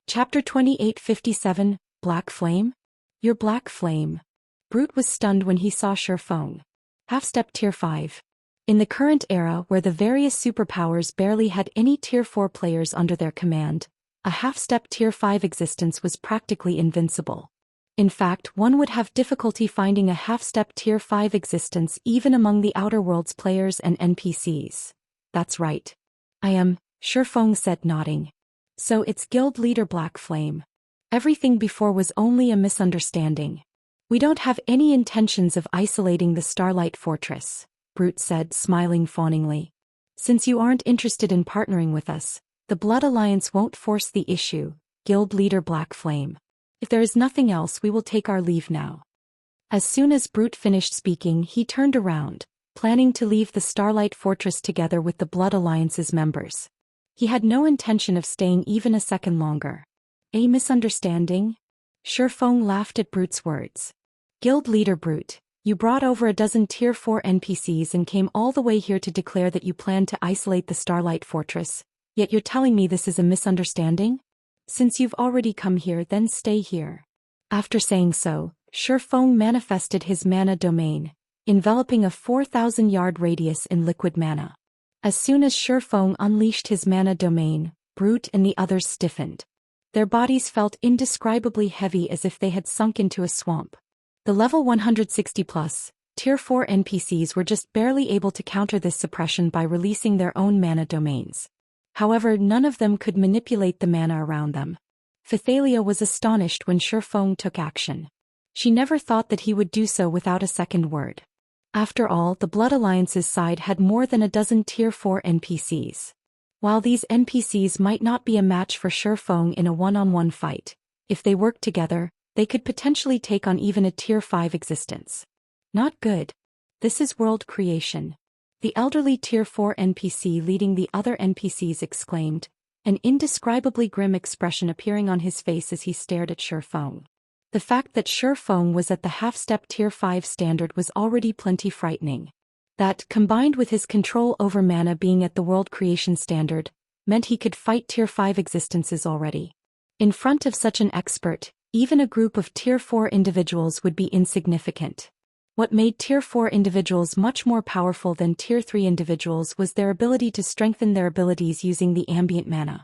Chapter 2857, Black Flame? Your Black Flame. Brute was stunned when he saw Feng. Half-step Tier 5. In the current era where the various superpowers barely had any Tier 4 players under their command, a half-step Tier 5 existence was practically invincible. In fact, one would have difficulty finding a half-step Tier 5 existence even among the Outer Worlds players and NPCs. That's right. I am, Feng said, nodding. So it's Guild Leader Black Flame. Everything before was only a misunderstanding. We don't have any intentions of isolating the Starlight Fortress, Brute said, smiling fawningly. Since you aren't interested in partnering with us, the Blood Alliance won't force the issue, Guild Leader Black Flame. If there is nothing else, we will take our leave now. As soon as Brute finished speaking, he turned around, planning to leave the Starlight Fortress together with the Blood Alliance's members. He had no intention of staying even a second longer. A misunderstanding? Feng laughed at Brute's words. Guild Leader Brute, you brought over a dozen Tier 4 NPCs and came all the way here to declare that you plan to isolate the Starlight Fortress, yet you're telling me this is a misunderstanding? Since you've already come here, then stay here. After saying so, Feng manifested his mana domain, enveloping a 4,000-yard radius in liquid mana. As soon as Feng unleashed his mana domain, Brute and the others stiffened. Their bodies felt indescribably heavy as if they had sunk into a swamp. The level 160+ Tier 4 NPCs were just barely able to counter this suppression by releasing their own mana domains. However, none of them could manipulate the mana around them. Phythalia was astonished when Feng took action. She never thought that he would do so without a second word. After all, the Blood Alliance's side had more than a dozen Tier 4 NPCs. While these NPCs might not be a match for Feng in a one-on-one fight, if they worked together, they could potentially take on even a Tier 5 existence. Not good. This is world creation. The elderly Tier 4 NPC leading the other NPCs exclaimed, an indescribably grim expression appearing on his face as he stared at Feng. The fact that Feng was at the half-step Tier 5 standard was already plenty frightening. That, combined with his control over mana being at the world creation standard, meant he could fight Tier 5 existences already. In front of such an expert, even a group of Tier 4 individuals would be insignificant. What made Tier 4 individuals much more powerful than Tier 3 individuals was their ability to strengthen their abilities using the ambient mana.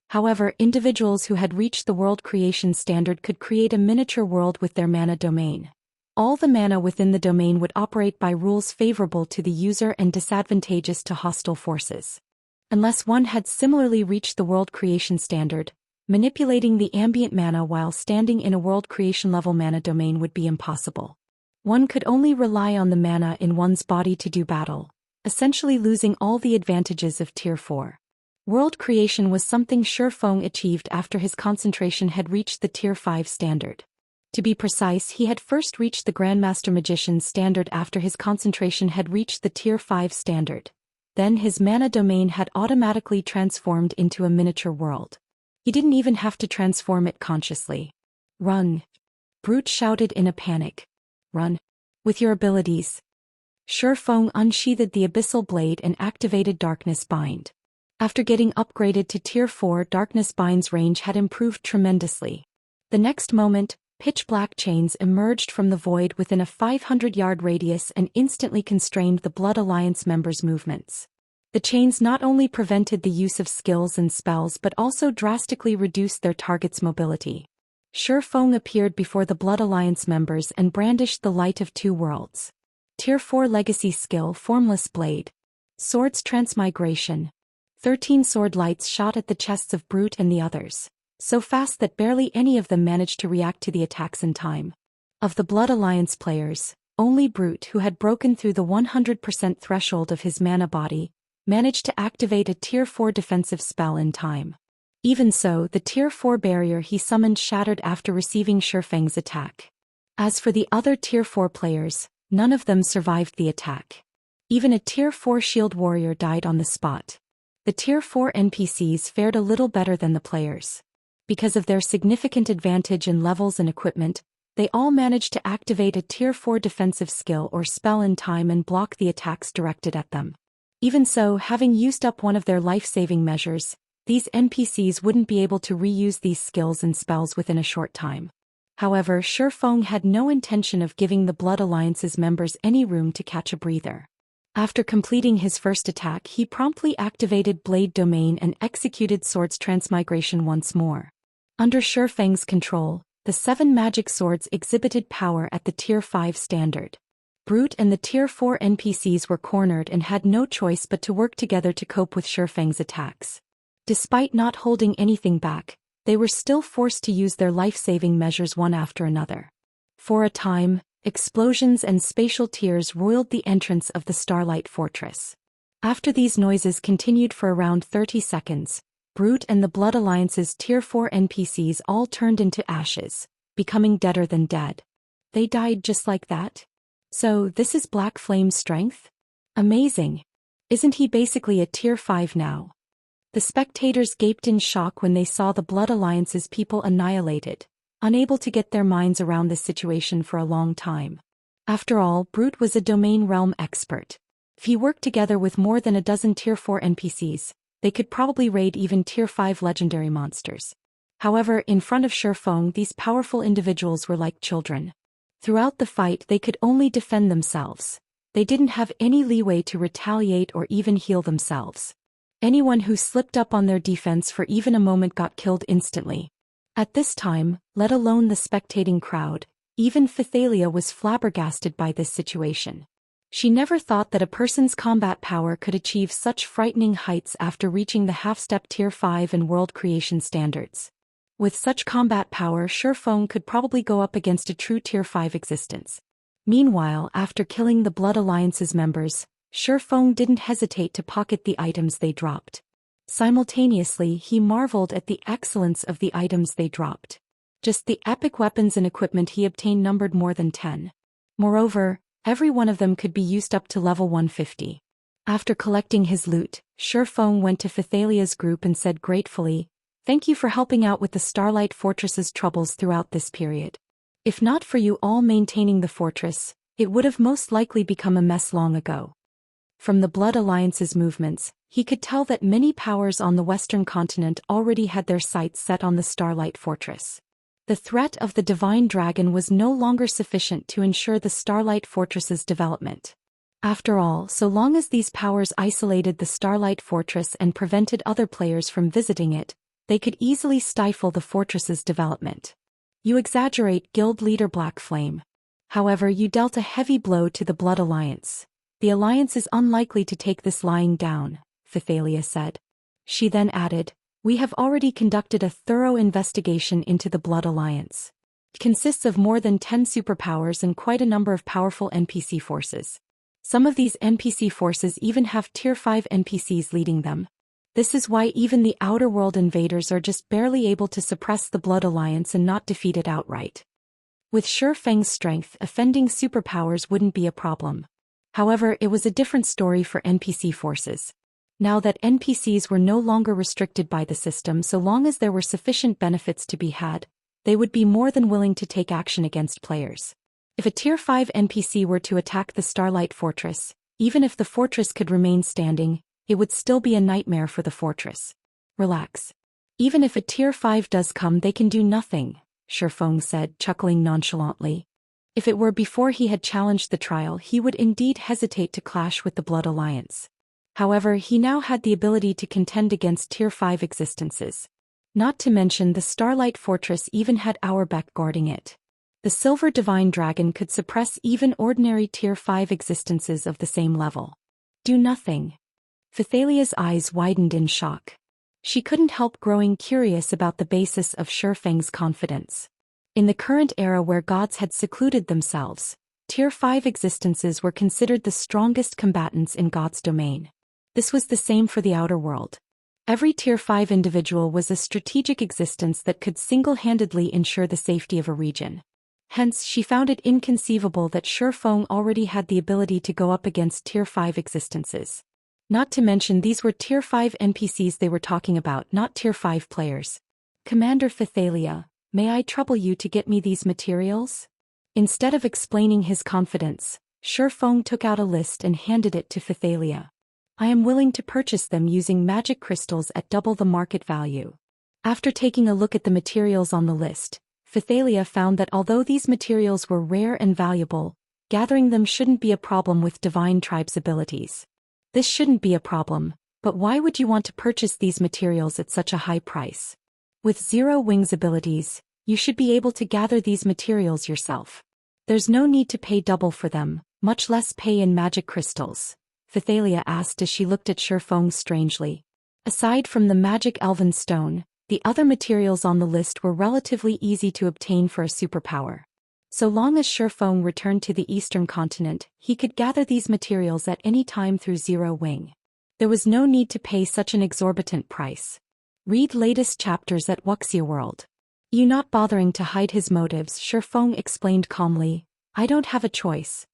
However, individuals who had reached the world creation standard could create a miniature world with their mana domain. All the mana within the domain would operate by rules favorable to the user and disadvantageous to hostile forces. Unless one had similarly reached the world creation standard, manipulating the ambient mana while standing in a world creation level mana domain would be impossible. One could only rely on the mana in one's body to do battle, essentially losing all the advantages of Tier 4. World creation was something Feng achieved after his concentration had reached the Tier 5 standard. To be precise, he had first reached the Grandmaster Magician's standard after his concentration had reached the Tier 5 standard. Then his mana domain had automatically transformed into a miniature world. He didn't even have to transform it consciously. Run! Brute shouted in a panic. Run! With your abilities. Feng unsheathed the Abyssal Blade and activated Darkness Bind. After getting upgraded to Tier 4, Darkness Bind's range had improved tremendously. The next moment, pitch-black chains emerged from the void within a 500-yard radius and instantly constrained the Blood Alliance members' movements. The chains not only prevented the use of skills and spells but also drastically reduced their target's mobility. Feng appeared before the Blood Alliance members and brandished the Light of Two Worlds. Tier 4 Legacy Skill Formless Blade. Swords Transmigration. 13 sword lights shot at the chests of Brute and the others, so fast that barely any of them managed to react to the attacks in time. Of the Blood Alliance players, only Brute, who had broken through the 100% threshold of his mana body, managed to activate a Tier 4 defensive spell in time. Even so, the Tier 4 barrier he summoned shattered after receiving Feng's attack. As for the other Tier 4 players, none of them survived the attack. Even a Tier 4 shield warrior died on the spot. The Tier 4 NPCs fared a little better than the players. Because of their significant advantage in levels and equipment, they all managed to activate a Tier 4 defensive skill or spell in time and block the attacks directed at them. Even so, having used up one of their life-saving measures, these NPCs wouldn't be able to reuse these skills and spells within a short time. However, Feng had no intention of giving the Blood Alliance's members any room to catch a breather. After completing his first attack, he promptly activated Blade Domain and executed Swords Transmigration once more. Under Feng's control, the 7 magic swords exhibited power at the Tier 5 standard. Brute and the Tier 4 NPCs were cornered and had no choice but to work together to cope with Feng's attacks. Despite not holding anything back, they were still forced to use their life-saving measures one after another. For a time, explosions and spatial tears roiled the entrance of the Starlight Fortress. After these noises continued for around 30 seconds, Brute and the Blood Alliance's Tier 4 NPCs all turned into ashes, becoming deader than dead. They died just like that? So, this is Black Flame's strength? Amazing. Isn't he basically a Tier 5 now? The spectators gaped in shock when they saw the Blood Alliance's people annihilated, unable to get their minds around this situation for a long time. After all, Brute was a domain realm expert. If he worked together with more than a dozen Tier 4 NPCs, they could probably raid even Tier 5 legendary monsters. However, in front of Feng, these powerful individuals were like children. Throughout the fight, they could only defend themselves. They didn't have any leeway to retaliate or even heal themselves. Anyone who slipped up on their defense for even a moment got killed instantly. At this time, let alone the spectating crowd, even Phythalia was flabbergasted by this situation. She never thought that a person's combat power could achieve such frightening heights after reaching the half-step Tier 5 and world creation standards. With such combat power, Feng could probably go up against a true Tier 5 existence. Meanwhile, after killing the Blood Alliance's members, Feng didn't hesitate to pocket the items they dropped. Simultaneously, he marveled at the excellence of the items they dropped. Just the epic weapons and equipment he obtained numbered more than 10. Moreover, every one of them could be used up to level 150. After collecting his loot, Feng went to Phythalia's group and said gratefully, "Thank you for helping out with the Starlight Fortress's troubles throughout this period. If not for you all maintaining the fortress, it would have most likely become a mess long ago." From the Blood Alliance's movements, he could tell that many powers on the Western continent already had their sights set on the Starlight Fortress. The threat of the Divine Dragon was no longer sufficient to ensure the Starlight Fortress's development. After all, so long as these powers isolated the Starlight Fortress and prevented other players from visiting it, they could easily stifle the fortress's development. You exaggerate, Guild Leader Black Flame. However, you dealt a heavy blow to the Blood Alliance. The Alliance is unlikely to take this lying down, Phythalia said. She then added, "We have already conducted a thorough investigation into the Blood Alliance. It consists of more than 10 superpowers and quite a number of powerful NPC forces. Some of these NPC forces even have Tier 5 NPCs leading them. This is why even the Outer World invaders are just barely able to suppress the Blood Alliance and not defeat it outright. With Feng's strength, offending superpowers wouldn't be a problem. However, it was a different story for NPC forces. Now that NPCs were no longer restricted by the system, so long as there were sufficient benefits to be had, they would be more than willing to take action against players. If a Tier 5 NPC were to attack the Starlight Fortress, even if the fortress could remain standing, it would still be a nightmare for the fortress. Relax. Even if a Tier 5 does come, they can do nothing, Feng said, chuckling nonchalantly. If it were before he had challenged the trial, he would indeed hesitate to clash with the Blood Alliance. However, he now had the ability to contend against Tier 5 existences. Not to mention the Starlight Fortress even had Auerbeck guarding it. The Silver Divine Dragon could suppress even ordinary Tier 5 existences of the same level. Do nothing. Phythalia's eyes widened in shock. She couldn't help growing curious about the basis of Feng's confidence. In the current era where gods had secluded themselves, Tier 5 existences were considered the strongest combatants in God's domain. This was the same for the outer world. Every Tier 5 individual was a strategic existence that could single-handedly ensure the safety of a region. Hence, she found it inconceivable that Feng already had the ability to go up against Tier 5 existences. Not to mention these were Tier 5 NPCs they were talking about, not Tier 5 players. "Commander Phythalia, may I trouble you to get me these materials?" Instead of explaining his confidence, Feng took out a list and handed it to Phythalia. I am willing to purchase them using magic crystals at double the market value. After taking a look at the materials on the list, Phythalia found that although these materials were rare and valuable, gathering them shouldn't be a problem with Divine Tribe's abilities. This shouldn't be a problem, but why would you want to purchase these materials at such a high price? With Zero Wings abilities, you should be able to gather these materials yourself. There's no need to pay double for them, much less pay in magic crystals, Phythalia asked as she looked at Feng strangely. Aside from the magic elven stone, the other materials on the list were relatively easy to obtain for a superpower. So long as Feng returned to the eastern continent, he could gather these materials at any time through Zero Wing. There was no need to pay such an exorbitant price. Read latest chapters at Wuxia World. You not bothering to hide his motives, Feng explained calmly. I don't have a choice.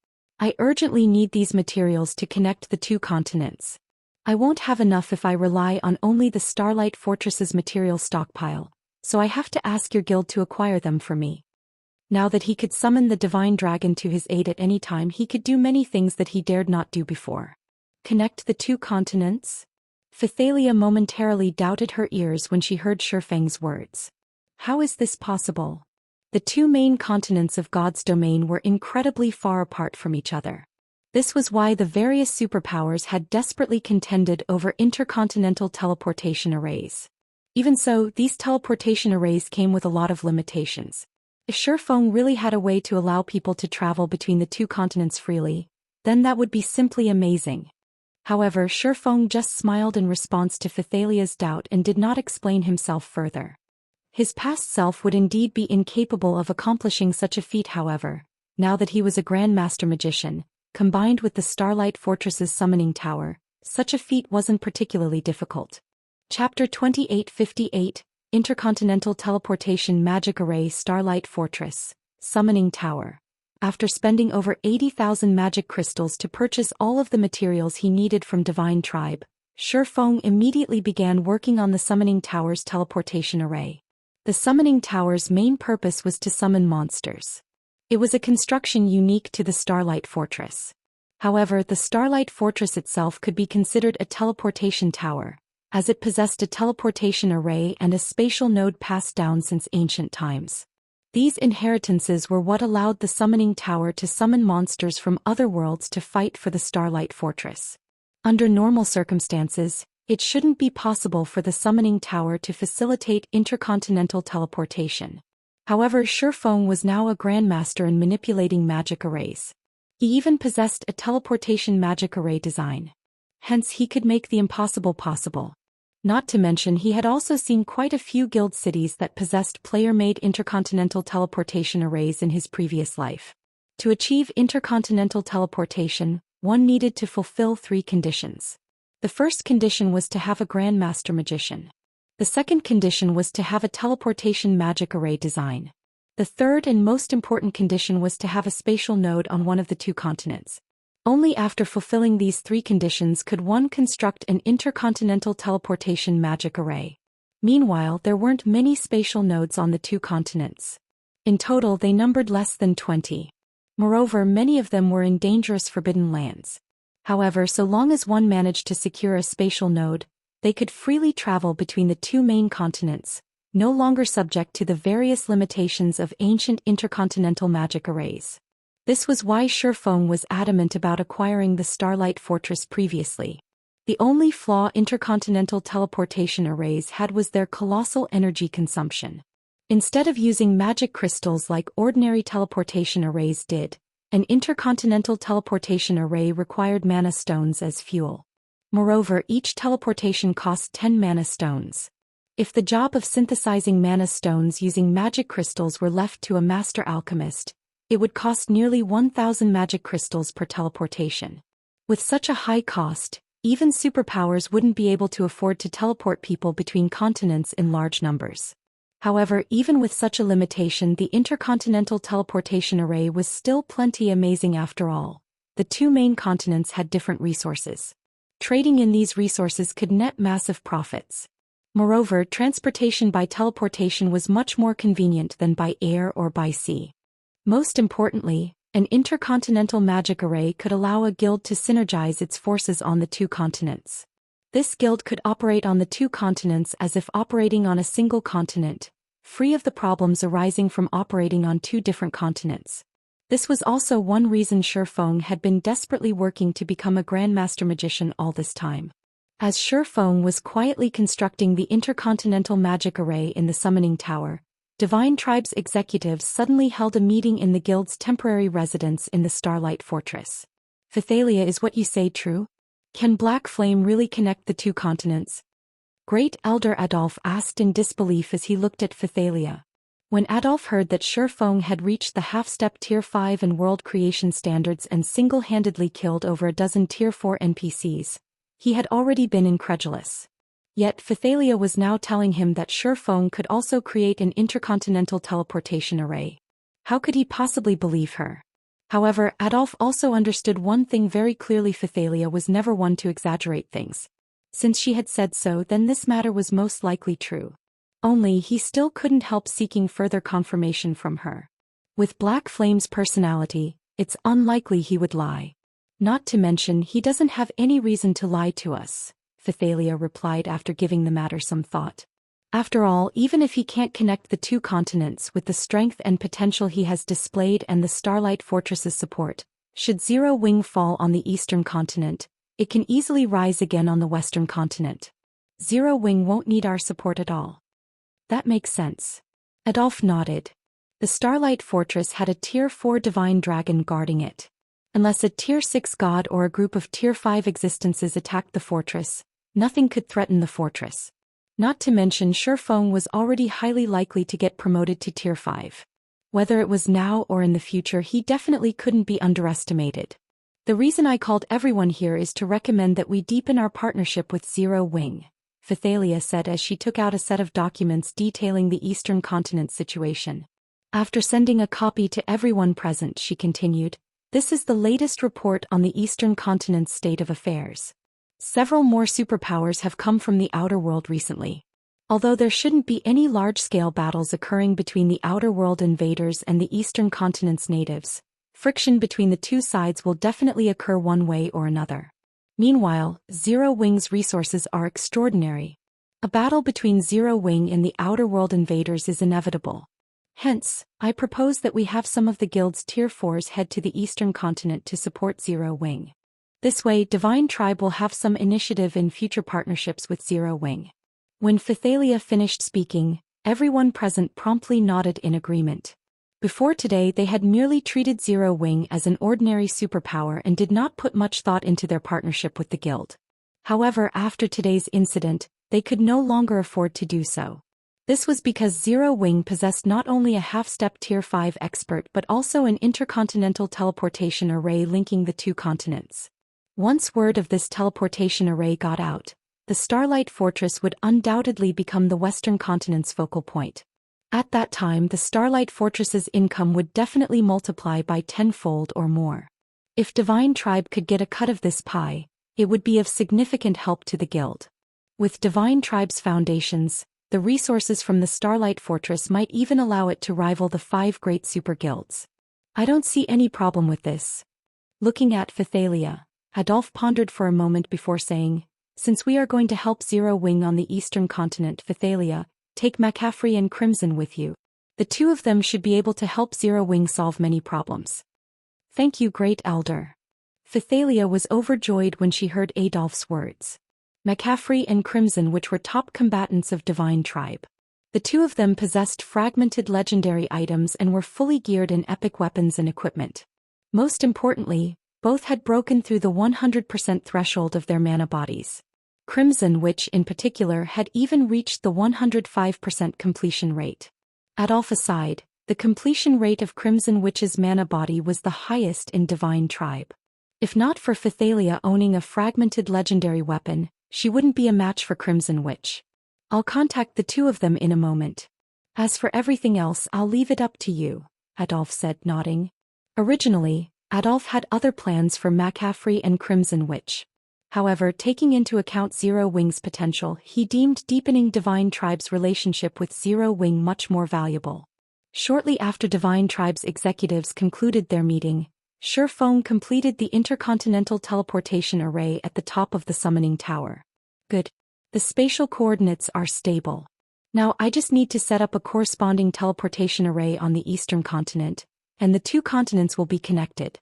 I urgently need these materials to connect the two continents. I won't have enough if I rely on only the Starlight Fortress's material stockpile, so I have to ask your guild to acquire them for me. Now that he could summon the Divine Dragon to his aid at any time, he could do many things that he dared not do before. Connect the two continents? Phythalia momentarily doubted her ears when she heard Feng's words. How is this possible? The two main continents of God's domain were incredibly far apart from each other. This was why the various superpowers had desperately contended over intercontinental teleportation arrays. Even so, these teleportation arrays came with a lot of limitations. If Feng really had a way to allow people to travel between the two continents freely, then that would be simply amazing. However, Feng just smiled in response to Phythalia's doubt and did not explain himself further. His past self would indeed be incapable of accomplishing such a feat. However, now that he was a Grandmaster Magician, combined with the Starlight Fortress's summoning tower, such a feat wasn't particularly difficult. Chapter 2858, Intercontinental Teleportation Magic Array Starlight Fortress, Summoning Tower. After spending over 80,000 magic crystals to purchase all of the materials he needed from Divine Tribe, Feng immediately began working on the Summoning Tower's teleportation array. The Summoning Tower's main purpose was to summon monsters. It was a construction unique to the Starlight Fortress. However, the Starlight Fortress itself could be considered a teleportation tower, as it possessed a teleportation array and a spatial node passed down since ancient times. These inheritances were what allowed the Summoning Tower to summon monsters from other worlds to fight for the Starlight Fortress. Under normal circumstances, it shouldn't be possible for the Summoning Tower to facilitate intercontinental teleportation. However, Feng was now a grandmaster in manipulating magic arrays. He even possessed a teleportation magic array design. Hence he could make the impossible possible. Not to mention he had also seen quite a few guild cities that possessed player-made intercontinental teleportation arrays in his previous life. To achieve intercontinental teleportation, one needed to fulfill 3 conditions. The first condition was to have a Grandmaster Magician. The second condition was to have a teleportation magic array design. The third and most important condition was to have a spatial node on one of the two continents. Only after fulfilling these 3 conditions could one construct an intercontinental teleportation magic array. Meanwhile, there weren't many spatial nodes on the 2 continents. In total, they numbered less than 20. Moreover, many of them were in dangerous forbidden lands. However, so long as one managed to secure a spatial node, they could freely travel between the 2 main continents, no longer subject to the various limitations of ancient intercontinental magic arrays. This was why Feng was adamant about acquiring the Starlight Fortress previously. The only flaw intercontinental teleportation arrays had was their colossal energy consumption. Instead of using magic crystals like ordinary teleportation arrays did, an intercontinental teleportation array required mana stones as fuel. Moreover, each teleportation cost 10 mana stones. If the job of synthesizing mana stones using magic crystals were left to a master alchemist, it would cost nearly 1,000 magic crystals per teleportation. With such a high cost, even superpowers wouldn't be able to afford to teleport people between continents in large numbers. However, even with such a limitation, the intercontinental teleportation array was still plenty amazing after all. The 2 main continents had different resources. Trading in these resources could net massive profits. Moreover, transportation by teleportation was much more convenient than by air or by sea. Most importantly, An intercontinental magic array could allow a guild to synergize its forces on the two continents. This guild could operate on the two continents as if operating on a single continent, free of the problems arising from operating on two different continents. This was also one reason Feng had been desperately working to become a Grandmaster Magician all this time. As Feng was quietly constructing the Intercontinental Magic Array in the Summoning Tower, Divine Tribe's executives suddenly held a meeting in the guild's temporary residence in the Starlight Fortress. "Phythalia, is what you say true? Can Black Flame really connect the two continents?" Great Elder Adolf asked in disbelief as he looked at Phythalia. When Adolf heard that Feng had reached the half-step Tier 5 and world creation standards and single-handedly killed over a dozen Tier 4 NPCs, he had already been incredulous. Yet Phythalia was now telling him that Feng could also create an intercontinental teleportation array. How could he possibly believe her? However, Adolf also understood one thing very clearly: Phythalia was never one to exaggerate things. Since she had said so, then this matter was most likely true. Only he still couldn't help seeking further confirmation from her. With Black Flame's personality, it's unlikely he would lie. Not to mention, he doesn't have any reason to lie to us, Phythalia replied after giving the matter some thought. After all, even if he can't connect the two continents with the strength and potential he has displayed and the Starlight Fortress's support, should Zero Wing fall on the eastern continent, it can easily rise again on the western continent. Zero Wing won't need our support at all. That makes sense. Adolf nodded. The Starlight Fortress had a Tier 4 divine dragon guarding it. Unless a Tier 6 god or a group of Tier 5 existences attacked the fortress, nothing could threaten the fortress. Not to mention Feng was already highly likely to get promoted to Tier 5. Whether it was now or in the future, he definitely couldn't be underestimated. The reason I called everyone here is to recommend that we deepen our partnership with Zero Wing, Phythalia said as she took out a set of documents detailing the Eastern Continent situation. After sending a copy to everyone present, she continued, "This is the latest report on the Eastern Continent's state of affairs. Several more superpowers have come from the outer world recently. Although there shouldn't be any large-scale battles occurring between the outer world invaders and the Eastern Continent's natives, friction between the two sides will definitely occur one way or another. Meanwhile, Zero Wing's resources are extraordinary. A battle between Zero Wing and the outer world invaders is inevitable. Hence, I propose that we have some of the guild's Tier 4s head to the Eastern Continent to support Zero Wing. This way, Divine Tribe will have some initiative in future partnerships with Zero Wing." When Phythalia finished speaking, everyone present promptly nodded in agreement. Before today, they had merely treated Zero Wing as an ordinary superpower and did not put much thought into their partnership with the guild. However, after today's incident, they could no longer afford to do so. This was because Zero Wing possessed not only a half-step Tier 5 expert but also an intercontinental teleportation array linking the two continents. Once word of this teleportation array got out, the Starlight Fortress would undoubtedly become the Western Continent's focal point. At that time, the Starlight Fortress's income would definitely multiply by tenfold or more. If Divine Tribe could get a cut of this pie, it would be of significant help to the guild. With Divine Tribe's foundations, the resources from the Starlight Fortress might even allow it to rival the 5 great super guilds. I don't see any problem with this. Looking at Phythalia, Adolf pondered for a moment before saying, "Since we are going to help Zero Wing on the Eastern Continent, Phythalia, take McCaffrey and Crimson with you. The two of them should be able to help Zero Wing solve many problems." "Thank you, Great Elder." Phythalia was overjoyed when she heard Adolf's words. McCaffrey and Crimson, which were top combatants of Divine Tribe. The two of them possessed fragmented legendary items and were fully geared in epic weapons and equipment. Most importantly, both had broken through the 100% threshold of their mana bodies. Crimson, which in particular had even reached the 105% completion rate. Adolf aside, the completion rate of Crimson Witch's mana body was the highest in Divine Tribe. If not for Phythalia owning a fragmented legendary weapon, she wouldn't be a match for Crimson Witch. I'll contact the two of them in a moment. As for everything else, I'll leave it up to you, Adolf said, nodding. Originally, Adolf had other plans for McCaffrey and Crimson Witch. However, taking into account Zero Wing's potential, he deemed deepening Divine Tribe's relationship with Zero Wing much more valuable. Shortly after Divine Tribe's executives concluded their meeting, Feng completed the Intercontinental Teleportation Array at the top of the summoning tower. Good. The spatial coordinates are stable. Now I just need to set up a corresponding teleportation array on the eastern continent, and the two continents will be connected.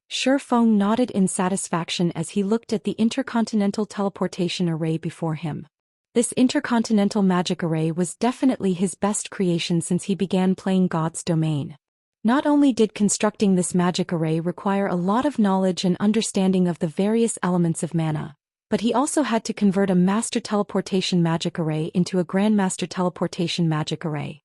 Feng nodded in satisfaction as he looked at the Intercontinental Teleportation Array before him. This intercontinental magic array was definitely his best creation since he began playing God's Domain. Not only did constructing this magic array require a lot of knowledge and understanding of the various elements of mana, but he also had to convert a Master Teleportation Magic Array into a Grandmaster Teleportation Magic Array.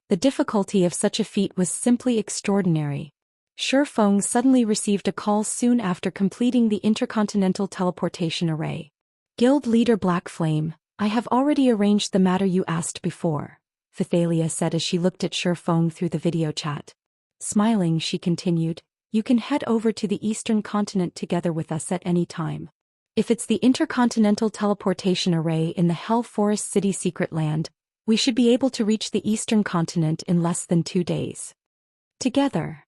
The difficulty of such a feat was simply extraordinary. Feng suddenly received a call soon after completing the Intercontinental Teleportation Array. Guild Leader Black Flame, I have already arranged the matter you asked before, Phythalia said as she looked at Feng through the video chat. Smiling, she continued, you can head over to the eastern continent together with us at any time. If it's the Intercontinental Teleportation Array in the Hell Forest City Secret Land, we should be able to reach the eastern continent in less than 2 days. Together.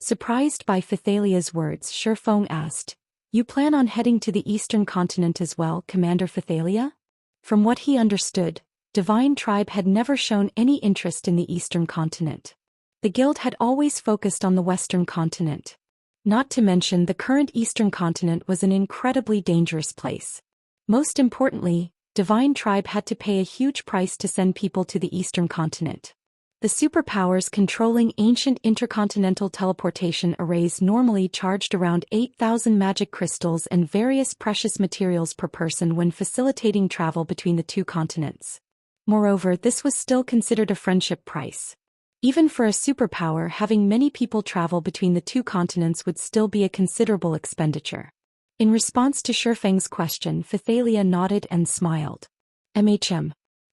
Surprised by Phythalia's words, Feng asked, you plan on heading to the eastern continent as well, Commander Phythalia? From what he understood, Divine Tribe had never shown any interest in the eastern continent. The guild had always focused on the western continent. Not to mention the current eastern continent was an incredibly dangerous place. Most importantly, Divine Tribe had to pay a huge price to send people to the eastern continent. The superpowers controlling ancient intercontinental teleportation arrays normally charged around 8,000 magic crystals and various precious materials per person when facilitating travel between the two continents. Moreover, this was still considered a friendship price. Even for a superpower, having many people travel between the two continents would still be a considerable expenditure. In response to Feng's question, Phythalia nodded and smiled.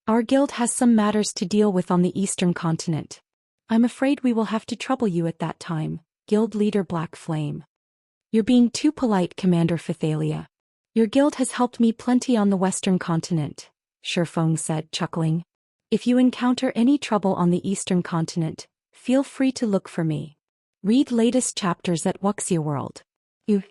Our guild has some matters to deal with on the eastern continent. I'm afraid we will have to trouble you at that time, Guild Leader Black Flame. You're being too polite, Commander Phythalia. Your guild has helped me plenty on the western continent, Feng said, chuckling. If you encounter any trouble on the eastern continent, feel free to look for me. Read latest chapters at Wuxia World.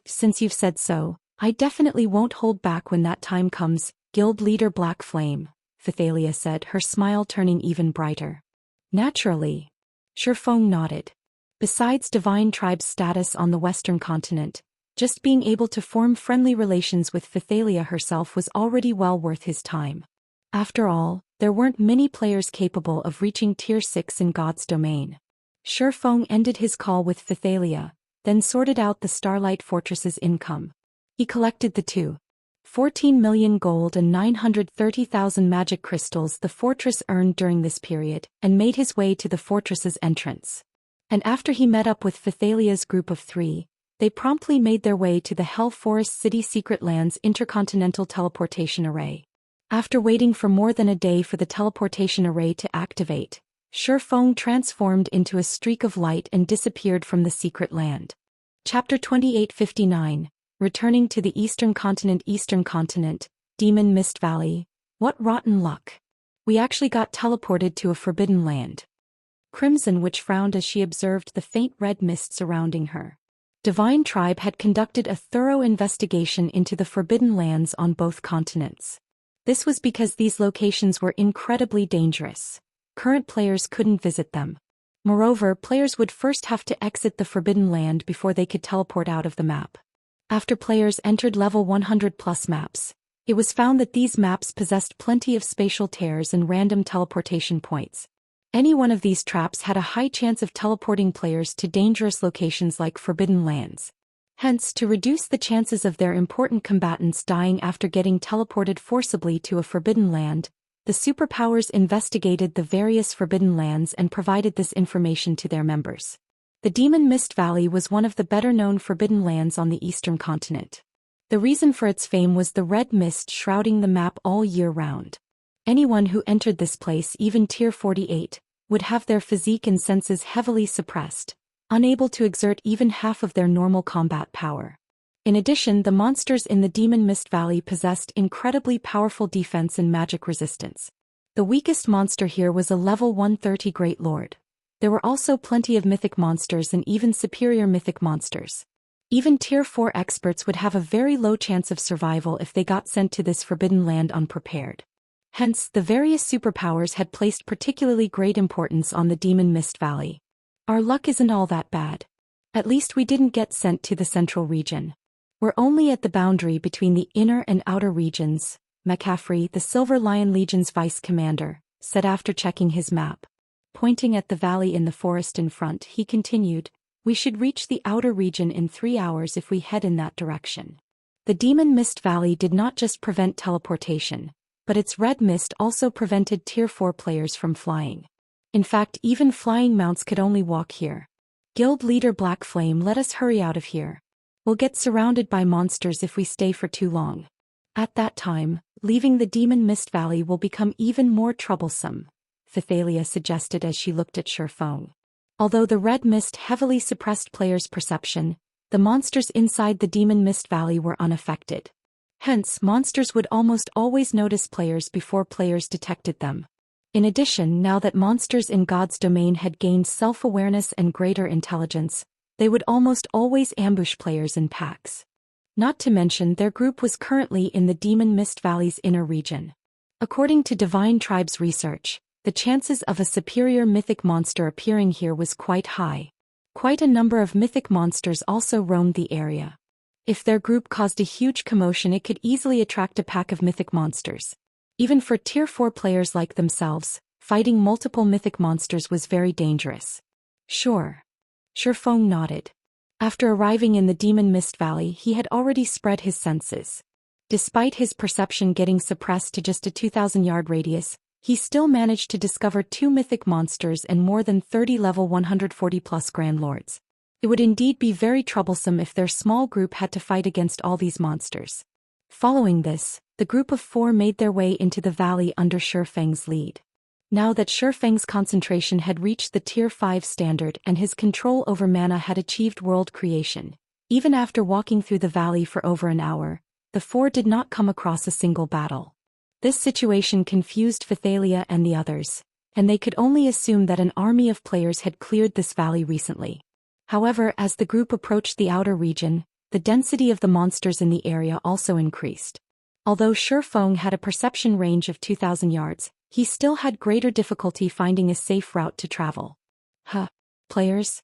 Since you've said so, I definitely won't hold back when that time comes, Guild Leader Black Flame, Phythalia said, her smile turning even brighter. Naturally. Feng nodded. Besides Divine Tribe's status on the western continent, just being able to form friendly relations with Phythalia herself was already well worth his time. After all, there weren't many players capable of reaching Tier 6 in God's Domain. Feng ended his call with Phythalia, then sorted out the Starlight Fortress's income. He collected the 14 million gold and 930,000 magic crystals the fortress earned during this period, and made his way to the fortress's entrance. And after he met up with Phythalia's group of 3, they promptly made their way to the Hell Forest City Secret Land's Intercontinental Teleportation Array. After waiting for more than a day for the teleportation array to activate, Feng transformed into a streak of light and disappeared from the secret land. Chapter 2859, Returning to the Eastern Continent, Demon Mist Valley. What rotten luck. We actually got teleported to a forbidden land. Crimson Witch frowned as she observed the faint red mist surrounding her. Divine Tribe had conducted a thorough investigation into the forbidden lands on both continents. This was because these locations were incredibly dangerous. Current players couldn't visit them. Moreover, players would first have to exit the Forbidden Land before they could teleport out of the map. After players entered level 100+ maps, it was found that these maps possessed plenty of spatial tears and random teleportation points. Any one of these traps had a high chance of teleporting players to dangerous locations like Forbidden Lands. Hence, to reduce the chances of their important combatants dying after getting teleported forcibly to a Forbidden Land, the superpowers investigated the various Forbidden Lands and provided this information to their members. The Demon Mist Valley was one of the better-known Forbidden Lands on the eastern continent. The reason for its fame was the red mist shrouding the map all year round. Anyone who entered this place, even Tier 48, would have their physique and senses heavily suppressed, unable to exert even half of their normal combat power. In addition, the monsters in the Demon Mist Valley possessed incredibly powerful defense and magic resistance. The weakest monster here was a level 130 Great Lord. There were also plenty of mythic monsters and even superior mythic monsters. Even Tier 4 experts would have a very low chance of survival if they got sent to this forbidden land unprepared. Hence, the various superpowers had placed particularly great importance on the Demon Mist Valley. Our luck isn't all that bad. At least we didn't get sent to the central region. We're only at the boundary between the inner and outer regions, McCaffrey, the Silver Lion Legion's vice commander, said after checking his map. Pointing at the valley in the forest in front, he continued, "We should reach the outer region in 3 hours if we head in that direction." The Demon Mist Valley did not just prevent teleportation, but its red mist also prevented Tier 4 players from flying. In fact, even flying mounts could only walk here. Guild leader Black Flame, let us hurry out of here. We'll get surrounded by monsters if we stay for too long. At that time, leaving the Demon Mist Valley will become even more troublesome, Phythalia suggested as she looked at Feng. Although the red mist heavily suppressed players' perception, the monsters inside the Demon Mist Valley were unaffected. Hence, monsters would almost always notice players before players detected them. In addition, now that monsters in God's domain had gained self-awareness and greater intelligence, they would almost always ambush players in packs. Not to mention their group was currently in the Demon Mist Valley's inner region. According to Divine Tribe's research, the chances of a superior mythic monster appearing here was quite high. Quite a number of mythic monsters also roamed the area. If their group caused a huge commotion, it could easily attract a pack of mythic monsters. Even for Tier 4 players like themselves, fighting multiple mythic monsters was very dangerous. Sure. Feng nodded. After arriving in the Demon Mist Valley, he had already spread his senses. Despite his perception getting suppressed to just a 2,000-yard radius, he still managed to discover 2 mythic monsters and more than 30 level 140+ Grand Lords. It would indeed be very troublesome if their small group had to fight against all these monsters. Following this, the group of 4 made their way into the valley under Feng's lead. Now that Feng's concentration had reached the Tier 5 standard and his control over mana had achieved world creation, even after walking through the valley for over an hour, the 4 did not come across a single battle. This situation confused Phythalia and the others, and they could only assume that an army of players had cleared this valley recently. However, as the group approached the outer region, the density of the monsters in the area also increased. Although Feng had a perception range of 2,000 yards, he still had greater difficulty finding a safe route to travel. Players?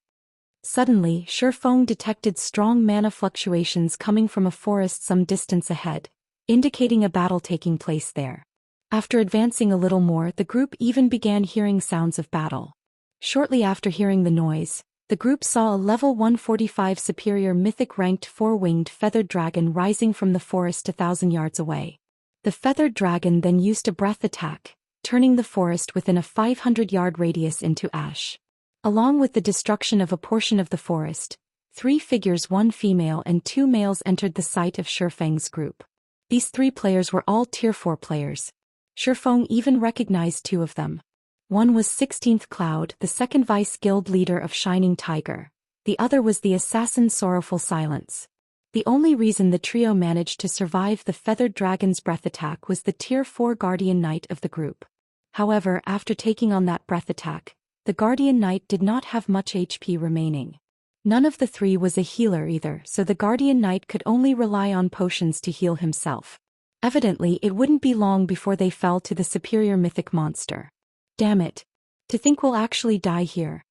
Suddenly, Feng detected strong mana fluctuations coming from a forest some distance ahead, indicating a battle taking place there. After advancing a little more, the group even began hearing sounds of battle. Shortly after hearing the noise, the group saw a level 145 superior mythic ranked 4-winged feathered dragon rising from the forest 1,000 yards away. The feathered dragon then used a breath attack, turning the forest within a 500-yard radius into ash. Along with the destruction of a portion of the forest, 3 figures, 1 female and 2 males, entered the sight of Feng's group. These 3 players were all Tier 4 players. Feng even recognized 2 of them. One was 16th Cloud, the second vice guild leader of Shining Tiger. The other was the assassin Sorrowful Silence. The only reason the trio managed to survive the feathered dragon's breath attack was the Tier 4 Guardian Knight of the group. However, after taking on that breath attack, the Guardian Knight did not have much HP remaining. None of the 3 was a healer either, so the Guardian Knight could only rely on potions to heal himself. Evidently, it wouldn't be long before they fell to the superior mythic monster. Damn it. To think we'll actually die here.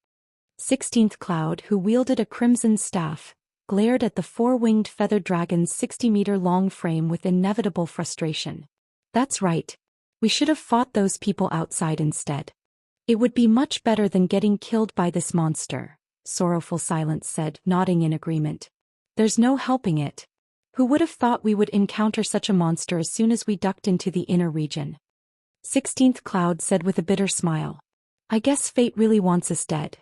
16th Cloud, who wielded a crimson staff, glared at the 4-winged feathered dragon's 60-meter-long frame with inevitable frustration. That's right. We should have fought those people outside instead. It would be much better than getting killed by this monster, Sorrowful Silence said, nodding in agreement. There's no helping it. Who would have thought we would encounter such a monster as soon as we ducked into the inner region? 16th Cloud said with a bitter smile. I guess fate really wants us dead.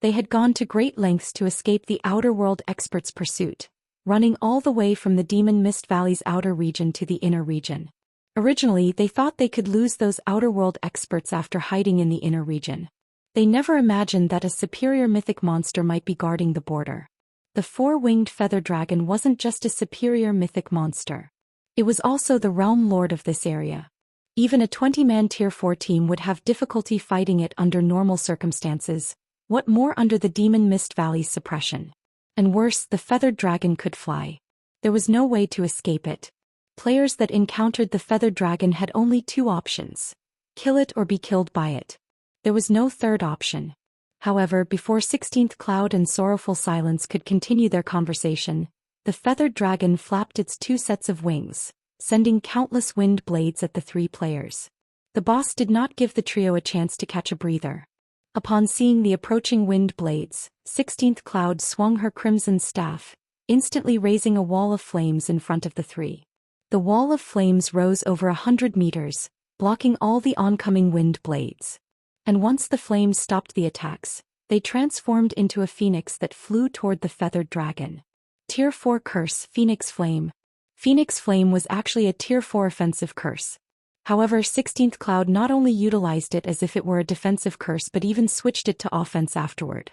They had gone to great lengths to escape the outer world experts' pursuit, running all the way from the Demon Mist Valley's outer region to the inner region. Originally, they thought they could lose those outer world experts after hiding in the inner region. They never imagined that a superior mythic monster might be guarding the border. The 4-winged feather dragon wasn't just a superior mythic monster. It was also the realm lord of this area. Even a 20-man Tier 4 team would have difficulty fighting it under normal circumstances, What more under the Demon Mist Valley's suppression? And worse, the feathered dragon could fly. There was no way to escape it. Players that encountered the feathered dragon had only two options: kill it or be killed by it. There was no third option. However, before 16th Cloud and Sorrowful Silence could continue their conversation, the feathered dragon flapped its two sets of wings, sending countless wind blades at the three players. The boss did not give the trio a chance to catch a breather. Upon seeing the approaching wind blades, 16th Cloud swung her crimson staff, instantly raising a wall of flames in front of the three. The wall of flames rose over 100 meters, blocking all the oncoming wind blades. And once the flames stopped the attacks, they transformed into a phoenix that flew toward the feathered dragon. Tier 4 Curse, Phoenix Flame. Phoenix Flame was actually a Tier 4 offensive curse. However, 16th Cloud not only utilized it as if it were a defensive curse but even switched it to offense afterward.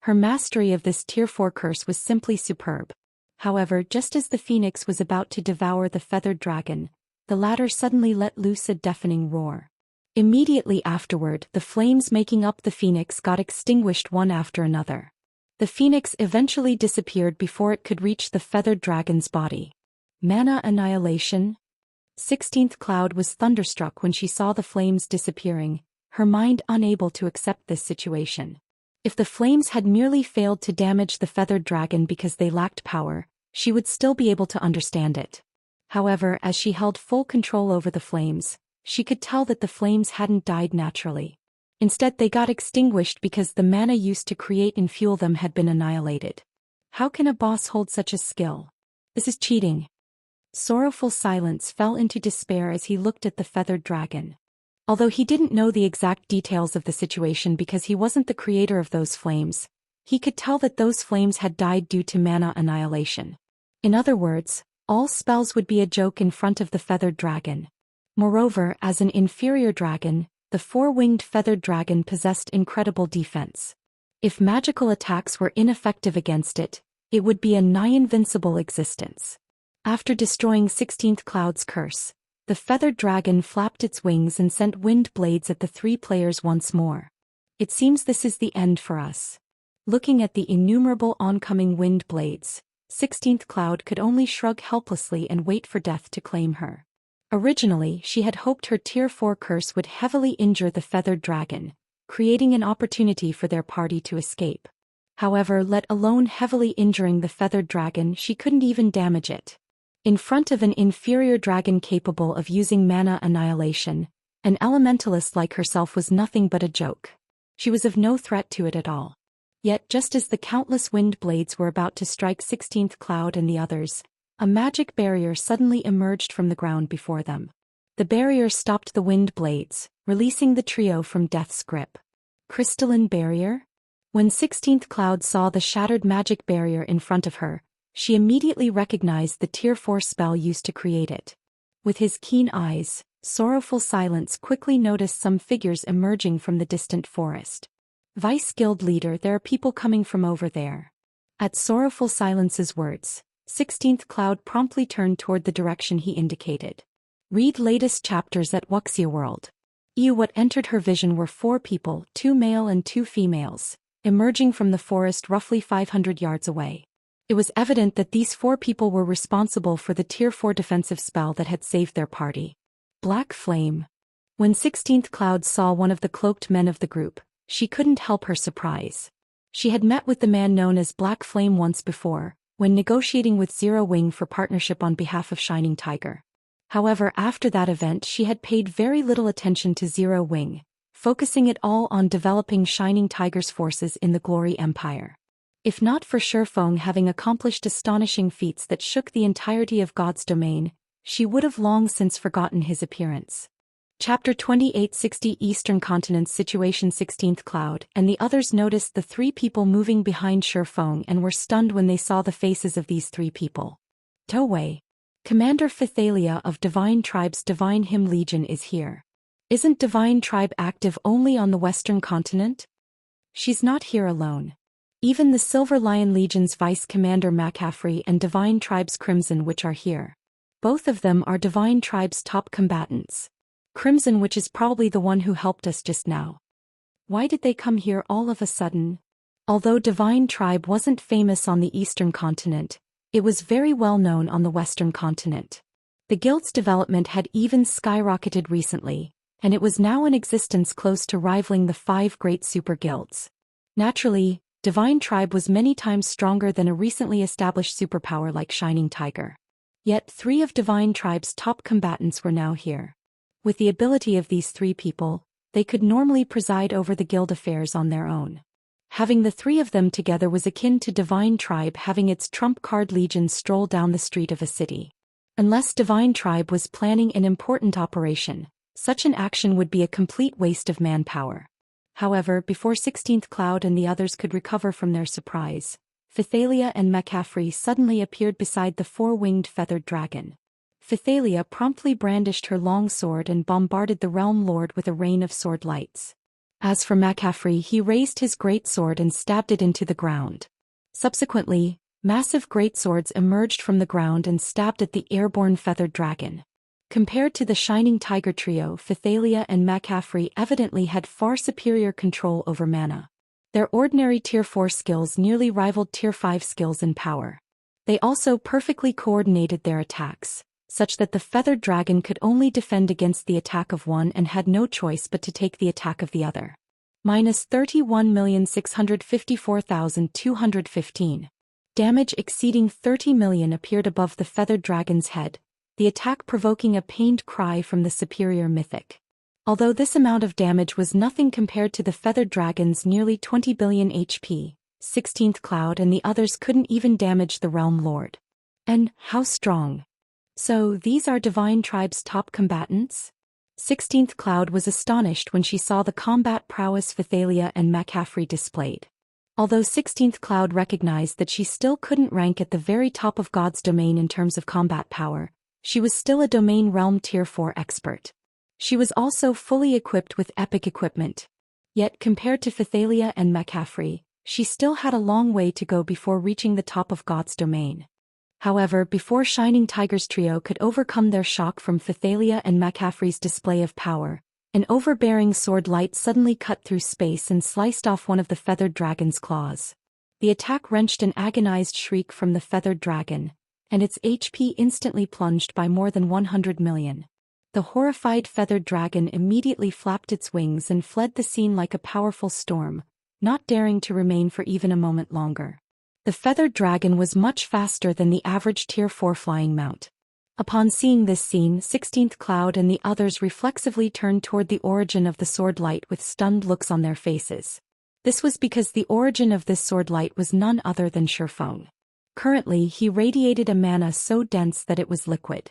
Her mastery of this Tier 4 curse was simply superb. However, just as the phoenix was about to devour the feathered dragon, the latter suddenly let loose a deafening roar. Immediately afterward, the flames making up the phoenix got extinguished one after another. The phoenix eventually disappeared before it could reach the feathered dragon's body. Mana Annihilation. 16th Cloud was thunderstruck when she saw the flames disappearing, her mind unable to accept this situation. If the flames had merely failed to damage the feathered dragon because they lacked power, she would still be able to understand it. However, as she held full control over the flames, she could tell that the flames hadn't died naturally. Instead, they got extinguished because the mana used to create and fuel them had been annihilated. How can a boss hold such a skill? This is cheating. Sorrowful Silence fell into despair as he looked at the feathered dragon. Although he didn't know the exact details of the situation because he wasn't the creator of those flames, he could tell that those flames had died due to mana annihilation. In other words, all spells would be a joke in front of the feathered dragon. Moreover, as an inferior dragon, the four-winged feathered dragon possessed incredible defense. If magical attacks were ineffective against it, it would be a nigh-invincible existence. After destroying 16th Cloud's curse, the feathered dragon flapped its wings and sent wind blades at the three players once more. It seems this is the end for us. Looking at the innumerable oncoming wind blades, 16th Cloud could only shrug helplessly and wait for death to claim her. Originally, she had hoped her Tier 4 curse would heavily injure the feathered dragon, creating an opportunity for their party to escape. However, let alone heavily injuring the feathered dragon, she couldn't even damage it. In front of an inferior dragon capable of using mana annihilation, an elementalist like herself was nothing but a joke. She was of no threat to it at all. Yet just as the countless wind blades were about to strike 16th Cloud and the others, a magic barrier suddenly emerged from the ground before them. The barrier stopped the wind blades, releasing the trio from death's grip. Crystalline barrier? When 16th Cloud saw the shattered magic barrier in front of her, she immediately recognized the Tier 4 spell used to create it. With his keen eyes, Sorrowful Silence quickly noticed some figures emerging from the distant forest. Vice Guild Leader, there are people coming from over there. At Sorrowful Silence's words, 16th Cloud promptly turned toward the direction he indicated. Read latest chapters at Wuxia World. What entered her vision were 4 people, 2 male and 2 females, emerging from the forest roughly 500 yards away. It was evident that these 4 people were responsible for the Tier 4 defensive spell that had saved their party. Black Flame. When 16th Cloud saw one of the cloaked men of the group, she couldn't help her surprise. She had met with the man known as Black Flame once before, when negotiating with Zero Wing for partnership on behalf of Shining Tiger. However, after that event she had paid very little attention to Zero Wing, focusing it all on developing Shining Tiger's forces in the Glory Empire. If not for Feng having accomplished astonishing feats that shook the entirety of God's domain, she would have long since forgotten his appearance. Chapter 2860 Eastern Continent's Situation 16th Cloud and the others noticed the 3 people moving behind Feng and were stunned when they saw the faces of these 3 people. Towei. Commander Phythalia of Divine Tribe's Divine Hymn Legion is here. Isn't Divine Tribe active only on the Western Continent? She's not here alone. Even the Silver Lion Legion's Vice Commander McCaffrey and Divine Tribe's Crimson Witch are here. Both of them are Divine Tribe's top combatants. Crimson Witch is probably the one who helped us just now. Why did they come here all of a sudden? Although Divine Tribe wasn't famous on the Eastern continent, it was very well known on the Western continent. The guild's development had even skyrocketed recently, and it was now in existence close to rivaling the 5 great super guilds. Naturally, Divine Tribe was many times stronger than a recently established superpower like Shining Tiger. Yet 3 of Divine Tribe's top combatants were now here. With the ability of these 3 people, they could normally preside over the guild affairs on their own. Having the 3 of them together was akin to Divine Tribe having its trump card legion stroll down the street of a city. Unless Divine Tribe was planning an important operation, such an action would be a complete waste of manpower. However, before 16th Cloud and the others could recover from their surprise, Phythalia and McCaffrey suddenly appeared beside the 4-winged feathered dragon. Phythalia promptly brandished her long sword and bombarded the Realm Lord with a rain of sword lights. As for McCaffrey, he raised his great sword and stabbed it into the ground. Subsequently, massive greatswords emerged from the ground and stabbed at the airborne feathered dragon. Compared to the Shining Tiger trio, Phythalia and McCaffrey evidently had far superior control over mana. Their ordinary Tier 4 skills nearly rivaled Tier 5 skills in power. They also perfectly coordinated their attacks, such that the feathered dragon could only defend against the attack of one and had no choice but to take the attack of the other. Minus 31,654,215. Damage exceeding 30 million appeared above the feathered dragon's head, the attack provoking a pained cry from the superior mythic. Although this amount of damage was nothing compared to the feathered dragon's nearly 20 billion HP, 16th Cloud and the others couldn't even damage the Realm Lord. And how strong? So these are Divine Tribe's top combatants? 16th Cloud was astonished when she saw the combat prowess Phythalia and McCaffrey displayed. Although 16th Cloud recognized that she still couldn't rank at the very top of God's domain in terms of combat power, she was still a domain realm Tier 4 expert. She was also fully equipped with epic equipment. Yet compared to Phythalia and McCaffrey, she still had a long way to go before reaching the top of God's domain. However, before Shining Tiger's trio could overcome their shock from Phythalia and McCaffrey's display of power, an overbearing sword light suddenly cut through space and sliced off one of the feathered dragon's claws. The attack wrenched an agonized shriek from the feathered dragon, and its HP instantly plunged by more than 100 million. The horrified feathered dragon immediately flapped its wings and fled the scene like a powerful storm, not daring to remain for even a moment longer. The feathered dragon was much faster than the average Tier 4 flying mount. Upon seeing this scene, 16th Cloud and the others reflexively turned toward the origin of the sword light with stunned looks on their faces. This was because the origin of this sword light was none other than Feng. Currently, he radiated a mana so dense that it was liquid.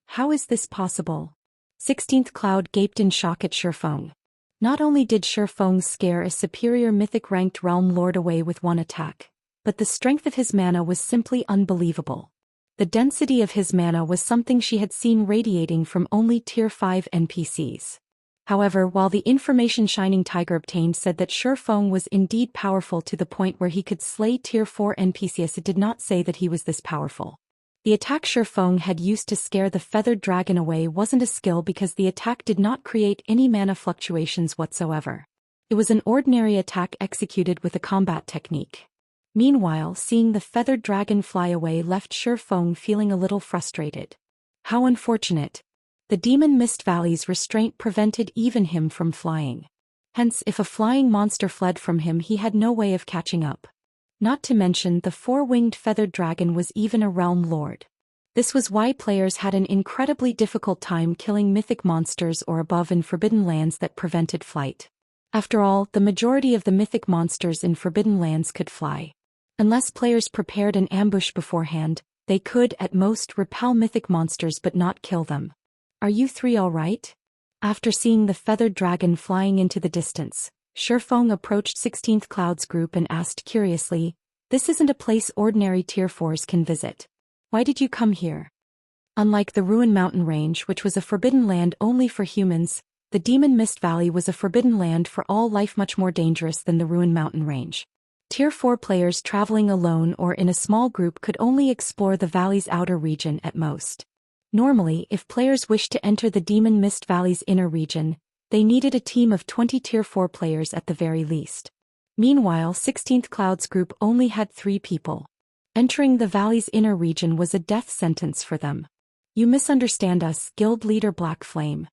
How is this possible? 16th Cloud gaped in shock at Feng. Not only did Feng scare a superior mythic-ranked Realm Lord away with one attack, but the strength of his mana was simply unbelievable. The density of his mana was something she had seen radiating from only Tier 5 NPCs. However, while the information Shining Tiger obtained said that Feng was indeed powerful to the point where he could slay Tier 4 NPCs, it did not say that he was this powerful. The attack Feng had used to scare the feathered dragon away wasn't a skill because the attack did not create any mana fluctuations whatsoever. It was an ordinary attack executed with a combat technique. Meanwhile, seeing the feathered dragon fly away left Feng feeling a little frustrated. How unfortunate. The demon Mist Valley's restraint prevented even him from flying. Hence, if a flying monster fled from him, he had no way of catching up. Not to mention, the 4-winged feathered dragon was even a Realm Lord. This was why players had an incredibly difficult time killing mythic monsters or above in Forbidden Lands that prevented flight. After all, the majority of the mythic monsters in Forbidden Lands could fly. Unless players prepared an ambush beforehand, they could, at most, repel mythic monsters but not kill them. Are you 3 all right? After seeing the feathered dragon flying into the distance, Feng approached 16th Cloud's group and asked curiously, "This isn't a place ordinary Tier 4s can visit. Why did you come here?" Unlike the Ruin Mountain Range, which was a forbidden land only for humans, the Demon Mist Valley was a forbidden land for all life, much more dangerous than the Ruin Mountain Range. Tier 4 players traveling alone or in a small group could only explore the valley's outer region at most. Normally, if players wished to enter the Demon Mist Valley's inner region, They needed a team of 20 Tier 4 players at the very least. Meanwhile, 16th Cloud's group only had 3 people. Entering the valley's inner region was a death sentence for them. You misunderstand us, Guild Leader Black Flame.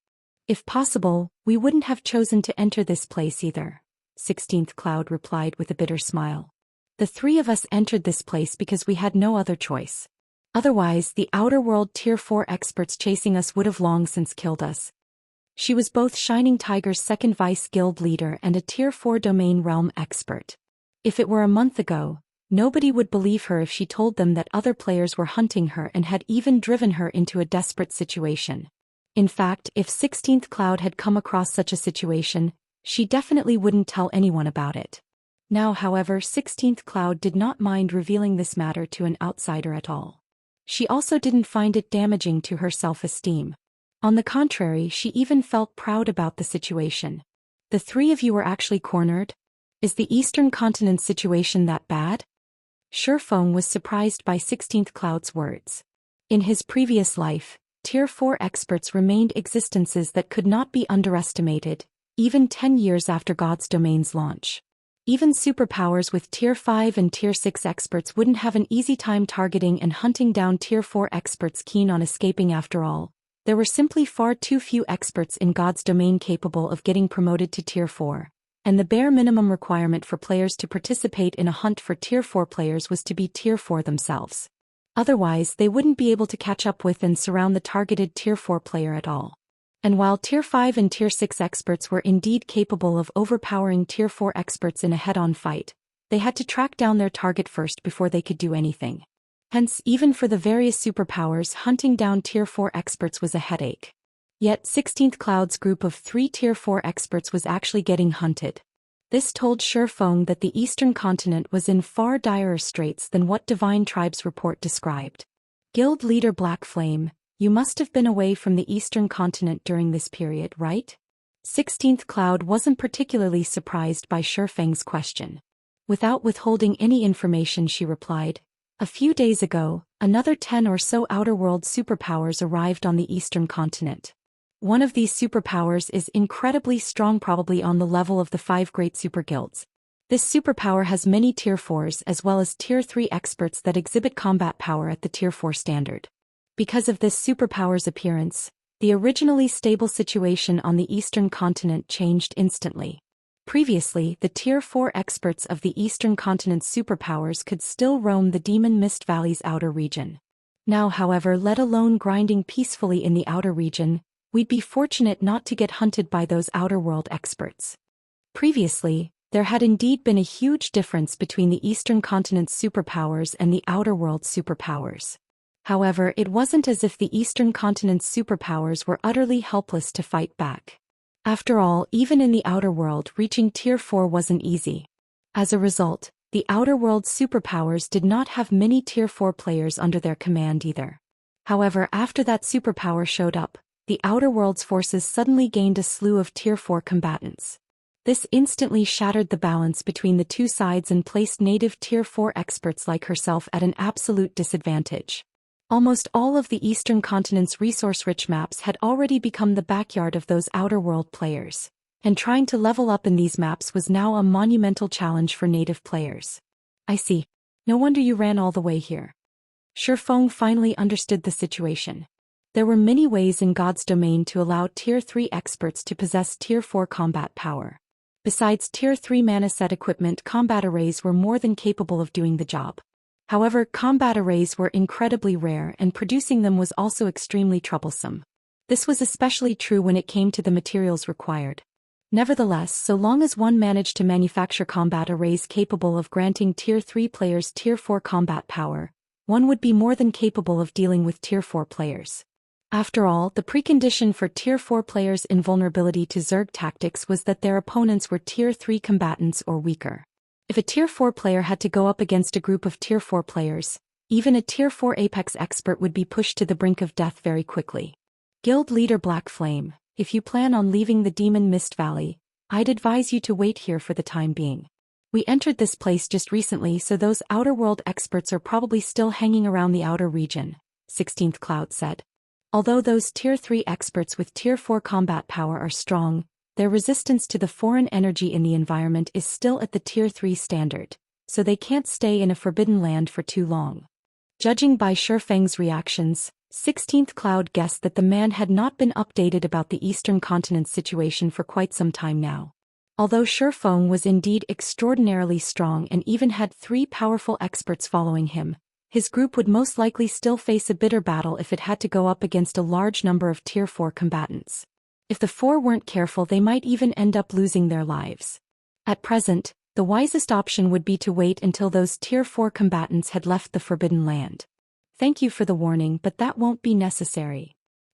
If possible, we wouldn't have chosen to enter this place either, 16th Cloud replied with a bitter smile. The 3 of us entered this place because we had no other choice. Otherwise, the Outer World Tier 4 experts chasing us would have long since killed us. She was both Shining Tiger's second vice guild leader and a Tier 4 domain realm expert. If it were a month ago, nobody would believe her if she told them that other players were hunting her and had even driven her into a desperate situation. In fact, if 16th Cloud had come across such a situation, she definitely wouldn't tell anyone about it. Now, however, 16th Cloud did not mind revealing this matter to an outsider at all. She also didn't find it damaging to her self-esteem. On the contrary, she even felt proud about the situation. The 3 of you were actually cornered? Is the Eastern Continent situation that bad? Feng was surprised by 16th Cloud's words. In his previous life, Tier 4 experts remained existences that could not be underestimated, even 10 years after God's Domain's launch. Even superpowers with Tier 5 and Tier 6 experts wouldn't have an easy time targeting and hunting down Tier 4 experts keen on escaping after all. There were simply far too few experts in God's Domain capable of getting promoted to Tier 4, and the bare minimum requirement for players to participate in a hunt for Tier 4 players was to be Tier 4 themselves. Otherwise, they wouldn't be able to catch up with and surround the targeted Tier 4 player at all. And while Tier 5 and Tier 6 experts were indeed capable of overpowering Tier 4 experts in a head-on fight, they had to track down their target first before they could do anything. Hence, even for the various superpowers, hunting down Tier 4 experts was a headache. Yet 16th Cloud's group of 3 Tier 4 experts was actually getting hunted. This told Feng that the Eastern Continent was in far direr straits than what Divine Tribe's report described. Guild Leader Black Flame, you must have been away from the Eastern Continent during this period, right? 16th Cloud wasn't particularly surprised by Feng's question. Without withholding any information, she replied, a few days ago, another 10 or so Outer World superpowers arrived on the Eastern Continent. One of these superpowers is incredibly strong, probably on the level of the 5 great super guilds. This superpower has many Tier 4s as well as Tier 3 experts that exhibit combat power at the Tier 4 standard. Because of this superpower's appearance, the originally stable situation on the Eastern Continent changed instantly. Previously, the Tier 4 experts of the Eastern Continent's superpowers could still roam the Demon Mist Valley's outer region. Now, however, let alone grinding peacefully in the outer region, we'd be fortunate not to get hunted by those Outer World experts. Previously, there had indeed been a huge difference between the Eastern Continent's superpowers and the Outer World's superpowers. However, it wasn't as if the Eastern Continent's superpowers were utterly helpless to fight back. After all, even in the Outer World, reaching Tier 4 wasn't easy. As a result, the Outer World's superpowers did not have many Tier 4 players under their command either. However, after that superpower showed up, the Outer World's forces suddenly gained a slew of Tier 4 combatants. This instantly shattered the balance between the two sides and placed native Tier 4 experts like herself at an absolute disadvantage. Almost all of the Eastern Continent's resource-rich maps had already become the backyard of those Outer World players, and trying to level up in these maps was now a monumental challenge for native players. I see. No wonder you ran all the way here. Feng finally understood the situation. There were many ways in God's Domain to allow Tier 3 experts to possess Tier 4 combat power. Besides Tier 3 mana set equipment, combat arrays were more than capable of doing the job. However, combat arrays were incredibly rare and producing them was also extremely troublesome. This was especially true when it came to the materials required. Nevertheless, so long as one managed to manufacture combat arrays capable of granting Tier 3 players Tier 4 combat power, one would be more than capable of dealing with Tier 4 players. After all, the precondition for Tier 4 players' invulnerability to Zerg tactics was that their opponents were Tier 3 combatants or weaker. If a Tier 4 player had to go up against a group of Tier 4 players, even a Tier 4 Apex expert would be pushed to the brink of death very quickly. Guild Leader Black Flame, if you plan on leaving the Demon Mist Valley, I'd advise you to wait here for the time being. We entered this place just recently, so those Outer World experts are probably still hanging around the outer region, 16th Cloud said. Although those Tier 3 experts with Tier 4 combat power are strong, their resistance to the foreign energy in the environment is still at the Tier 3 standard, so they can't stay in a forbidden land for too long. Judging by Feng's reactions, 16th Cloud guessed that the man had not been updated about the Eastern Continent's situation for quite some time now. Although Feng was indeed extraordinarily strong and even had 3 powerful experts following him, his group would most likely still face a bitter battle if it had to go up against a large number of Tier 4 combatants. If the 4 weren't careful, they might even end up losing their lives. At present, the wisest option would be to wait until those Tier 4 combatants had left the Forbidden Land. Thank you for the warning, but that won't be necessary.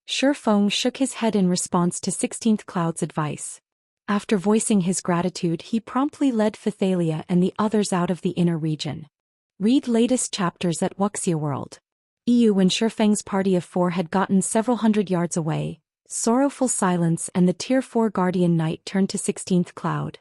Feng shook his head in response to 16th Cloud's advice. After voicing his gratitude, he promptly led Phythalia and the others out of the inner region. Read latest chapters at Wuxia World. When Feng's party of 4 had gotten several hundred yards away, sorrowful silence and the Tier 4 Guardian Knight turned to 16th Cloud.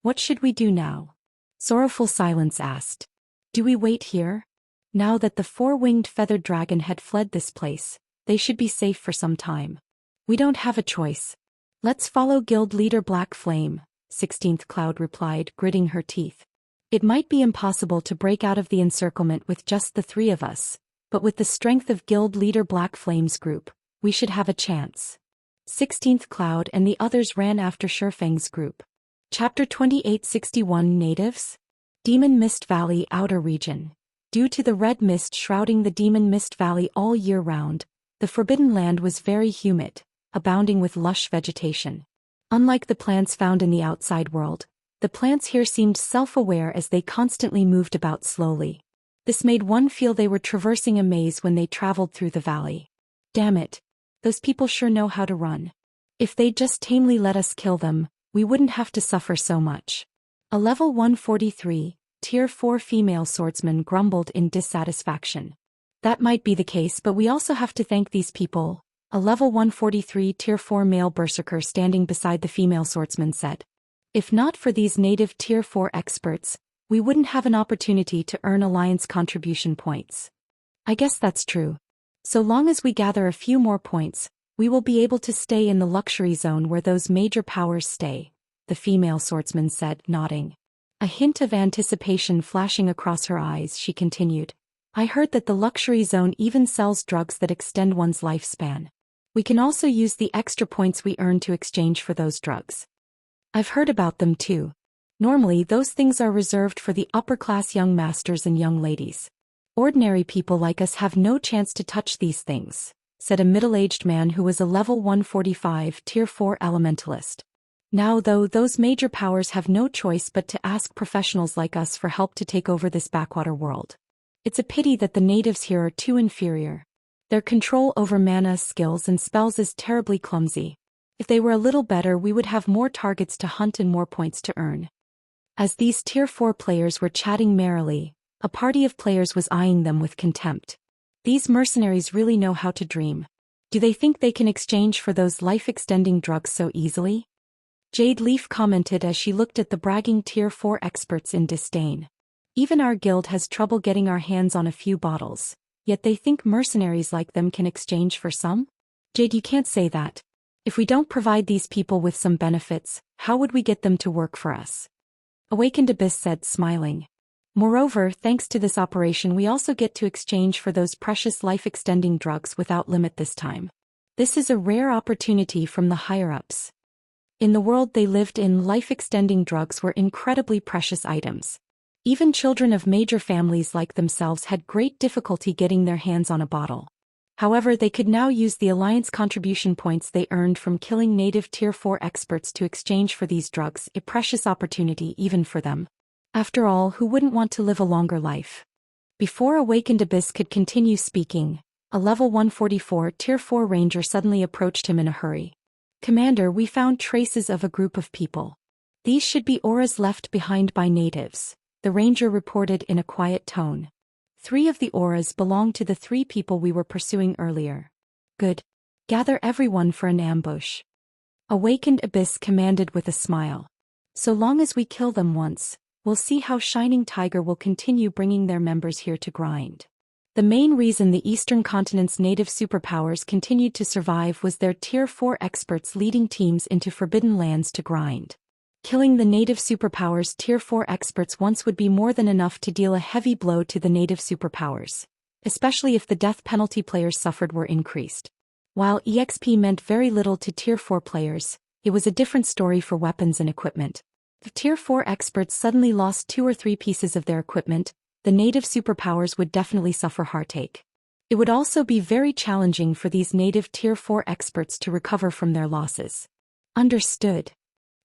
What should we do now? Sorrowful silence asked. Do we wait here? Now that the 4-winged feathered dragon had fled this place, they should be safe for some time. We don't have a choice. Let's follow Guild Leader Black Flame, 16th Cloud replied, gritting her teeth. It might be impossible to break out of the encirclement with just the 3 of us, but with the strength of Guild Leader Black Flame's group, we should have a chance. 16th Cloud and the others ran after Feng's group. Chapter 2861 Natives? Demon Mist Valley Outer Region. Due to the red mist shrouding the Demon Mist Valley all year round, the Forbidden Land was very humid, abounding with lush vegetation. Unlike the plants found in the outside world, the plants here seemed self-aware as they constantly moved about slowly. This made one feel they were traversing a maze when they traveled through the valley. Damn it. Those people sure know how to run. If they'd just tamely let us kill them, we wouldn't have to suffer so much. A level 143, Tier 4 female swordsman grumbled in dissatisfaction. That might be the case, but we also have to thank these people, a level 143 Tier 4 male berserker standing beside the female swordsman said. If not for these native Tier 4 experts, we wouldn't have an opportunity to earn alliance contribution points. I guess that's true. So long as we gather a few more points, we will be able to stay in the luxury zone where those major powers stay, the female swordsman said, nodding. A hint of anticipation flashing across her eyes, she continued. I heard that the luxury zone even sells drugs that extend one's lifespan. We can also use the extra points we earn to exchange for those drugs. I've heard about them too. Normally those things are reserved for the upper-class young masters and young ladies. Ordinary people like us have no chance to touch these things, said a middle-aged man who was a level 145 Tier 4 elementalist. Now though, those major powers have no choice but to ask professionals like us for help to take over this backwater world. It's a pity that the natives here are too inferior. Their control over mana, skills and spells is terribly clumsy. If they were a little better, we would have more targets to hunt and more points to earn. As these Tier 4 players were chatting merrily, a party of players was eyeing them with contempt. These mercenaries really know how to dream. Do they think they can exchange for those life-extending drugs so easily? Jade Leaf commented as she looked at the bragging Tier 4 experts in disdain. Even our guild has trouble getting our hands on a few bottles, yet they think mercenaries like them can exchange for some? Jade, you can't say that. If we don't provide these people with some benefits, how would we get them to work for us? Awakened Abyss said, smiling. Moreover, thanks to this operation, we also get to exchange for those precious life-extending drugs without limit this time. This is a rare opportunity from the higher-ups. In the world they lived in, life-extending drugs were incredibly precious items. Even children of major families like themselves had great difficulty getting their hands on a bottle. However, they could now use the alliance contribution points they earned from killing native Tier 4 experts to exchange for these drugs, a precious opportunity even for them. After all, who wouldn't want to live a longer life? Before Awakened Abyss could continue speaking, a level 144 Tier 4 ranger suddenly approached him in a hurry. Commander, we found traces of a group of people. These should be auras left behind by natives, the ranger reported in a quiet tone. 3 of the auras belong to the 3 people we were pursuing earlier. Good. Gather everyone for an ambush. Awakened Abyss commanded with a smile. So long as we kill them once, we'll see how Shining Tiger will continue bringing their members here to grind. The main reason the Eastern continent's native superpowers continued to survive was their Tier 4 experts leading teams into forbidden lands to grind. Killing the native superpowers' Tier 4 experts once would be more than enough to deal a heavy blow to the native superpowers, especially if the death penalty players suffered were increased. While EXP meant very little to Tier 4 players, it was a different story for weapons and equipment. If Tier 4 experts suddenly lost 2 or 3 pieces of their equipment, the native superpowers would definitely suffer heartache. It would also be very challenging for these native Tier 4 experts to recover from their losses. Understood.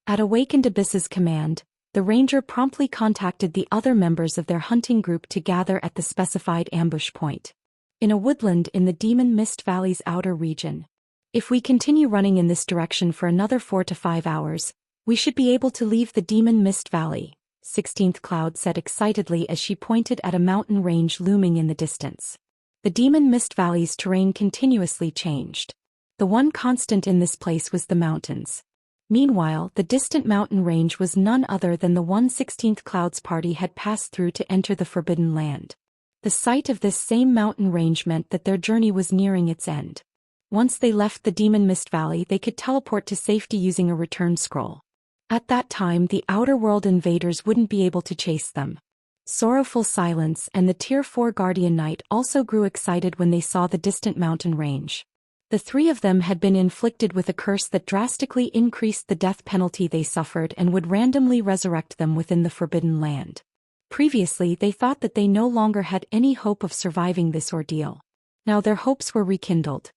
At Awakened Abyss's command, the ranger promptly contacted the other members of their hunting group to gather at the specified ambush point. In a woodland in the Demon Mist Valley's outer region. If we continue running in this direction for another 4 to 5 hours, we should be able to leave the Demon Mist Valley, 16th Cloud said excitedly as she pointed at a mountain range looming in the distance. The Demon Mist Valley's terrain continuously changed. The one constant in this place was the mountains. Meanwhile, the distant mountain range was none other than the one 16th Cloud's party had passed through to enter the Forbidden Land. The sight of this same mountain range meant that their journey was nearing its end. Once they left the Demon Mist Valley, they could teleport to safety using a return scroll. At that time, the outer world invaders wouldn't be able to chase them. Sorrowful Silence and the Tier 4 Guardian Knight also grew excited when they saw the distant mountain range. The 3 of them had been inflicted with a curse that drastically increased the death penalty they suffered and would randomly resurrect them within the Forbidden Land. Previously, they thought that they no longer had any hope of surviving this ordeal. Now their hopes were rekindled.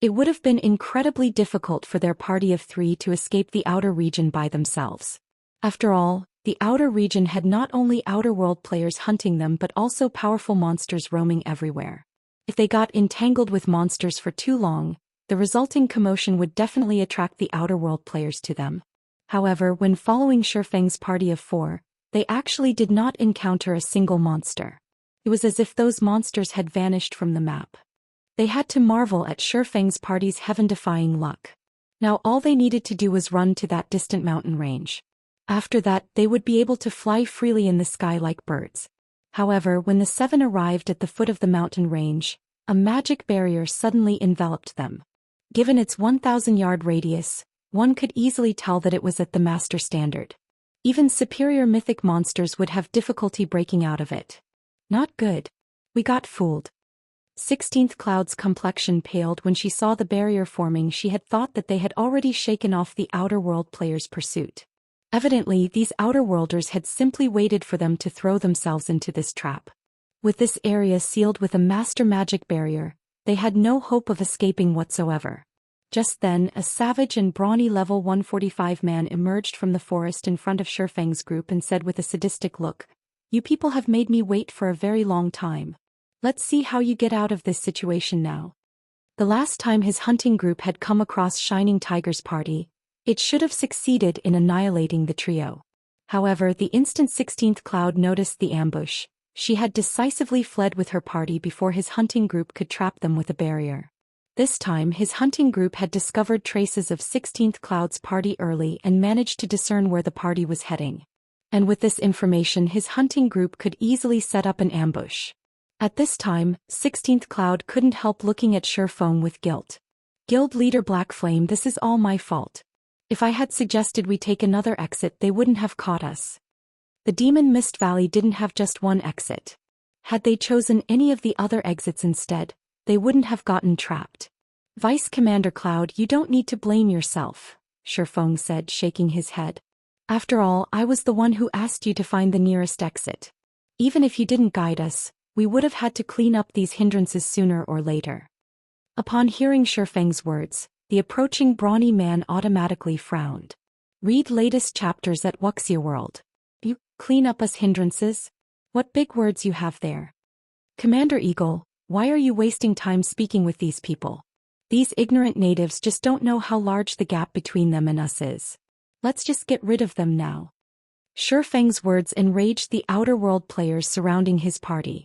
It would have been incredibly difficult for their party of 3 to escape the outer region by themselves. After all, the outer region had not only outer world players hunting them but also powerful monsters roaming everywhere. If they got entangled with monsters for too long, the resulting commotion would definitely attract the outer world players to them. However, when following Feng's party of 4, they actually did not encounter a single monster. It was as if those monsters had vanished from the map. They had to marvel at Feng's party's heaven-defying luck. Now all they needed to do was run to that distant mountain range. After that, they would be able to fly freely in the sky like birds. However, when the 7 arrived at the foot of the mountain range, a magic barrier suddenly enveloped them. Given its 1,000-yard radius, one could easily tell that it was at the master standard. Even superior mythic monsters would have difficulty breaking out of it. Not good. We got fooled. 16th Cloud's complexion paled when she saw the barrier forming. She had thought that they had already shaken off the outer world players' pursuit. Evidently, these outer worlders had simply waited for them to throw themselves into this trap. With this area sealed with a master magic barrier, they had no hope of escaping whatsoever. Just then, a savage and brawny level 145 man emerged from the forest in front of Feng's group and said with a sadistic look, "You people have made me wait for a very long time. Let's see how you get out of this situation now." The last time his hunting group had come across Shining Tiger's party, it should have succeeded in annihilating the trio. However, the instant 16th Cloud noticed the ambush, she had decisively fled with her party before his hunting group could trap them with a barrier. This time, his hunting group had discovered traces of 16th Cloud's party early and managed to discern where the party was heading. And with this information, his hunting group could easily set up an ambush. At this time, 16th Cloud couldn't help looking at Feng with guilt. Guild leader Black Flame, this is all my fault. If I had suggested we take another exit, they wouldn't have caught us. The Demon Mist Valley didn't have just one exit. Had they chosen any of the other exits instead, they wouldn't have gotten trapped. Vice Commander Cloud, you don't need to blame yourself, Feng said, shaking his head. After all, I was the one who asked you to find the nearest exit. Even if you didn't guide us, we would have had to clean up these hindrances sooner or later. Upon hearing Feng's words, the approaching brawny man automatically frowned. Read latest chapters at Wuxia World. You clean up us hindrances? What big words you have there. Commander Eagle, why are you wasting time speaking with these people? These ignorant natives just don't know how large the gap between them and us is. Let's just get rid of them now. Feng's words enraged the outer world players surrounding his party.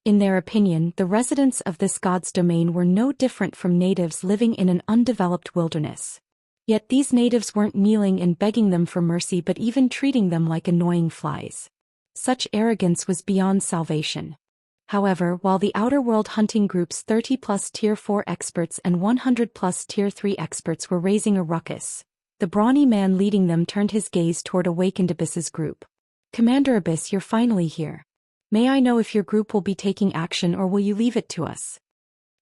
In their opinion, the residents of this god's domain were no different from natives living in an undeveloped wilderness. Yet these natives weren't kneeling and begging them for mercy but even treating them like annoying flies. Such arrogance was beyond salvation. However, while the Outer World Hunting Group's 30-plus Tier 4 experts and 100-plus Tier 3 experts were raising a ruckus, the brawny man leading them turned his gaze toward Awakened Abyss's group. "Commander Abyss, you're finally here. May I know if your group will be taking action or will you leave it to us?"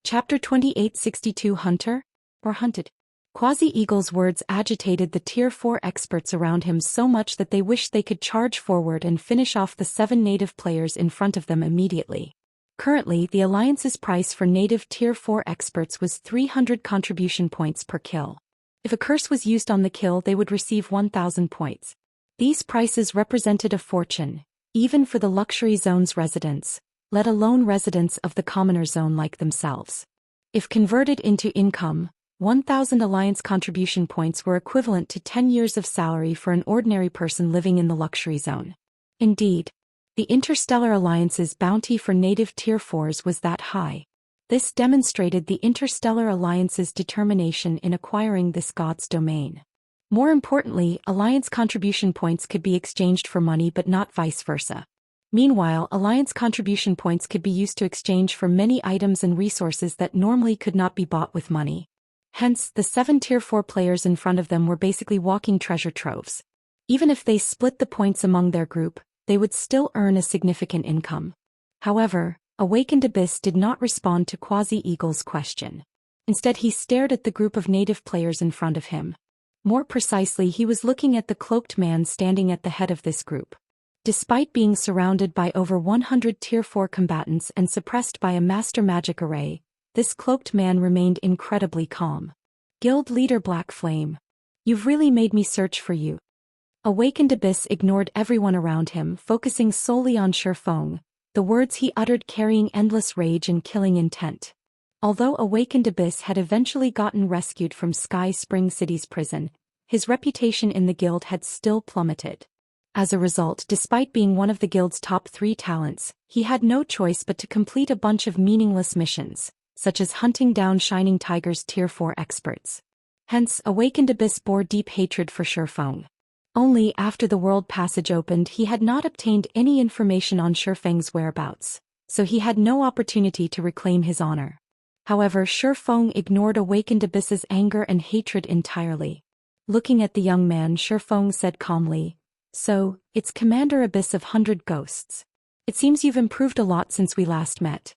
Chapter 2862 Hunter? Or Hunted? Quasi-Eagle's words agitated the Tier 4 experts around him so much that they wished they could charge forward and finish off the 7 native players in front of them immediately. Currently, the Alliance's price for native Tier 4 experts was 300 contribution points per kill. If a curse was used on the kill, they would receive 1,000 points. These prices represented a fortune, even for the luxury zone's residents, let alone residents of the commoner zone like themselves. If converted into income, 1,000 Alliance contribution points were equivalent to 10 years of salary for an ordinary person living in the luxury zone. Indeed, the Interstellar Alliance's bounty for native Tier 4s was that high. This demonstrated the Interstellar Alliance's determination in acquiring this god's domain. More importantly, Alliance contribution points could be exchanged for money but not vice versa. Meanwhile, Alliance contribution points could be used to exchange for many items and resources that normally could not be bought with money. Hence, the 7 Tier 4 players in front of them were basically walking treasure troves. Even if they split the points among their group, they would still earn a significant income. However, Awakened Abyss did not respond to Quasi-Eagle's question. Instead, he stared at the group of native players in front of him. More precisely, he was looking at the cloaked man standing at the head of this group. Despite being surrounded by over 100 Tier 4 combatants and suppressed by a master magic array, this cloaked man remained incredibly calm. "Guild leader Black Flame. You've really made me search for you." Awakened Abyss ignored everyone around him, focusing solely on Feng, the words he uttered carrying endless rage and killing intent. Although Awakened Abyss had eventually gotten rescued from Sky Spring City's prison, his reputation in the guild had still plummeted. As a result, despite being one of the guild's top 3 talents, he had no choice but to complete a bunch of meaningless missions, such as hunting down Shining Tiger's Tier 4 experts. Hence, Awakened Abyss bore deep hatred for Feng. Only after the world passage opened he had not obtained any information on Feng's whereabouts, so he had no opportunity to reclaim his honor. However, Feng ignored Awakened Abyss's anger and hatred entirely. Looking at the young man, Feng said calmly, "So, it's Commander Abyss of 100 Ghosts. It seems you've improved a lot since we last met."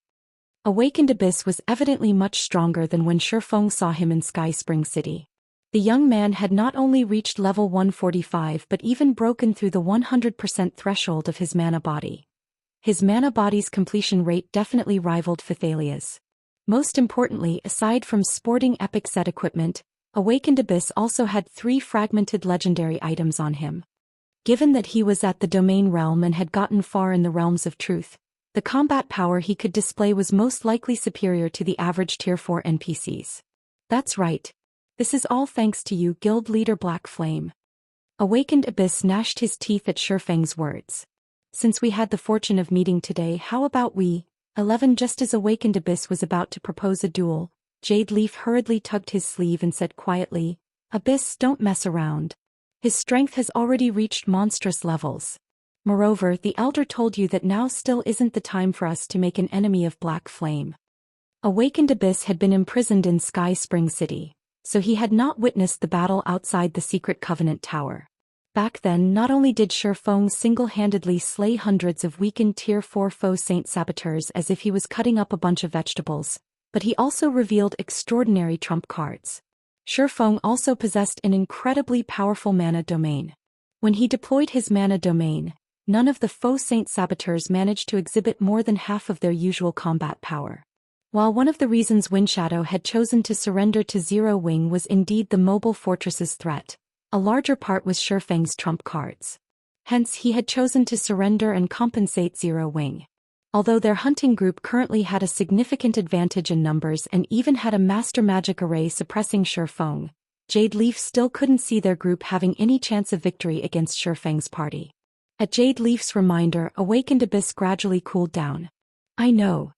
Awakened Abyss was evidently much stronger than when Feng saw him in Sky Spring City. The young man had not only reached level 145 but even broken through the 100% threshold of his mana body. His mana body's completion rate definitely rivaled Phythalia's. Most importantly, aside from sporting epic set equipment, Awakened Abyss also had 3 fragmented legendary items on him. Given that he was at the Domain Realm and had gotten far in the Realms of Truth, the combat power he could display was most likely superior to the average Tier 4 NPCs. "That's right. This is all thanks to you, Guild Leader Black Flame." Awakened Abyss gnashed his teeth at Feng's words. "Since we had the fortune of meeting today, how about we?" 11 Just as Awakened Abyss was about to propose a duel, Jade Leaf hurriedly tugged his sleeve and said quietly, "Abyss, don't mess around. His strength has already reached monstrous levels. Moreover, the Elder told you that now still isn't the time for us to make an enemy of Black Flame." Awakened Abyss had been imprisoned in Sky Spring City, so he had not witnessed the battle outside the Secret Covenant Tower. Back then, not only did Feng single-handedly slay hundreds of weakened Tier 4 foe Saint Saboteurs as if he was cutting up a bunch of vegetables, but he also revealed extraordinary trump cards. Feng also possessed an incredibly powerful mana domain. When he deployed his mana domain, none of the foe Saint Saboteurs managed to exhibit more than half of their usual combat power. While one of the reasons Windshadow had chosen to surrender to Zero Wing was indeed the mobile fortress's threat, a larger part was Feng's trump cards. Hence, he had chosen to surrender and compensate Zero Wing. Although their hunting group currently had a significant advantage in numbers and even had a master magic array suppressing Feng, Jade Leaf still couldn't see their group having any chance of victory against Feng's party. At Jade Leaf's reminder, Awakened Abyss gradually cooled down. "I know."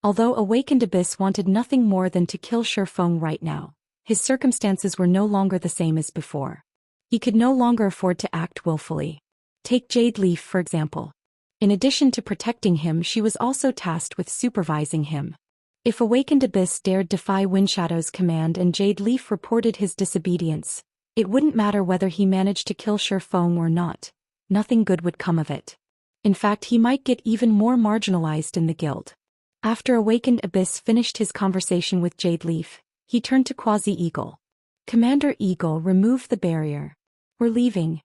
Although Awakened Abyss wanted nothing more than to kill Feng right now, his circumstances were no longer the same as before. He could no longer afford to act willfully. Take Jade Leaf for example. In addition to protecting him, she was also tasked with supervising him. If Awakened Abyss dared defy Windshadow's command and Jade Leaf reported his disobedience, it wouldn't matter whether he managed to kill Feng or not. Nothing good would come of it. In fact, he might get even more marginalized in the guild. After Awakened Abyss finished his conversation with Jade Leaf, he turned to Quasi-Eagle. Commander Eagle, remove the barrier. We're leaving.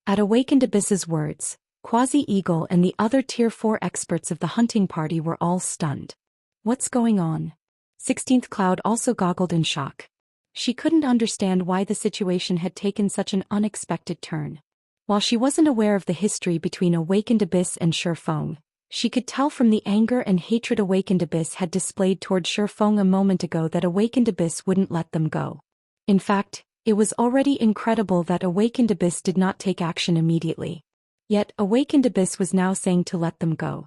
At Awakened Abyss's words, Quasi-Eagle and the other Tier 4 experts of the hunting party were all stunned. What's going on? 16th Cloud also goggled in shock. She couldn't understand why the situation had taken such an unexpected turn. While she wasn't aware of the history between Awakened Abyss and Feng, she could tell from the anger and hatred Awakened Abyss had displayed toward Feng a moment ago that Awakened Abyss wouldn't let them go. In fact, it was already incredible that Awakened Abyss did not take action immediately. Yet, Awakened Abyss was now saying to let them go.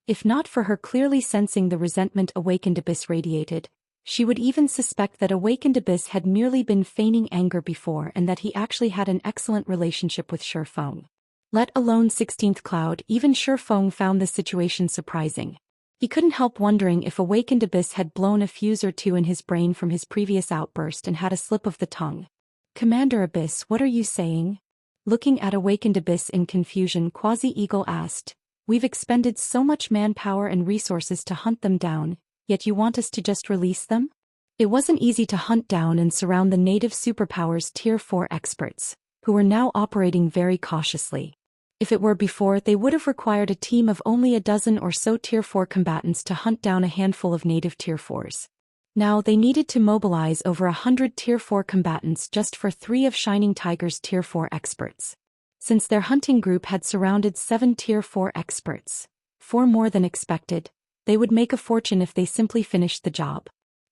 If not for her clearly sensing the resentment Awakened Abyss radiated, she would even suspect that Awakened Abyss had merely been feigning anger before and that he actually had an excellent relationship with Feng. Let alone 16th Cloud, even Feng found this situation surprising. He couldn't help wondering if Awakened Abyss had blown a fuse or two in his brain from his previous outburst and had a slip of the tongue. Commander Abyss, what are you saying? Looking at Awakened Abyss in confusion, Quasi-Eagle asked, we've expended so much manpower and resources to hunt them down, yet you want us to just release them? It wasn't easy to hunt down and surround the native superpowers Tier 4 experts, who were now operating very cautiously. If it were before, they would have required a team of only a dozen or so Tier 4 combatants to hunt down a handful of native Tier 4s. Now they needed to mobilize over 100 Tier 4 combatants just for 3 of Shining Tiger's Tier 4 experts. Since their hunting group had surrounded 7 Tier 4 experts, 4 more than expected, they would make a fortune if they simply finished the job.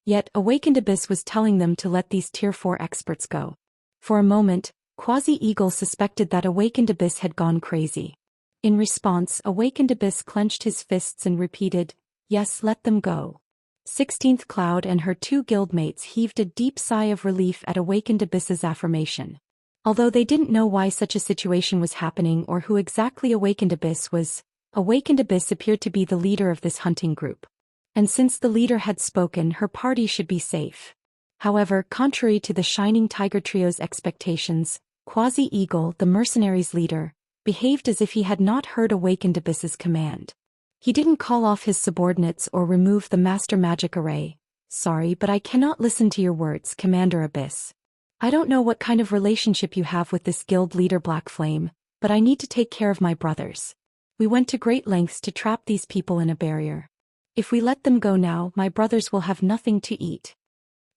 Yet, Awakened Abyss was telling them to let these Tier 4 experts go. For a moment, Quasi-Eagle suspected that Awakened Abyss had gone crazy. In response, Awakened Abyss clenched his fists and repeated, yes, let them go. 16th Cloud and her 2 guildmates heaved a deep sigh of relief at Awakened Abyss's affirmation. Although they didn't know why such a situation was happening or who exactly Awakened Abyss was, Awakened Abyss appeared to be the leader of this hunting group. And since the leader had spoken, her party should be safe. However, contrary to the Shining Tiger Trio's expectations, Quasi-Eagle, the mercenaries' leader, behaved as if he had not heard Awakened Abyss's command. He didn't call off his subordinates or remove the Master Magic Array. Sorry, but I cannot listen to your words, Commander Abyss. I don't know what kind of relationship you have with this guild leader Black Flame, but I need to take care of my brothers. We went to great lengths to trap these people in a barrier. If we let them go now, my brothers will have nothing to eat.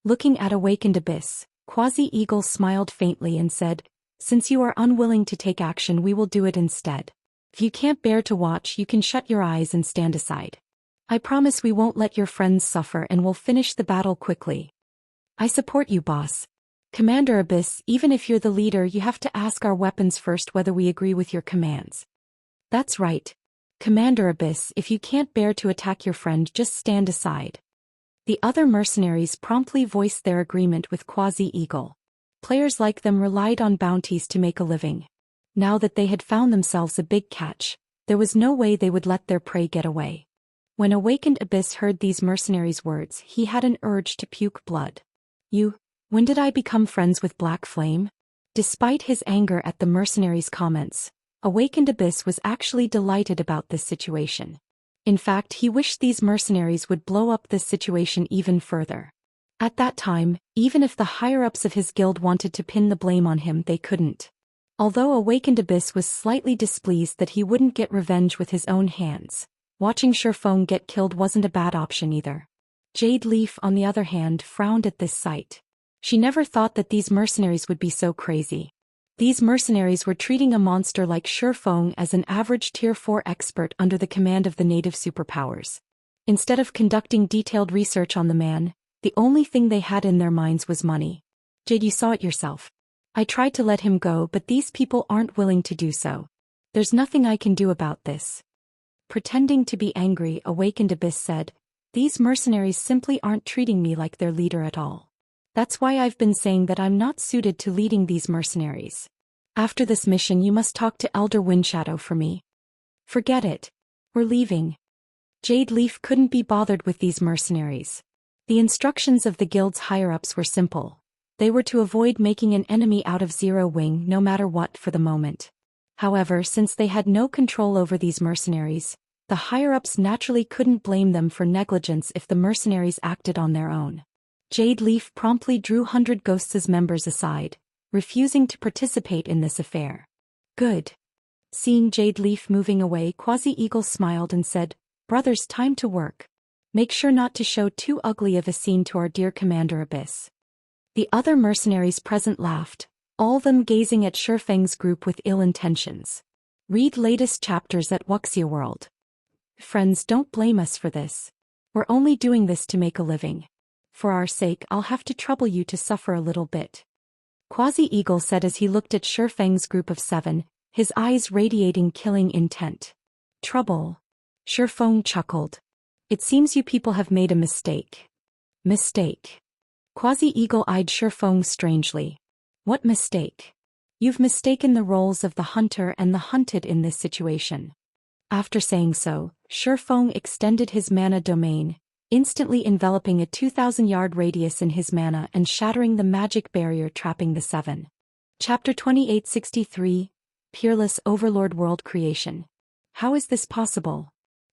Looking at Awakened Abyss, Quasi-Eagle smiled faintly and said, since you are unwilling to take action, we will do it instead. If you can't bear to watch, you can shut your eyes and stand aside. I promise we won't let your friends suffer and we'll finish the battle quickly. I support you, boss. Commander Abyss, even if you're the leader, you have to ask our weapons first whether we agree with your commands. That's right. Commander Abyss, if you can't bear to attack your friend, just stand aside. The other mercenaries promptly voiced their agreement with Quasi-Eagle. Players like them relied on bounties to make a living. Now that they had found themselves a big catch, there was no way they would let their prey get away. When Awakened Abyss heard these mercenaries' words, he had an urge to puke blood. When did I become friends with Black Flame? Despite his anger at the mercenaries' comments, Awakened Abyss was actually delighted about this situation. In fact, he wished these mercenaries would blow up this situation even further. At that time, even if the higher-ups of his guild wanted to pin the blame on him, they couldn't. Although Awakened Abyss was slightly displeased that he wouldn't get revenge with his own hands, watching Feng get killed wasn't a bad option either. Jade Leaf, on the other hand, frowned at this sight. She never thought that these mercenaries would be so crazy. These mercenaries were treating a monster like Feng as an average Tier 4 expert under the command of the native superpowers. Instead of conducting detailed research on the man, the only thing they had in their minds was money. Jade, you saw it yourself. I tried to let him go, but these people aren't willing to do so. There's nothing I can do about this. Pretending to be angry, Awakened Abyss said, these mercenaries simply aren't treating me like their leader at all. That's why I've been saying that I'm not suited to leading these mercenaries. After this mission, you must talk to Elder Windshadow for me. Forget it. We're leaving. Jade Leaf couldn't be bothered with these mercenaries. The instructions of the guild's higher-ups were simple. They were to avoid making an enemy out of Zero Wing no matter what for the moment. However, since they had no control over these mercenaries, the higher-ups naturally couldn't blame them for negligence if the mercenaries acted on their own. Jade Leaf promptly drew 100 Ghosts' members aside, refusing to participate in this affair. Good. Seeing Jade Leaf moving away, Quasi-Eagle smiled and said, "Brothers, time to work. Make sure not to show too ugly of a scene to our dear Commander Abyss." The other mercenaries present laughed, all of them gazing at Feng's group with ill intentions. Read latest chapters at Wuxia World. Friends, don't blame us for this. We're only doing this to make a living. For our sake, I'll have to trouble you to suffer a little bit. Quasi-Eagle said as he looked at Feng's group of 7, his eyes radiating killing intent. Trouble. Feng chuckled. It seems you people have made a mistake. Mistake. Quasi-Eagle eyed Feng strangely. What mistake? You've mistaken the roles of the hunter and the hunted in this situation. After saying so, Feng extended his mana domain, instantly enveloping a 2,000-yard radius in his mana and shattering the magic barrier trapping the 7. Chapter 2863, Peerless Overlord World Creation. How is this possible?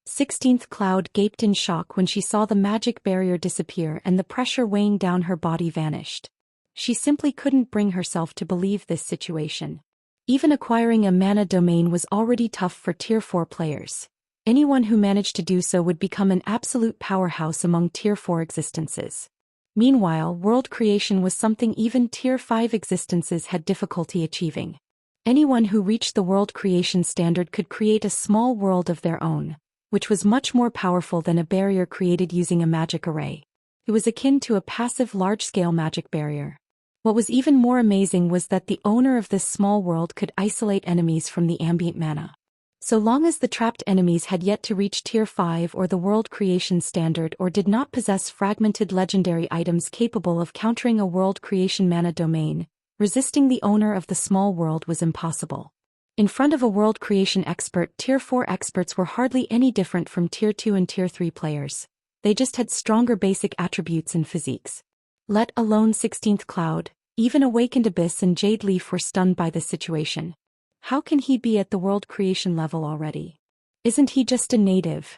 16th Cloud gaped in shock when she saw the magic barrier disappear and the pressure weighing down her body vanished. She simply couldn't bring herself to believe this situation. Even acquiring a mana domain was already tough for Tier 4 players. Anyone who managed to do so would become an absolute powerhouse among Tier 4 existences. Meanwhile, world creation was something even Tier 5 existences had difficulty achieving. Anyone who reached the world creation standard could create a small world of their own, which was much more powerful than a barrier created using a magic array. It was akin to a passive large-scale magic barrier. What was even more amazing was that the owner of this small world could isolate enemies from the ambient mana. So long as the trapped enemies had yet to reach Tier 5 or the world creation standard or did not possess fragmented legendary items capable of countering a world creation mana domain, resisting the owner of the small world was impossible. In front of a world creation expert, Tier 4 experts were hardly any different from Tier 2 and Tier 3 players. They just had stronger basic attributes and physiques. Let alone 16th Cloud, even Awakened Abyss and Jade Leaf were stunned by this situation. How can he be at the world creation level already? Isn't he just a native?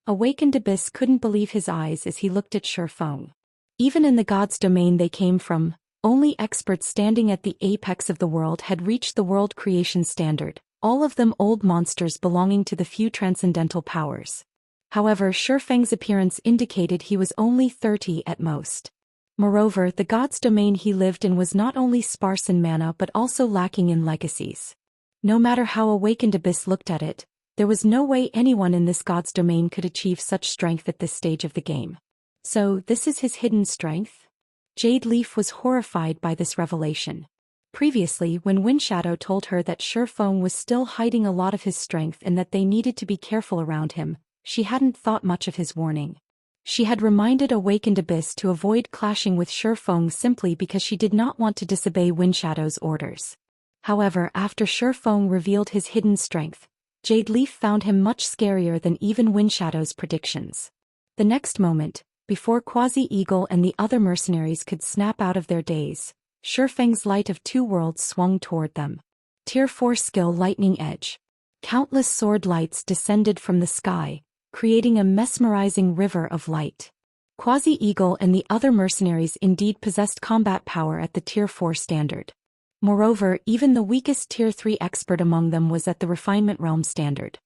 Awakened Abyss couldn't believe his eyes as he looked at Feng. Even in the gods' domain they came from, only experts standing at the apex of the world had reached the world creation standard, all of them old monsters belonging to the few transcendental powers. However, Feng's appearance indicated he was only 30 at most. Moreover, the god's domain he lived in was not only sparse in mana but also lacking in legacies. No matter how Awakened Abyss looked at it, there was no way anyone in this god's domain could achieve such strength at this stage of the game. So, this is his hidden strength? Jade Leaf was horrified by this revelation. Previously, when Windshadow told her that Feng was still hiding a lot of his strength and that they needed to be careful around him, she hadn't thought much of his warning. She had reminded Awakened Abyss to avoid clashing with Feng simply because she did not want to disobey Windshadow's orders. However, after Feng revealed his hidden strength, Jade Leaf found him much scarier than even Windshadow's predictions. The next moment, before Quasi-Eagle and the other mercenaries could snap out of their daze, Feng's Light of Two Worlds swung toward them. Tier 4 skill Lightning Edge. Countless sword lights descended from the sky, creating a mesmerizing river of light. Quasi-Eagle and the other mercenaries indeed possessed combat power at the Tier 4 standard. Moreover, even the weakest Tier 3 expert among them was at the Refinement Realm standard.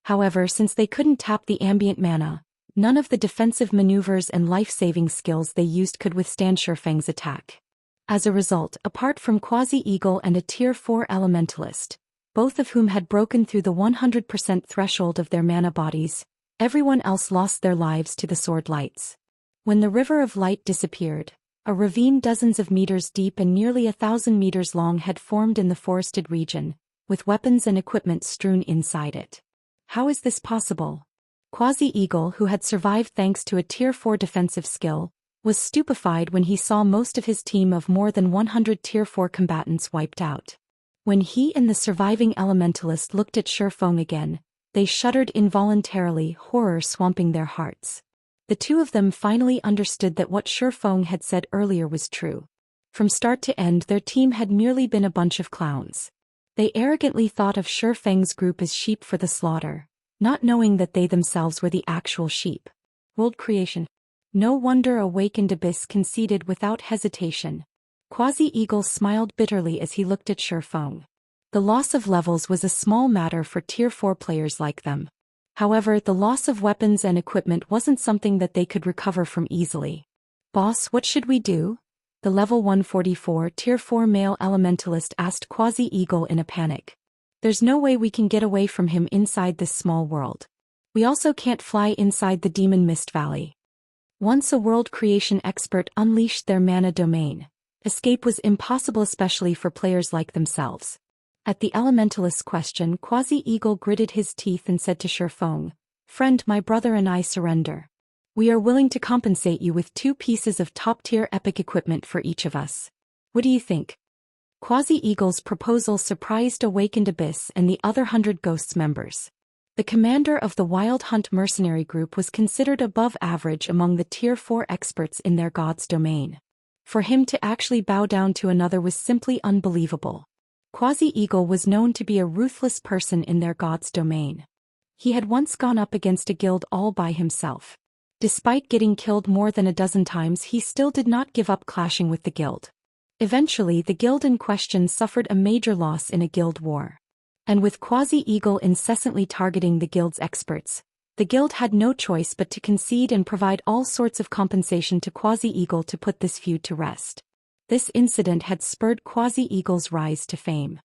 However, since they couldn't tap the ambient mana, none of the defensive maneuvers and life-saving skills they used could withstand Feng's attack. As a result, apart from Quasi-Eagle and a Tier 4 Elementalist, both of whom had broken through the 100% threshold of their mana bodies, everyone else lost their lives to the sword lights. When the River of Light disappeared, a ravine dozens of meters deep and nearly 1,000 meters long had formed in the forested region, with weapons and equipment strewn inside it. How is this possible? Quasi-Eagle, who had survived thanks to a Tier 4 defensive skill, was stupefied when he saw most of his team of more than 100 Tier 4 combatants wiped out. When he and the surviving Elementalist looked at Feng again, They shuddered involuntarily, horror swamping their hearts. The two of them finally understood that what Feng had said earlier was true. From start to end their team had merely been a bunch of clowns. They arrogantly thought of Feng's group as sheep for the slaughter, not knowing that they themselves were the actual sheep. World creation. No wonder Awakened Abyss conceded without hesitation. Quasi-Eagle smiled bitterly as he looked at Feng. The loss of levels was a small matter for Tier 4 players like them. However, the loss of weapons and equipment wasn't something that they could recover from easily. "Boss, what should we do?" The level 144 Tier 4 male elementalist asked Quasi-Eagle in a panic. "There's no way we can get away from him inside this small world. We also can't fly inside the Demon Mist Valley." Once a world creation expert unleashed their mana domain, escape was impossible, especially for players like themselves. At the elementalist's question, Quasi-Eagle gritted his teeth and said to Feng, "Friend, my brother and I surrender. We are willing to compensate you with 2 pieces of top-tier epic equipment for each of us. What do you think?" Quasi-Eagle's proposal surprised Awakened Abyss and the other 100 Ghosts members. The commander of the Wild Hunt mercenary group was considered above average among the Tier 4 experts in their god's domain. For him to actually bow down to another was simply unbelievable. Quasi-Eagle was known to be a ruthless person in their god's domain. He had once gone up against a guild all by himself. Despite getting killed more than a dozen times, he still did not give up clashing with the guild. Eventually, the guild in question suffered a major loss in a guild war. And with Quasi-Eagle incessantly targeting the guild's experts, the guild had no choice but to concede and provide all sorts of compensation to Quasi-Eagle to put this feud to rest. This incident had spurred Quasi-Eagle's rise to fame.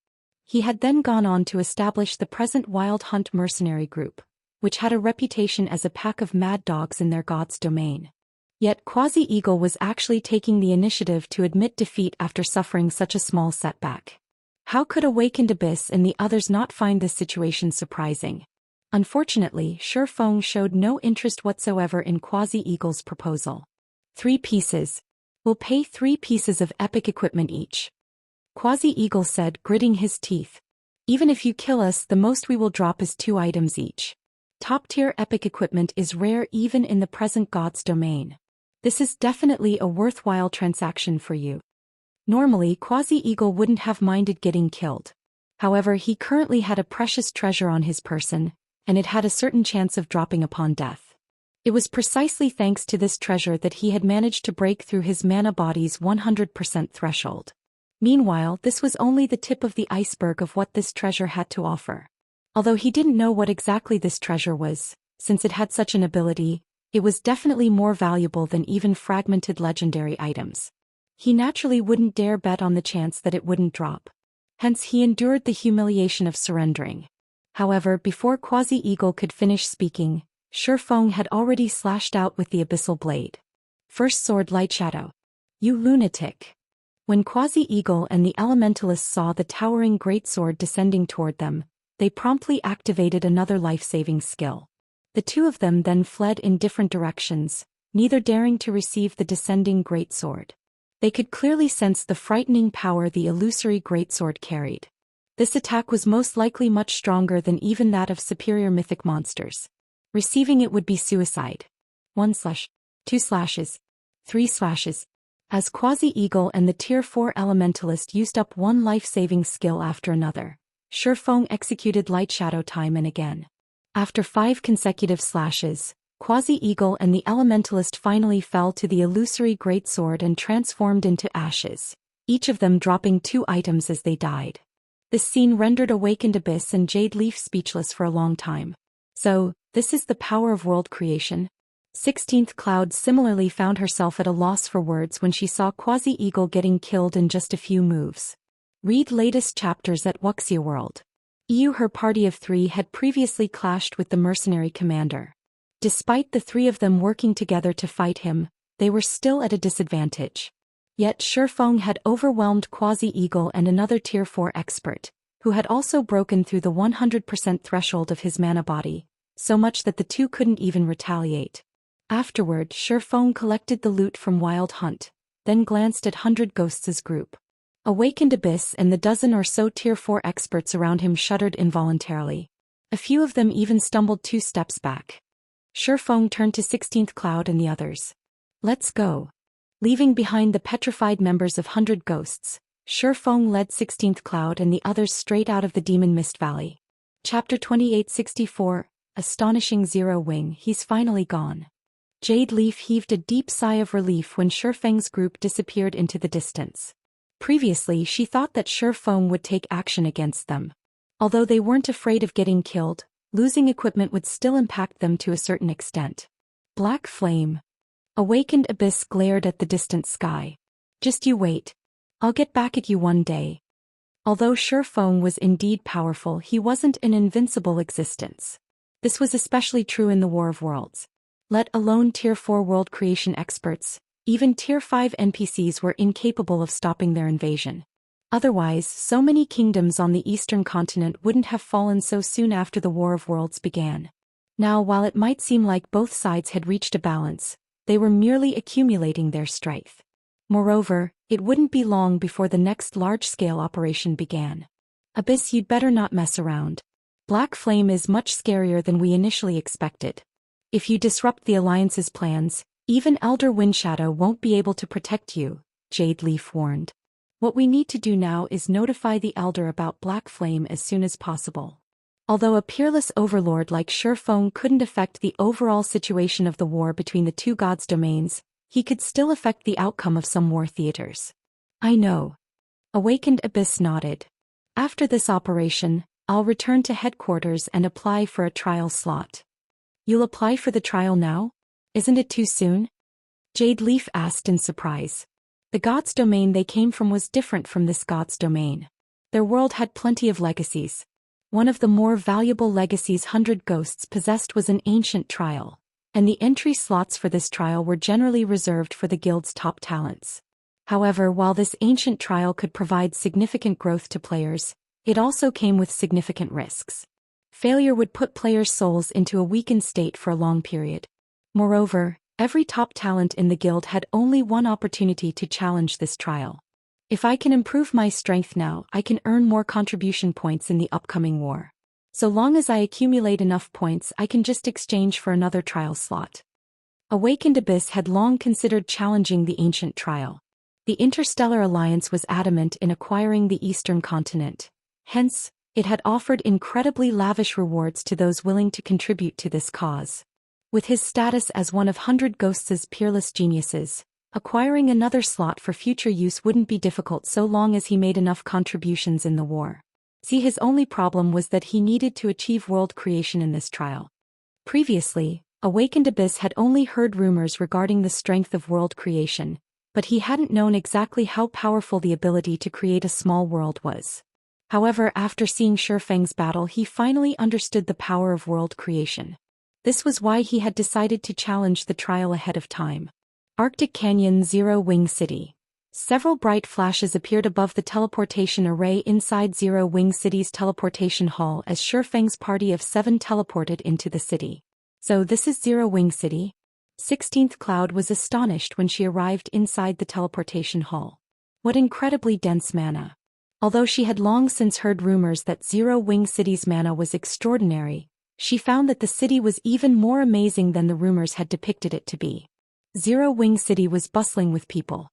He had then gone on to establish the present Wild Hunt mercenary group, which had a reputation as a pack of mad dogs in their god's domain. Yet Quasi-Eagle was actually taking the initiative to admit defeat after suffering such a small setback. How could Awakened Abyss and the others not find this situation surprising? Unfortunately, Feng showed no interest whatsoever in Quasi-Eagle's proposal. 3 pieces. We'll pay 3 pieces of epic equipment each. Quasi-Eagle said, gritting his teeth. Even if you kill us, the most we will drop is 2 items each. Top-tier epic equipment is rare even in the present god's domain. This is definitely a worthwhile transaction for you. Normally, Quasi-Eagle wouldn't have minded getting killed. However, he currently had a precious treasure on his person, and it had a certain chance of dropping upon death. It was precisely thanks to this treasure that he had managed to break through his mana body's 100% threshold. Meanwhile, this was only the tip of the iceberg of what this treasure had to offer. Although he didn't know what exactly this treasure was, since it had such an ability, it was definitely more valuable than even fragmented legendary items. He naturally wouldn't dare bet on the chance that it wouldn't drop. Hence he endured the humiliation of surrendering. However, before Quasi-Eagle could finish speaking, Feng had already slashed out with the abyssal blade. First sword light shadow. You lunatic. When Quasi-Eagle and the elementalists saw the towering greatsword descending toward them, they promptly activated another life-saving skill. The 2 of them then fled in different directions, neither daring to receive the descending greatsword. They could clearly sense the frightening power the illusory greatsword carried. This attack was most likely much stronger than even that of superior mythic monsters. Receiving it would be suicide. 1 slash, 2 slashes, 3 slashes. As Quasi-Eagle and the Tier 4 elementalist used up one life-saving skill after another, Feng executed light shadow time and again. After 5 consecutive slashes, Quasi-Eagle and the elementalist finally fell to the illusory greatsword and transformed into ashes, each of them dropping 2 items as they died. This scene rendered Awakened Abyss and Jade Leaf speechless for a long time. So, this is the power of world creation? 16th Cloud similarly found herself at a loss for words when she saw Quasi-Eagle getting killed in just a few moves. Read latest chapters at Wuxia World. Her party of 3 had previously clashed with the mercenary commander. Despite the 3 of them working together to fight him, they were still at a disadvantage. Yet Feng had overwhelmed Quasi-Eagle and another Tier 4 expert, who had also broken through the 100% threshold of his mana body, so much that the 2 couldn't even retaliate. Afterward, Feng collected the loot from Wild Hunt, then glanced at 100 Ghosts' group. Awakened Abyss and the dozen or so Tier 4 experts around him shuddered involuntarily. A few of them even stumbled 2 steps back. Feng turned to 16th Cloud and the others. Let's go. Leaving behind the petrified members of 100 Ghosts, Feng led 16th Cloud and the others straight out of the Demon Mist Valley. Chapter 2864, Astonishing Zero Wing. He's finally gone. Jade Leaf heaved a deep sigh of relief when Feng's group disappeared into the distance. Previously she thought that Feng would take action against them. Although they weren't afraid of getting killed, losing equipment would still impact them to a certain extent. Black Flame. Awakened Abyss glared at the distant sky. Just you wait. I'll get back at you one day. Although Feng was indeed powerful, he wasn't an invincible existence. This was especially true in the War of Worlds. Let alone Tier 4 world creation experts, even Tier 5 NPCs were incapable of stopping their invasion. Otherwise, so many kingdoms on the eastern continent wouldn't have fallen so soon after the War of Worlds began. Now, while it might seem like both sides had reached a balance, they were merely accumulating their strength. Moreover, it wouldn't be long before the next large-scale operation began. Abyss, you'd better not mess around. Black Flame is much scarier than we initially expected. If you disrupt the Alliance's plans, even Elder Windshadow won't be able to protect you, Jade Leaf warned. What we need to do now is notify the Elder about Black Flame as soon as possible. Although a peerless overlord like Feng couldn't affect the overall situation of the war between the two gods' domains, he could still affect the outcome of some war theaters. I know. Awakened Abyss nodded. After this operation, I'll return to headquarters and apply for a trial slot. You'll apply for the trial now? Isn't it too soon? Jade Leaf asked in surprise. The god's domain they came from was different from this god's domain. Their world had plenty of legacies. One of the more valuable legacies 100 Ghosts possessed was an ancient trial, and the entry slots for this trial were generally reserved for the guild's top talents. However, while this ancient trial could provide significant growth to players, it also came with significant risks. Failure would put players' souls into a weakened state for a long period. Moreover, every top talent in the guild had only one opportunity to challenge this trial. If I can improve my strength now, I can earn more contribution points in the upcoming war. So long as I accumulate enough points, I can just exchange for another trial slot. Awakened Abyss had long considered challenging the ancient trial. The Interstellar Alliance was adamant in acquiring the Eastern Continent. Hence, it had offered incredibly lavish rewards to those willing to contribute to this cause. With his status as one of 100 Ghosts' peerless geniuses, acquiring another slot for future use wouldn't be difficult so long as he made enough contributions in the war. See, his only problem was that he needed to achieve world creation in this trial. Previously, Awakened Abyss had only heard rumors regarding the strength of world creation, but he hadn't known exactly how powerful the ability to create a small world was. However, after seeing Feng's battle, he finally understood the power of world creation. This was why he had decided to challenge the trial ahead of time. Arctic Canyon Zero Wing City. Several bright flashes appeared above the teleportation array inside Zero Wing City's teleportation hall as Feng's party of 7 teleported into the city. So this is Zero Wing City? 16th Cloud was astonished when she arrived inside the teleportation hall. What incredibly dense mana. Although she had long since heard rumors that Zero Wing City's mana was extraordinary, she found that the city was even more amazing than the rumors had depicted it to be. Zero Wing City was bustling with people.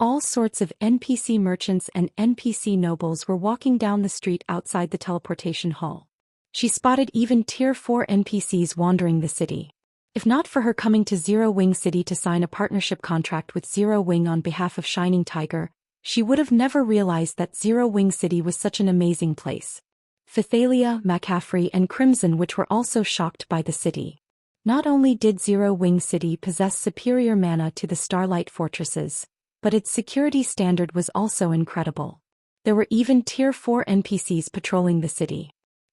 All sorts of NPC merchants and NPC nobles were walking down the street outside the teleportation hall. She spotted even Tier 4 NPCs wandering the city. If not for her coming to Zero Wing City to sign a partnership contract with Zero Wing on behalf of Shining Tiger, she would have never realized that Zero Wing City was such an amazing place. Phythalia, McCaffrey, and Crimson, which were also shocked by the city. Not only did Zero Wing City possess superior mana to the Starlight Fortresses, but its security standard was also incredible. There were even Tier 4 NPCs patrolling the city.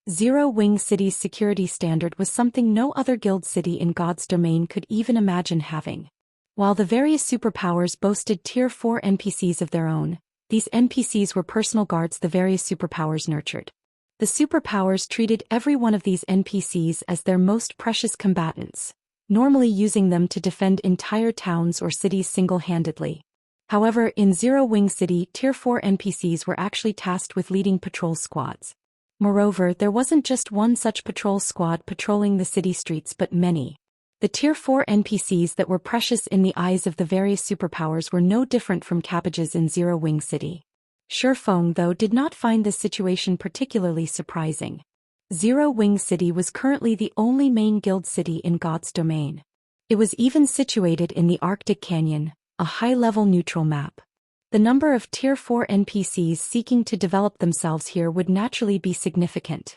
Zero Wing City's security standard was something no other guild city in God's domain could even imagine having. While the various superpowers boasted Tier 4 NPCs of their own, these NPCs were personal guards the various superpowers nurtured. The superpowers treated every one of these NPCs as their most precious combatants, normally using them to defend entire towns or cities single-handedly. However, in Zero Wing City, Tier 4 NPCs were actually tasked with leading patrol squads. Moreover, there wasn't just one such patrol squad patrolling the city streets but many. The Tier 4 NPCs that were precious in the eyes of the various superpowers were no different from cabbages in Zero Wing City. Feng, though, did not find this situation particularly surprising. Zero Wing City was currently the only main guild city in God's domain. It was even situated in the Arctic Canyon, a high-level neutral map. The number of Tier 4 NPCs seeking to develop themselves here would naturally be significant.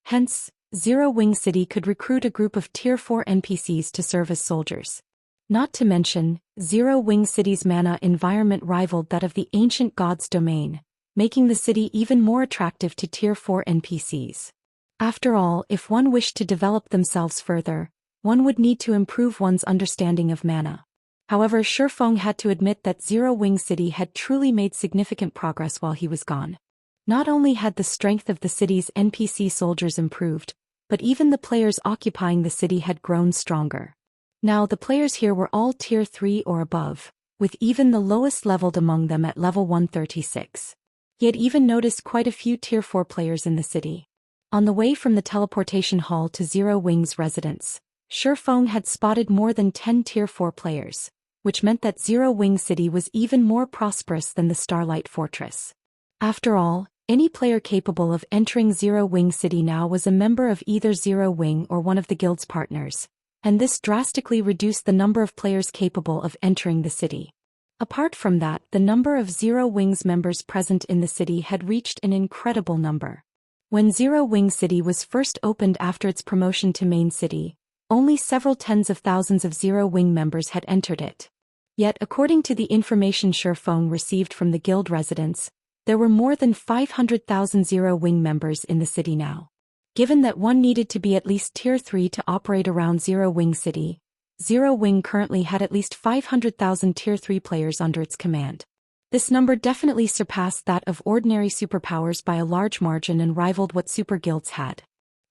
Hence, Zero Wing City could recruit a group of Tier 4 NPCs to serve as soldiers. Not to mention, Zero Wing City's mana environment rivaled that of the ancient God's domain, making the city even more attractive to Tier 4 NPCs. After all, if one wished to develop themselves further, one would need to improve one's understanding of mana. However, Feng had to admit that Zero Wing City had truly made significant progress while he was gone. Not only had the strength of the city's NPC soldiers improved, but even the players occupying the city had grown stronger. Now the players here were all Tier 3 or above, with even the lowest leveled among them at level 136. He had even noticed quite a few Tier 4 players in the city. On the way from the teleportation hall to Zero Wing's residence, Feng had spotted more than 10 Tier 4 players, which meant that Zero Wing City was even more prosperous than the Starlight Fortress. After all, any player capable of entering Zero Wing City now was a member of either Zero Wing or one of the guild's partners, and this drastically reduced the number of players capable of entering the city. Apart from that, the number of Zero Wing's members present in the city had reached an incredible number. When Zero Wing City was first opened after its promotion to main city, only several tens of thousands of Zero Wing members had entered it. Yet, according to the information Feng received from the guild residents, there were more than 500,000 Zero Wing members in the city now. Given that one needed to be at least Tier 3 to operate around Zero Wing City, Zero Wing currently had at least 500,000 Tier 3 players under its command. This number definitely surpassed that of ordinary superpowers by a large margin and rivaled what super guilds had.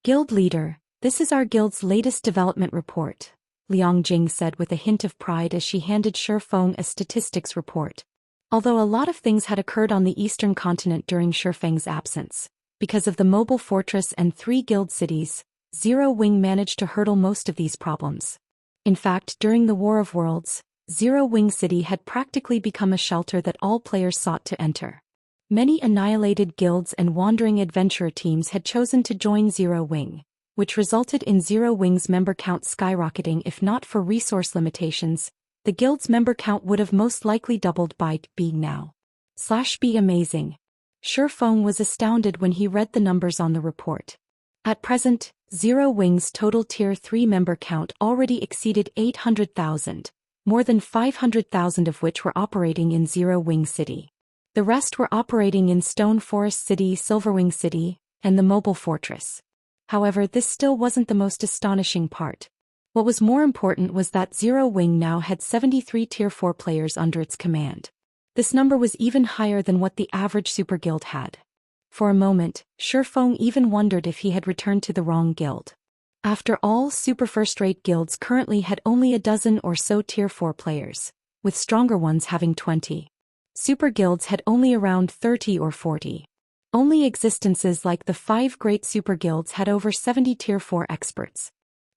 Guild leader, this is our guild's latest development report, Liang Jing said with a hint of pride as she handed Feng a statistics report. Although a lot of things had occurred on the eastern continent during Feng's absence, because of the mobile fortress and 3 guild cities, Zero Wing managed to hurdle most of these problems. In fact, during the War of Worlds, Zero Wing City had practically become a shelter that all players sought to enter. Many annihilated guilds and wandering adventurer teams had chosen to join Zero Wing, which resulted in Zero Wing's member count skyrocketing. If not for resource limitations, the guild's member count would have most likely doubled by being now. Be amazing. Feng was astounded when he read the numbers on the report. At present, Zero Wing's total Tier 3 member count already exceeded 800,000, more than 500,000 of which were operating in Zero Wing City. The rest were operating in Stone Forest City, Silverwing City, and the Mobile Fortress. However, this still wasn't the most astonishing part. What was more important was that Zero Wing now had 73 Tier 4 players under its command. This number was even higher than what the average super guild had. For a moment, Feng even wondered if he had returned to the wrong guild. After all, super first-rate guilds currently had only a dozen or so Tier 4 players, with stronger ones having 20. Super guilds had only around 30 or 40. Only existences like the 5 great super guilds had over 70 Tier 4 experts.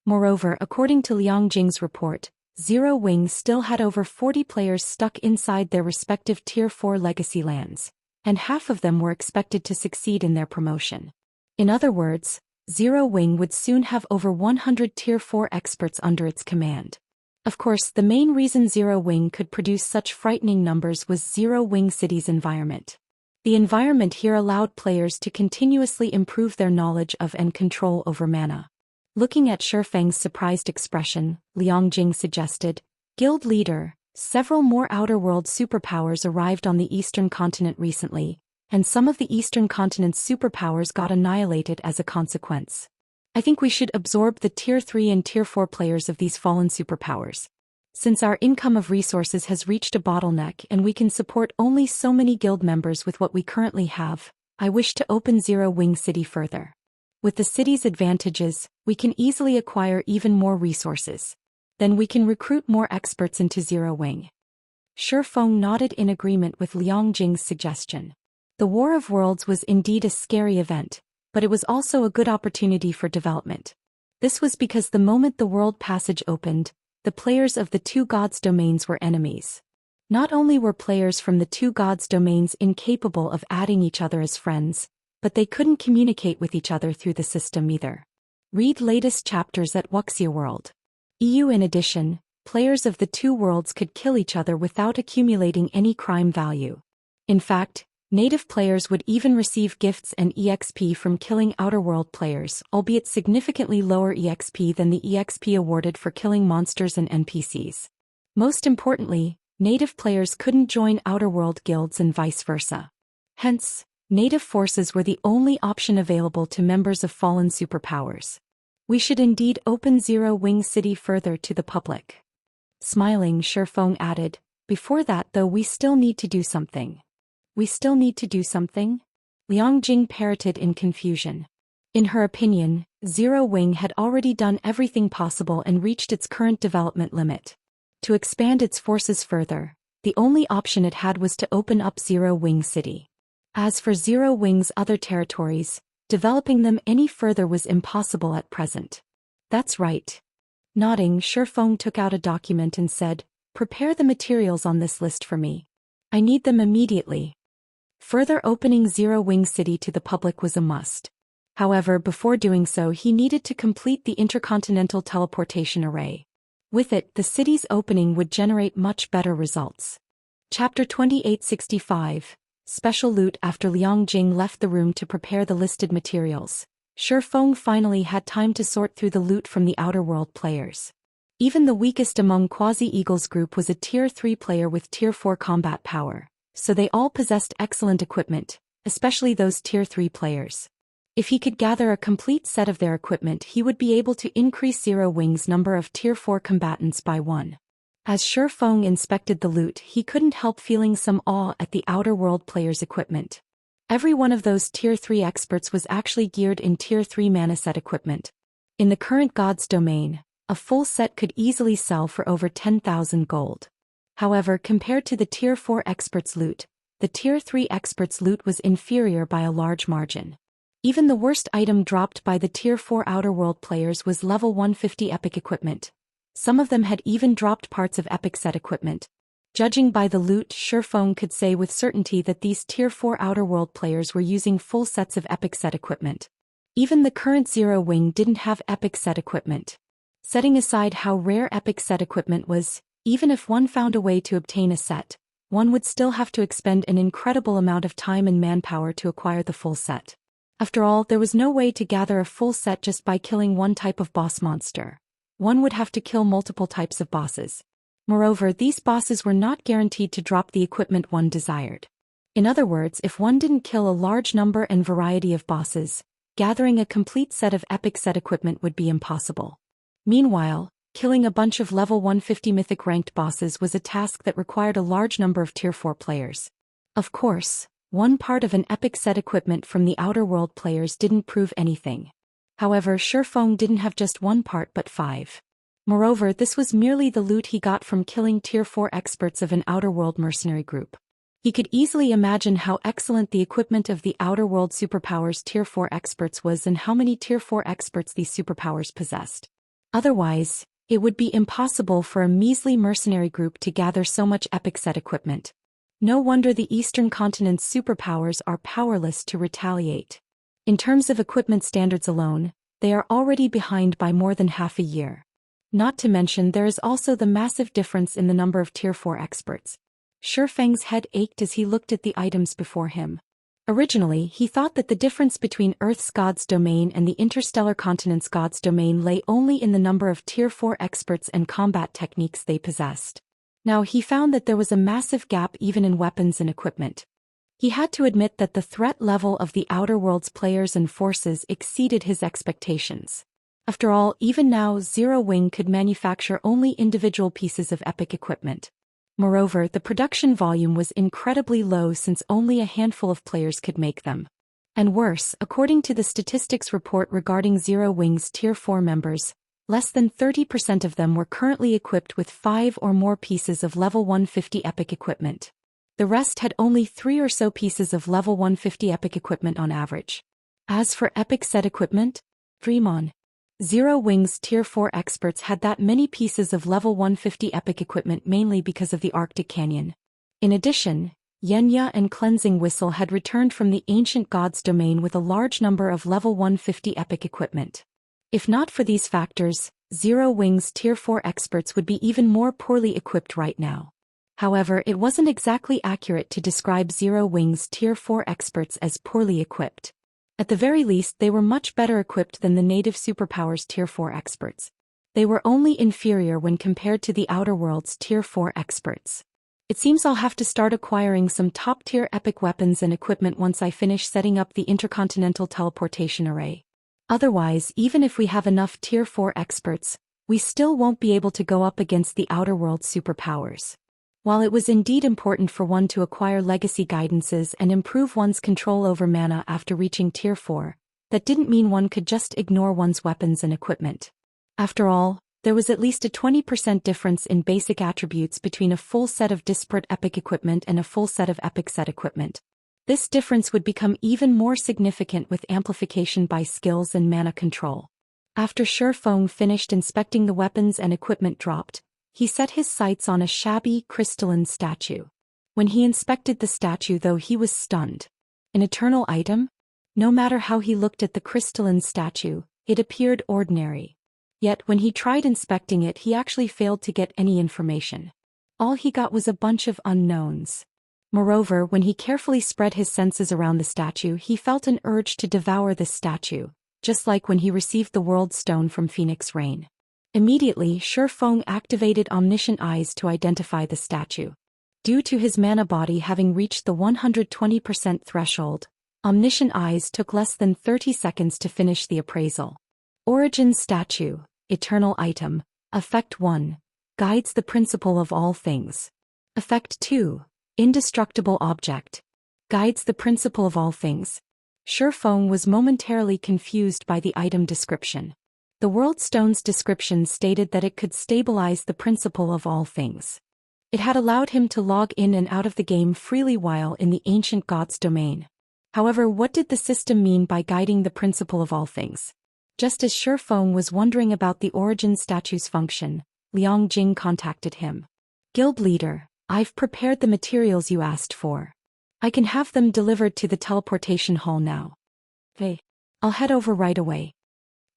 Moreover, according to Liang Jing's report, Zero Wing still had over 40 players stuck inside their respective Tier 4 legacy lands, and half of them were expected to succeed in their promotion. In other words, Zero Wing would soon have over 100 Tier 4 experts under its command. Of course, the main reason Zero Wing could produce such frightening numbers was Zero Wing City's environment. The environment here allowed players to continuously improve their knowledge of and control over mana. Looking at Feng's surprised expression, Liang Jing suggested, "Guild leader, several more Outer World superpowers arrived on the Eastern Continent recently, and some of the Eastern Continent's superpowers got annihilated as a consequence. I think we should absorb the Tier 3 and Tier 4 players of these fallen superpowers. Since our income of resources has reached a bottleneck and we can support only so many guild members with what we currently have, I wish to open Zero Wing City further. With the city's advantages, we can easily acquire even more resources. Then we can recruit more experts into Zero Wing." Feng nodded in agreement with Liang Jing's suggestion. The War of Worlds was indeed a scary event, but it was also a good opportunity for development. This was because the moment the world passage opened, the players of the two gods' domains were enemies. Not only were players from the two gods' domains incapable of adding each other as friends, but they couldn't communicate with each other through the system either. Read latest chapters at Wuxia World. EU. In addition, players of the two worlds could kill each other without accumulating any crime value. In fact, native players would even receive gifts and EXP from killing Outer World players, albeit significantly lower EXP than the EXP awarded for killing monsters and NPCs. Most importantly, native players couldn't join Outer World guilds and vice versa. Hence, native forces were the only option available to members of fallen superpowers. We should indeed open Zero Wing City further to the public. Smiling, Feng added, before that though we still need to do something. We still need to do something? Liang Jing parroted in confusion. In her opinion, Zero Wing had already done everything possible and reached its current development limit. To expand its forces further, the only option it had was to open up Zero Wing City. As for Zero Wing's other territories, developing them any further was impossible at present. That's right. Nodding, Feng took out a document and said, prepare the materials on this list for me. I need them immediately. Further opening Zero Wing City to the public was a must. However, before doing so he needed to complete the Intercontinental Teleportation Array. With it, the city's opening would generate much better results. Chapter 2865. Special Loot. After Liang Jing left the room to prepare the listed materials, Feng finally had time to sort through the loot from the Outer World players. Even the weakest among Quasi-Eagle's group was a Tier 3 player with Tier 4 combat power, so they all possessed excellent equipment, especially those Tier 3 players. If he could gather a complete set of their equipment he would be able to increase Zero Wing's number of Tier 4 combatants by 1. As Feng inspected the loot he couldn't help feeling some awe at the Outer World players' equipment. Every one of those Tier 3 experts was actually geared in Tier 3 mana set equipment. In the current God's domain, a full set could easily sell for over 10,000 gold. However, compared to the Tier 4 experts' loot, the Tier 3 experts' loot was inferior by a large margin. Even the worst item dropped by the Tier 4 Outer World players was level 150 epic equipment. Some of them had even dropped parts of epic set equipment. Judging by the loot, Feng could say with certainty that these Tier 4 Outer World players were using full sets of epic set equipment. Even the current Zero Wing didn't have epic set equipment. Setting aside how rare epic set equipment was, even if one found a way to obtain a set, one would still have to expend an incredible amount of time and manpower to acquire the full set. After all, there was no way to gather a full set just by killing one type of boss monster. One would have to kill multiple types of bosses. Moreover, these bosses were not guaranteed to drop the equipment one desired. In other words, if one didn't kill a large number and variety of bosses, gathering a complete set of epic set equipment would be impossible. Meanwhile, killing a bunch of level 150 mythic ranked bosses was a task that required a large number of Tier 4 players. Of course, one part of an epic set equipment from the Outer World players didn't prove anything. However, Feng didn't have just one part but 5. Moreover, this was merely the loot he got from killing Tier 4 experts of an Outer World mercenary group. He could easily imagine how excellent the equipment of the Outer World superpowers Tier 4 experts was and how many Tier 4 experts these superpowers possessed. Otherwise, it would be impossible for a measly mercenary group to gather so much epic set equipment. No wonder the Eastern Continent's superpowers are powerless to retaliate. In terms of equipment standards alone, they are already behind by more than half a year. Not to mention there is also the massive difference in the number of Tier 4 experts. Feng's head ached as he looked at the items before him. Originally, he thought that the difference between Earth's God's domain and the interstellar continent's God's domain lay only in the number of Tier 4 experts and combat techniques they possessed. Now he found that there was a massive gap even in weapons and equipment. He had to admit that the threat level of the Outer World's players and forces exceeded his expectations. After all, even now Zero Wing could manufacture only individual pieces of epic equipment. Moreover, the production volume was incredibly low since only a handful of players could make them. And worse, according to the statistics report regarding Zero Wing's Tier 4 members, less than 30% of them were currently equipped with 5 or more pieces of level 150 epic equipment. The rest had only 3 or so pieces of level 150 epic equipment on average. As for epic set equipment, dream on. Zero Wing's Tier 4 experts had that many pieces of level 150 epic equipment mainly because of the Arctic Canyon. In addition, Xianxia and Cleansing Whistle had returned from the ancient god's domain with a large number of level 150 epic equipment. If not for these factors, Zero Wing's Tier 4 experts would be even more poorly equipped right now. However, it wasn't exactly accurate to describe Zero Wing's Tier 4 experts as poorly equipped. At the very least, they were much better equipped than the native superpowers Tier 4 experts. They were only inferior when compared to the Outer World's Tier 4 experts. It seems I'll have to start acquiring some top-tier epic weapons and equipment once I finish setting up the Intercontinental Teleportation Array. Otherwise, even if we have enough Tier 4 experts, we still won't be able to go up against the Outer World superpowers. While it was indeed important for one to acquire legacy guidances and improve one's control over mana after reaching Tier 4, that didn't mean one could just ignore one's weapons and equipment. After all, there was at least a 20% difference in basic attributes between a full set of disparate epic equipment and a full set of epic set equipment. This difference would become even more significant with amplification by skills and mana control. After Feng finished inspecting the weapons and equipment dropped, he set his sights on a shabby, crystalline statue. When he inspected the statue though, he was stunned. An eternal item? No matter how he looked at the crystalline statue, it appeared ordinary. Yet when he tried inspecting it, he actually failed to get any information. All he got was a bunch of unknowns. Moreover, when he carefully spread his senses around the statue, he felt an urge to devour this statue, just like when he received the World Stone from Phoenix Rain. Immediately, Feng activated Omniscient Eyes to identify the statue. Due to his mana body having reached the 120% threshold, Omniscient Eyes took less than 30 seconds to finish the appraisal. Origin Statue, Eternal Item, Effect 1, Guides the Principle of All Things. Effect 2, Indestructible Object, Guides the Principle of All Things. Feng was momentarily confused by the item description. The World Stone's description stated that it could stabilize the principle of all things. It had allowed him to log in and out of the game freely while in the ancient god's domain. However, what did the system mean by guiding the principle of all things? Just as Feng was wondering about the origin statue's function, Liang Jing contacted him. Guild leader, I've prepared the materials you asked for. I can have them delivered to the teleportation hall now. Hey, I'll head over right away.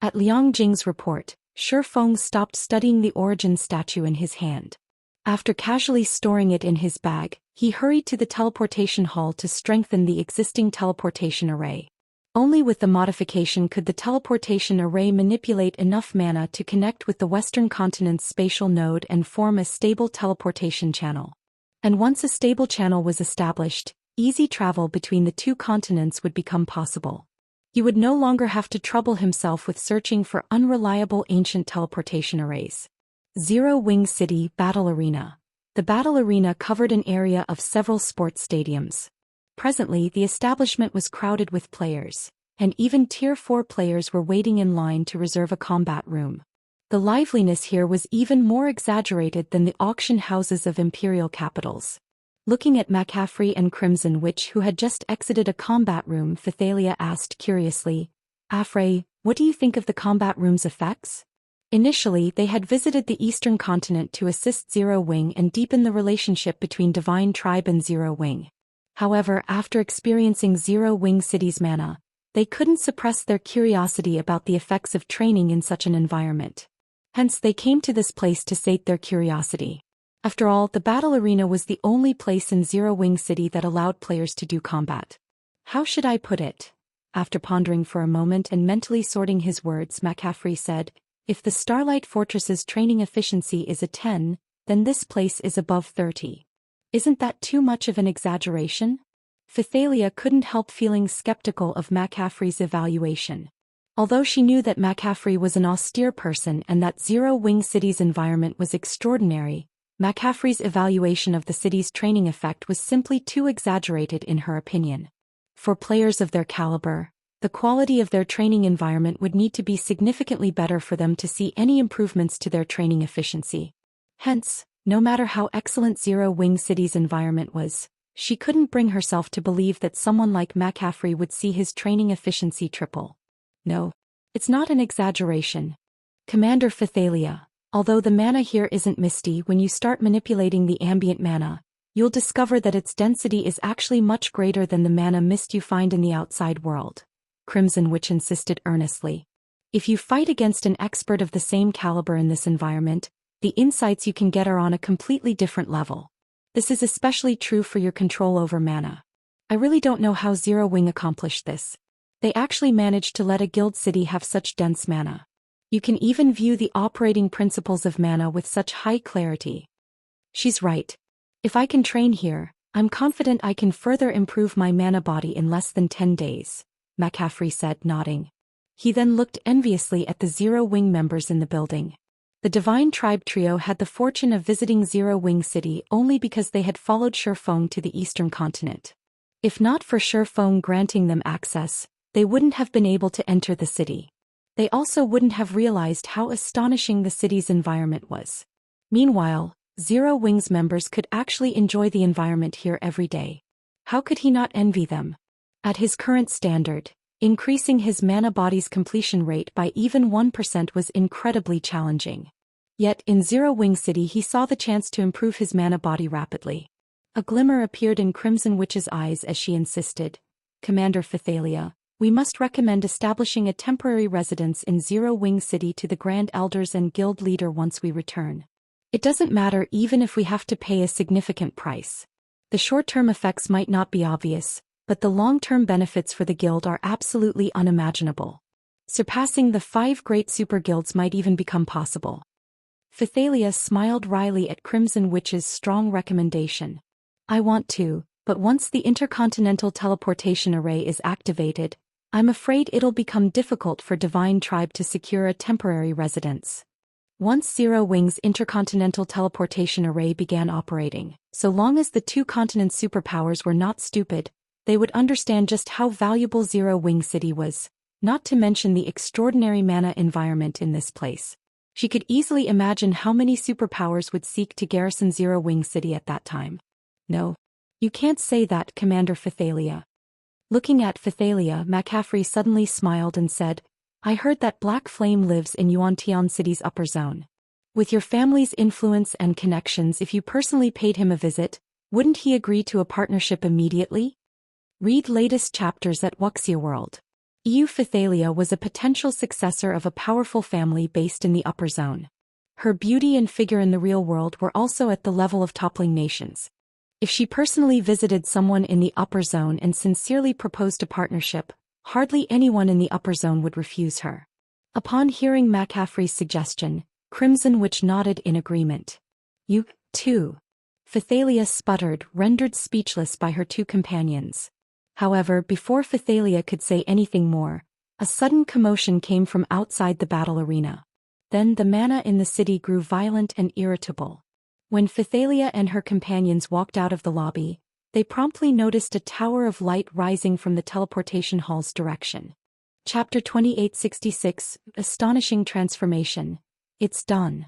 At Liang Jing's report, Feng stopped studying the origin statue in his hand. After casually storing it in his bag, he hurried to the teleportation hall to strengthen the existing teleportation array. Only with the modification could the teleportation array manipulate enough mana to connect with the Western Continent's spatial node and form a stable teleportation channel. And once a stable channel was established, easy travel between the two continents would become possible. He would no longer have to trouble himself with searching for unreliable ancient teleportation arrays. Zero Wing City Battle Arena. The battle arena covered an area of several sports stadiums. Presently, the establishment was crowded with players, and even Tier 4 players were waiting in line to reserve a combat room. The liveliness here was even more exaggerated than the auction houses of imperial capitals. Looking at McCaffrey and Crimson Witch, who had just exited a combat room, Phythalia asked curiously, Afrey, what do you think of the combat room's effects? Initially, they had visited the Eastern Continent to assist Zero Wing and deepen the relationship between Divine Tribe and Zero Wing. However, after experiencing Zero Wing City's mana, they couldn't suppress their curiosity about the effects of training in such an environment. Hence, they came to this place to sate their curiosity. After all, the battle arena was the only place in Zero Wing City that allowed players to do combat. How should I put it? After pondering for a moment and mentally sorting his words, McCaffrey said, if the Starlight Fortress's training efficiency is a 10, then this place is above 30. Isn't that too much of an exaggeration? Phythalia couldn't help feeling skeptical of McCaffrey's evaluation. Although she knew that McCaffrey was an austere person and that Zero Wing City's environment was extraordinary, McCaffrey's evaluation of the city's training effect was simply too exaggerated in her opinion. For players of their caliber, the quality of their training environment would need to be significantly better for them to see any improvements to their training efficiency. Hence, no matter how excellent Zero Wing City's environment was, She couldn't bring herself to believe that someone like McCaffrey would see his training efficiency triple. No. It's not an exaggeration. Commander Phythalia, although the mana here isn't misty, when you start manipulating the ambient mana, you'll discover that its density is actually much greater than the mana mist you find in the outside world. Crimson Witch insisted earnestly. If you fight against an expert of the same caliber in this environment, the insights you can get are on a completely different level. This is especially true for your control over mana. I really don't know how Zero Wing accomplished this. They actually managed to let a guild city have such dense mana. You can even view the operating principles of mana with such high clarity. She's right. If I can train here, I'm confident I can further improve my mana body in less than 10 days, McCaffrey said, nodding. He then looked enviously at the Zero Wing members in the building. The Divine Tribe trio had the fortune of visiting Zero Wing City only because they had followed Feng to the Eastern Continent. If not for Feng granting them access, they wouldn't have been able to enter the city. They also wouldn't have realized how astonishing the city's environment was. Meanwhile, Zero Wing's members could actually enjoy the environment here every day. How could he not envy them? At his current standard, increasing his mana body's completion rate by even 1% was incredibly challenging. Yet in Zero Wing City he saw the chance to improve his mana body rapidly. A glimmer appeared in Crimson Witch's eyes as she insisted, "Commander Phythalia, we must recommend establishing a temporary residence in Zero Wing City to the Grand Elders and Guild Leader once we return. It doesn't matter even if we have to pay a significant price. The short-term effects might not be obvious, but the long-term benefits for the guild are absolutely unimaginable. Surpassing the 5 great super guilds might even become possible." Phythalia smiled wryly at Crimson Witch's strong recommendation. "I want to, but once the Intercontinental Teleportation Array is activated, I'm afraid it'll become difficult for Divine Tribe to secure a temporary residence." Once Zero Wing's Intercontinental Teleportation Array began operating, so long as the 2 continents' superpowers were not stupid, they would understand just how valuable Zero Wing City was, not to mention the extraordinary mana environment in this place. She could easily imagine how many superpowers would seek to garrison Zero Wing City at that time. "No. You can't say that, Commander Phythalia." Looking at Phythalia, McCaffrey suddenly smiled and said, "I heard that Black Flame lives in Yuantian City's upper zone. With your family's influence and connections, if you personally paid him a visit, wouldn't he agree to a partnership immediately?" Read latest chapters at Wuxia World. Phythalia was a potential successor of a powerful family based in the upper zone. Her beauty and figure in the real world were also at the level of toppling nations. If she personally visited someone in the upper zone and sincerely proposed a partnership, hardly anyone in the upper zone would refuse her. Upon hearing McCaffrey's suggestion, Crimson Witch nodded in agreement. "You, too." Phythalia sputtered, rendered speechless by her 2 companions. However, before Phythalia could say anything more, a sudden commotion came from outside the battle arena. Then the mana in the city grew violent and irritable. When Phythalia and her companions walked out of the lobby, they promptly noticed a tower of light rising from the teleportation hall's direction. Chapter 2866, Astonishing Transformation. It's done.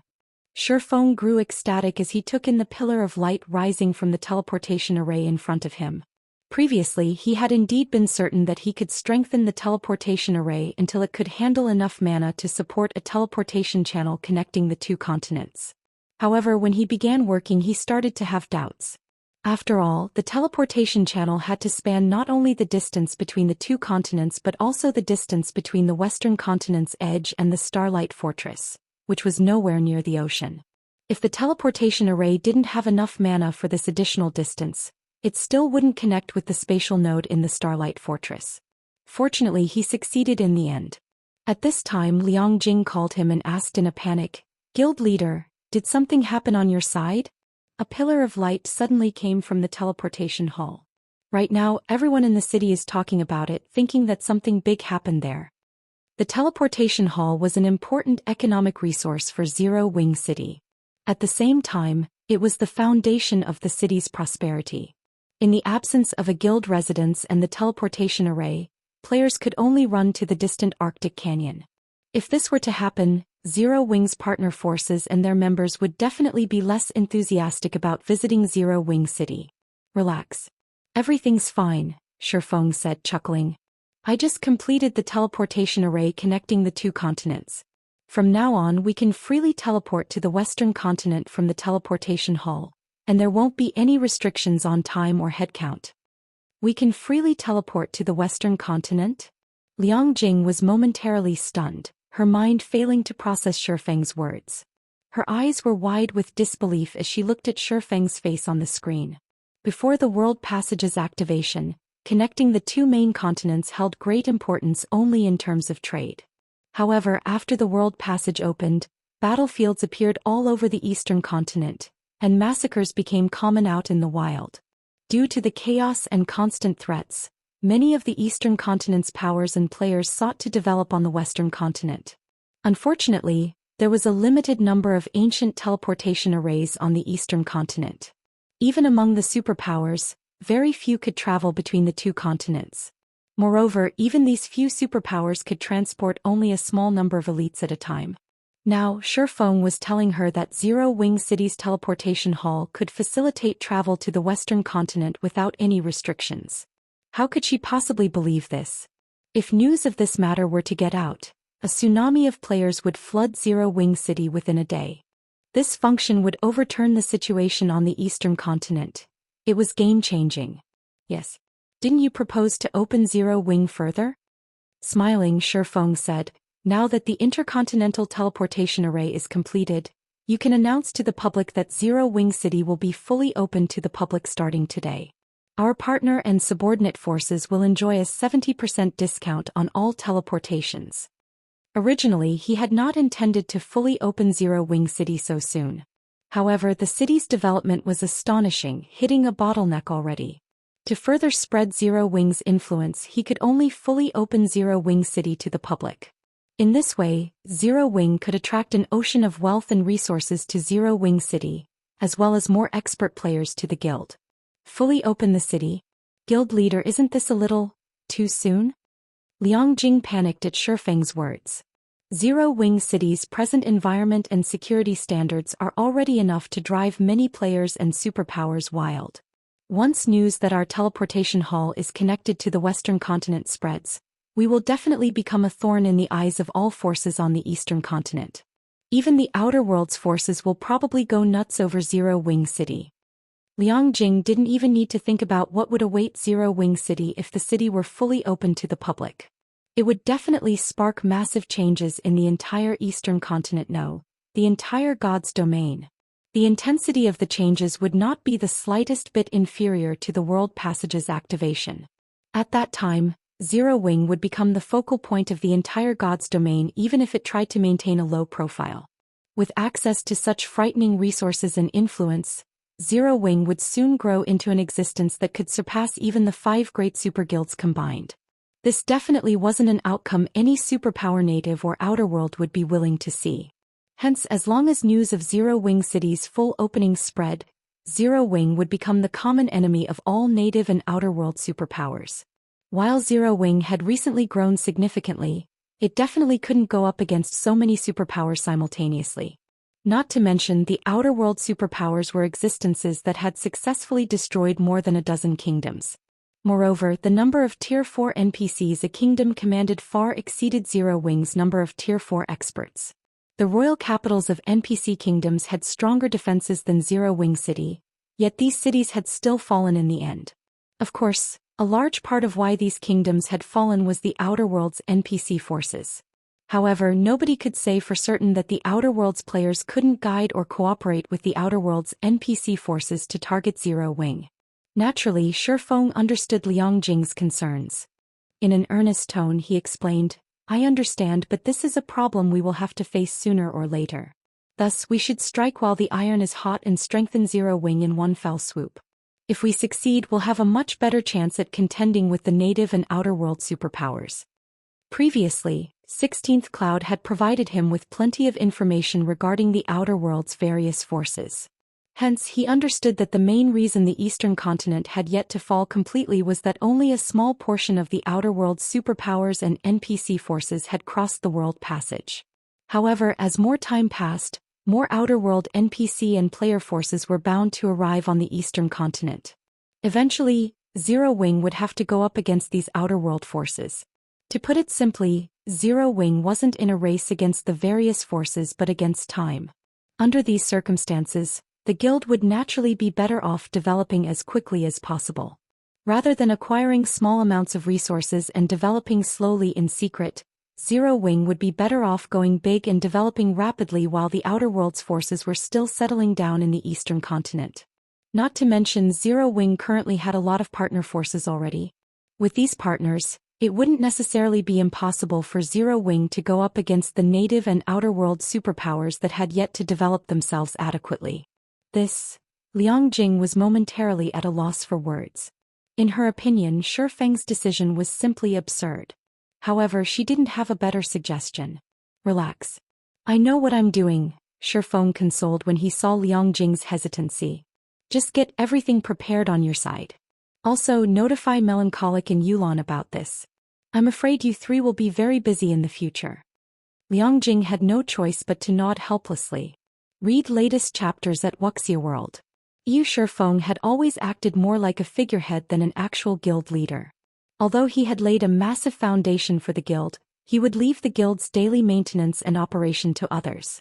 Feng grew ecstatic as he took in the pillar of light rising from the teleportation array in front of him. Previously, he had indeed been certain that he could strengthen the teleportation array until it could handle enough mana to support a teleportation channel connecting the 2 continents. However, when he began working, he started to have doubts. After all, the teleportation channel had to span not only the distance between the 2 continents but also the distance between the western continent's edge and the Starlight Fortress, which was nowhere near the ocean. If the teleportation array didn't have enough mana for this additional distance, it still wouldn't connect with the spatial node in the Starlight Fortress. Fortunately, he succeeded in the end. At this time, Liang Jing called him and asked in a panic, "Guild leader, did something happen on your side?" A pillar of light suddenly came from the teleportation hall. Right now, everyone in the city is talking about it, thinking that something big happened there. The teleportation hall was an important economic resource for Zero Wing City. At the same time, it was the foundation of the city's prosperity. In the absence of a guild residence and the teleportation array, players could only run to the distant Arctic Canyon. If this were to happen, Zero Wing's partner forces and their members would definitely be less enthusiastic about visiting Zero Wing City. "Relax. Everything's fine, Feng said, chuckling. I just completed the teleportation array connecting the two continents. From now on we can freely teleport to the Western continent from the teleportation hall, and there won't be any restrictions on time or head count. We can freely teleport to the Western continent? Liang Jing was momentarily stunned, her mind failing to process Feng's words. Her eyes were wide with disbelief as she looked at Feng's face on the screen. Before the World Passage's activation, connecting the two main continents held great importance only in terms of trade. However, after the World Passage opened, battlefields appeared all over the Eastern continent, and massacres became common out in the wild. Due to the chaos and constant threats, many of the Eastern continent's powers and players sought to develop on the Western continent. Unfortunately, there was a limited number of ancient teleportation arrays on the Eastern continent. Even among the superpowers, very few could travel between the two continents. Moreover, even these few superpowers could transport only a small number of elites at a time. Now, Feng was telling her that Zero Wing City's teleportation hall could facilitate travel to the Western continent without any restrictions. How could she possibly believe this? If news of this matter were to get out, a tsunami of players would flood Zero Wing City within a day. This function would overturn the situation on the Eastern continent. It was game-changing. Yes. Didn't you propose to open Zero Wing further? Smiling, Feng said, now that the Intercontinental teleportation array is completed, you can announce to the public that Zero Wing City will be fully open to the public starting today. Our partner and subordinate forces will enjoy a 70% discount on all teleportations. Originally, he had not intended to fully open Zero Wing City so soon. However, the city's development was astonishing, hitting a bottleneck already. To further spread Zero Wing's influence, he could only fully open Zero Wing City to the public. In this way, Zero Wing could attract an ocean of wealth and resources to Zero Wing City, as well as more expert players to the guild. Fully open the city? Guild leader, isn't this a little too soon? Liang Jing panicked at Feng's words. Zero Wing City's present environment and security standards are already enough to drive many players and superpowers wild. Once news that our teleportation hall is connected to the Western continent spreads, we will definitely become a thorn in the eyes of all forces on the Eastern continent. Even the Outer World's forces will probably go nuts over Zero Wing City. Liang Jing didn't even need to think about what would await Zero Wing City if the city were fully open to the public. It would definitely spark massive changes in the entire Eastern continent, no, the entire God's domain. The intensity of the changes would not be the slightest bit inferior to the World Passage's activation. At that time, Zero Wing would become the focal point of the entire God's domain even if it tried to maintain a low profile. With access to such frightening resources and influence, Zero Wing would soon grow into an existence that could surpass even the 5 great super guilds combined. This definitely wasn't an outcome any superpower native or outer world would be willing to see. Hence, as long as news of Zero Wing City's full opening spread, Zero Wing would become the common enemy of all native and outer world superpowers. While Zero Wing had recently grown significantly, it definitely couldn't go up against so many superpowers simultaneously. Not to mention the outer world superpowers were existences that had successfully destroyed more than a dozen kingdoms. Moreover, the number of Tier 4 NPCs a kingdom commanded far exceeded Zero Wing's number of Tier 4 experts. The royal capitals of NPC kingdoms had stronger defenses than Zero Wing City, yet these cities had still fallen in the end. Of course, a large part of why these kingdoms had fallen was the Outer World's NPC forces. However, nobody could say for certain that the Outer World's players couldn't guide or cooperate with the Outer World's NPC forces to target Zero Wing. Naturally, Feng understood Liang Jing's concerns. In an earnest tone he explained, I understand, but this is a problem we will have to face sooner or later. Thus, we should strike while the iron is hot and strengthen Zero Wing in one fell swoop. If we succeed, we'll have a much better chance at contending with the native and outer world superpowers. Previously, 16th Cloud had provided him with plenty of information regarding the outer world's various forces. Hence, he understood that the main reason the Eastern continent had yet to fall completely was that only a small portion of the outer world's superpowers and NPC forces had crossed the World Passage. However, as more time passed, more outer world NPC and player forces were bound to arrive on the Eastern continent. Eventually, Zero Wing would have to go up against these outer world forces. To put it simply, Zero Wing wasn't in a race against the various forces but against time. Under these circumstances, the guild would naturally be better off developing as quickly as possible. Rather than acquiring small amounts of resources and developing slowly in secret, Zero Wing would be better off going big and developing rapidly while the Outer World's forces were still settling down in the Eastern continent. Not to mention Zero Wing currently had a lot of partner forces already. With these partners, it wouldn't necessarily be impossible for Zero Wing to go up against the native and Outer World superpowers that had yet to develop themselves adequately. Liang Jing was momentarily at a loss for words. In her opinion, Feng's decision was simply absurd. However, she didn't have a better suggestion. Relax. I know what I'm doing, Feng consoled when he saw Liang Jing's hesitancy. Just get everything prepared on your side. Also, notify Melancholic and Yulan about this. I'm afraid you three will be very busy in the future. Liang Jing had no choice but to nod helplessly. Read latest chapters at Wuxia World. Feng had always acted more like a figurehead than an actual guild leader. Although he had laid a massive foundation for the guild, he would leave the guild's daily maintenance and operation to others.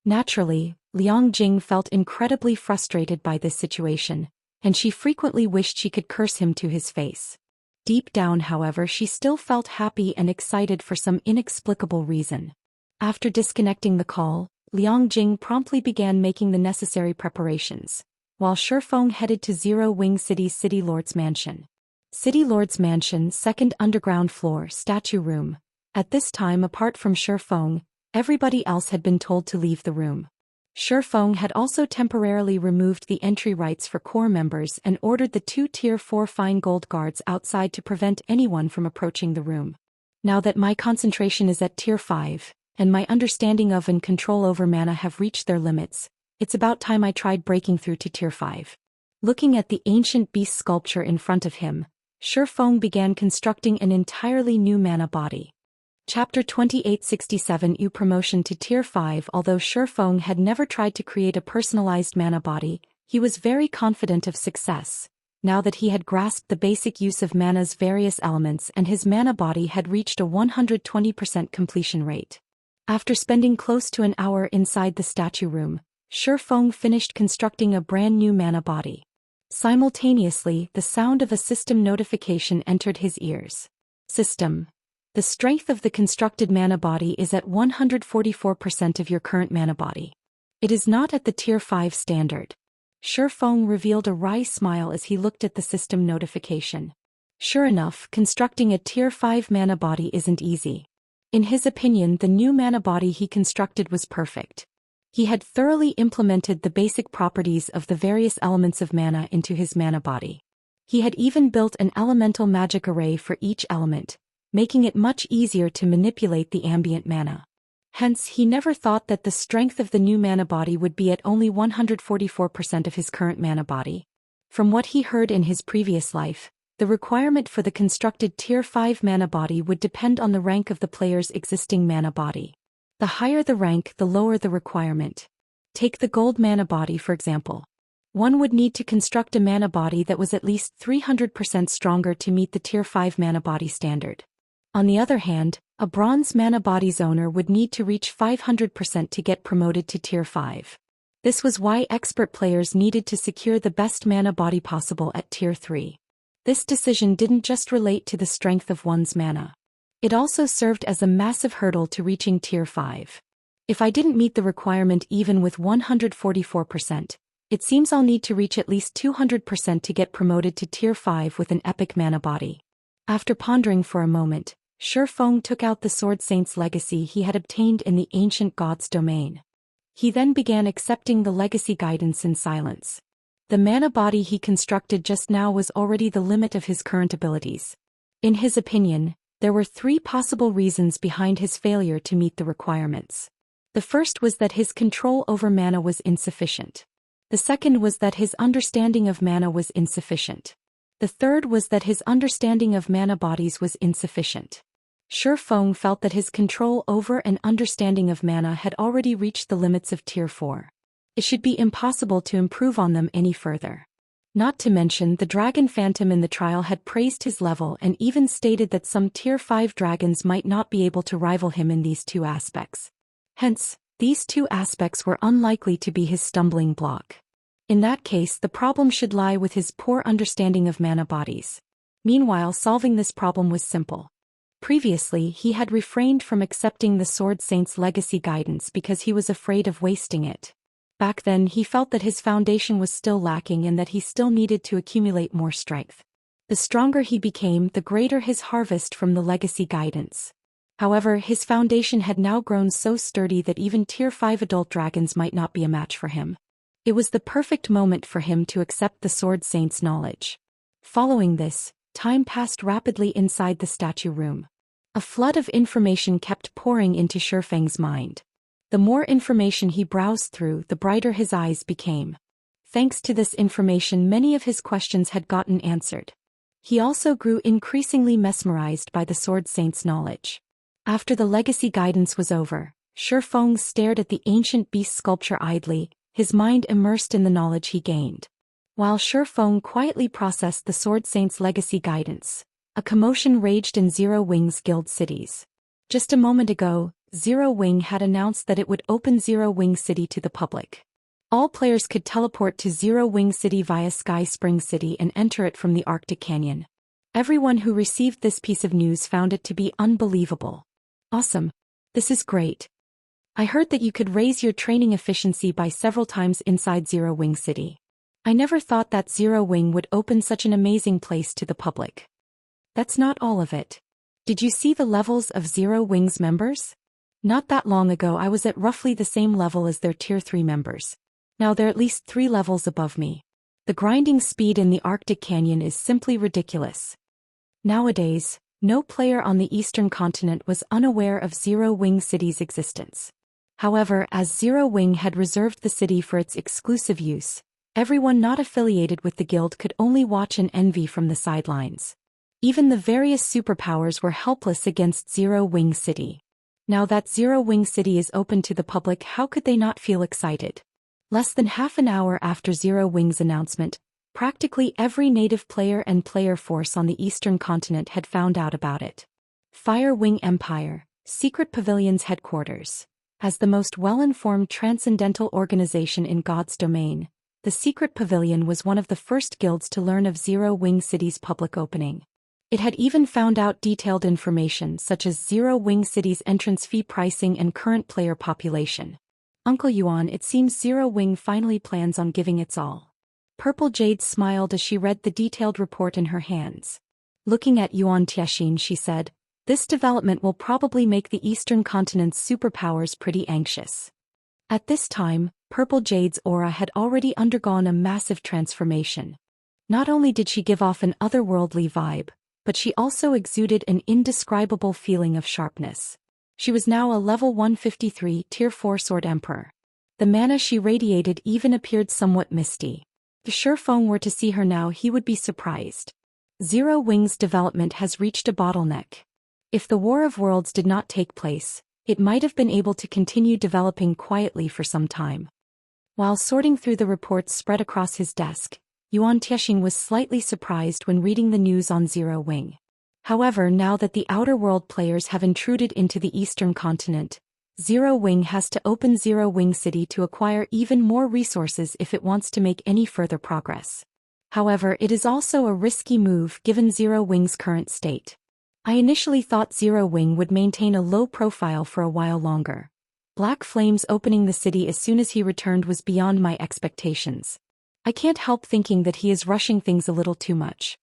Naturally, Liang Jing felt incredibly frustrated by this situation, and she frequently wished she could curse him to his face. Deep down, however, she still felt happy and excited for some inexplicable reason. After disconnecting the call, Liang Jing promptly began making the necessary preparations, while Feng headed to Zero Wing City's City Lord's Mansion. City Lord's Mansion, second underground floor, statue room. At this time, apart from Feng, everybody else had been told to leave the room. Feng had also temporarily removed the entry rights for core members and ordered the 2 Tier 4 fine gold guards outside to prevent anyone from approaching the room. Now that my concentration is at Tier 5, and my understanding of and control over mana have reached their limits, it's about time I tried breaking through to Tier 5. Looking at the ancient beast sculpture in front of him, Feng began constructing an entirely new mana body. Chapter 2867 U Promotion to Tier 5. Although Feng had never tried to create a personalized mana body, he was very confident of success, now that he had grasped the basic use of mana's various elements and his mana body had reached a 120% completion rate. After spending close to an hour inside the statue room, Feng finished constructing a brand new mana body. Simultaneously, the sound of a system notification entered his ears. System. The strength of the constructed mana body is at 144% of your current mana body. It is not at the Tier 5 standard. Feng revealed a wry smile as he looked at the system notification. Sure enough, constructing a Tier 5 mana body isn't easy. In his opinion, the new mana body he constructed was perfect. He had thoroughly implemented the basic properties of the various elements of mana into his mana body. He had even built an elemental magic array for each element, making it much easier to manipulate the ambient mana. Hence, he never thought that the strength of the new mana body would be at only 144% of his current mana body. From what he heard in his previous life, the requirement for the constructed Tier 5 mana body would depend on the rank of the player's existing mana body. The higher the rank, the lower the requirement. Take the gold mana body for example. One would need to construct a mana body that was at least 300% stronger to meet the Tier 5 mana body standard. On the other hand, a bronze mana body's owner would need to reach 500% to get promoted to Tier 5. This was why expert players needed to secure the best mana body possible at Tier 3. This decision didn't just relate to the strength of one's mana. It also served as a massive hurdle to reaching Tier 5. If I didn't meet the requirement even with 144%, it seems I'll need to reach at least 200% to get promoted to Tier 5 with an epic mana body. After pondering for a moment, Feng took out the Sword Saint's legacy he had obtained in the ancient god's domain. He then began accepting the legacy guidance in silence. The mana body he constructed just now was already the limit of his current abilities. In his opinion, there were 3 possible reasons behind his failure to meet the requirements. The first was that his control over mana was insufficient. The second was that his understanding of mana was insufficient. The third was that his understanding of mana bodies was insufficient. Feng felt that his control over and understanding of mana had already reached the limits of Tier 4. It should be impossible to improve on them any further. Not to mention the dragon phantom in the trial had praised his level and even stated that some tier 5 dragons might not be able to rival him in these two aspects. Hence, these two aspects were unlikely to be his stumbling block. In that case, the problem should lie with his poor understanding of mana bodies. Meanwhile, solving this problem was simple. Previously, he had refrained from accepting the Sword Saint's legacy guidance because he was afraid of wasting it. Back then, he felt that his foundation was still lacking and that he still needed to accumulate more strength. The stronger he became, the greater his harvest from the legacy guidance. However, his foundation had now grown so sturdy that even tier 5 adult dragons might not be a match for him. It was the perfect moment for him to accept the Sword Saint's knowledge. Following this, time passed rapidly inside the statue room. A flood of information kept pouring into Feng's mind. The more information he browsed through, the brighter his eyes became. Thanks to this information, many of his questions had gotten answered. He also grew increasingly mesmerized by the Sword Saint's knowledge. After the legacy guidance was over, Feng stared at the ancient beast sculpture idly, his mind immersed in the knowledge he gained. While Feng quietly processed the Sword Saint's legacy guidance, a commotion raged in Zero Wing's guild cities. Just a moment ago, Zero Wing had announced that it would open Zero Wing City to the public. All players could teleport to Zero Wing City via Sky Spring City and enter it from the Arctic Canyon. Everyone who received this piece of news found it to be unbelievable. Awesome. This is great. I heard that you could raise your training efficiency by several times inside Zero Wing City. I never thought that Zero Wing would open such an amazing place to the public. That's not all of it. Did you see the levels of Zero Wing's members? Not that long ago I was at roughly the same level as their tier 3 members. Now they're at least 3 levels above me. The grinding speed in the Arctic Canyon is simply ridiculous. Nowadays, no player on the Eastern Continent was unaware of Zero Wing City's existence. However, as Zero Wing had reserved the city for its exclusive use, everyone not affiliated with the guild could only watch and envy from the sidelines. Even the various superpowers were helpless against Zero Wing City. Now that Zero Wing City is open to the public, how could they not feel excited? Less than half an hour after Zero Wing's announcement, practically every native player and player force on the Eastern Continent had found out about it. Fire Wing Empire, Secret Pavilion's headquarters. As the most well-informed transcendental organization in God's domain, the Secret Pavilion was one of the first guilds to learn of Zero Wing City's public opening. It had even found out detailed information such as Zero Wing City's entrance fee pricing and current player population. Uncle Yuan, it seems Zero Wing finally plans on giving its all. Purple Jade smiled as she read the detailed report in her hands. Looking at Yuan Tianxin, she said, "This development will probably make the Eastern Continent's superpowers pretty anxious." At this time, Purple Jade's aura had already undergone a massive transformation. Not only did she give off an otherworldly vibe, but she also exuded an indescribable feeling of sharpness. She was now a level 153 tier 4 Sword Emperor. The mana she radiated even appeared somewhat misty. If Feng were to see her now, he would be surprised. Zero Wing's development has reached a bottleneck. If the War of Worlds did not take place, it might have been able to continue developing quietly for some time. While sorting through the reports spread across his desk, Yuan Tianxin was slightly surprised when reading the news on Zero Wing. However, now that the Outer World players have intruded into the Eastern Continent, Zero Wing has to open Zero Wing City to acquire even more resources if it wants to make any further progress. However, it is also a risky move given Zero Wing's current state. I initially thought Zero Wing would maintain a low profile for a while longer. Black Flames opening the city as soon as he returned was beyond my expectations. I can't help thinking that he is rushing things a little too much.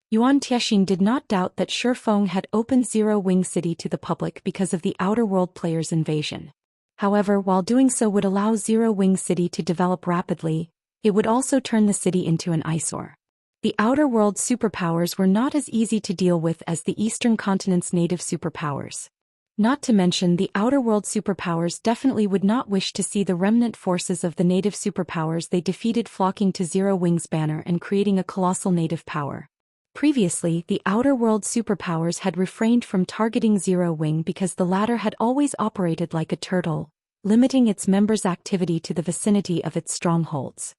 Yuan Tianxin did not doubt that Feng had opened Zero Wing City to the public because of the Outer World players' invasion. However, while doing so would allow Zero Wing City to develop rapidly, it would also turn the city into an eyesore. The Outer World superpowers were not as easy to deal with as the Eastern Continent's native superpowers. Not to mention, the Outer World superpowers definitely would not wish to see the remnant forces of the native superpowers they defeated flocking to Zero Wing's banner and creating a colossal native power. Previously, the Outer World superpowers had refrained from targeting Zero Wing because the latter had always operated like a turtle, limiting its members' activity to the vicinity of its strongholds.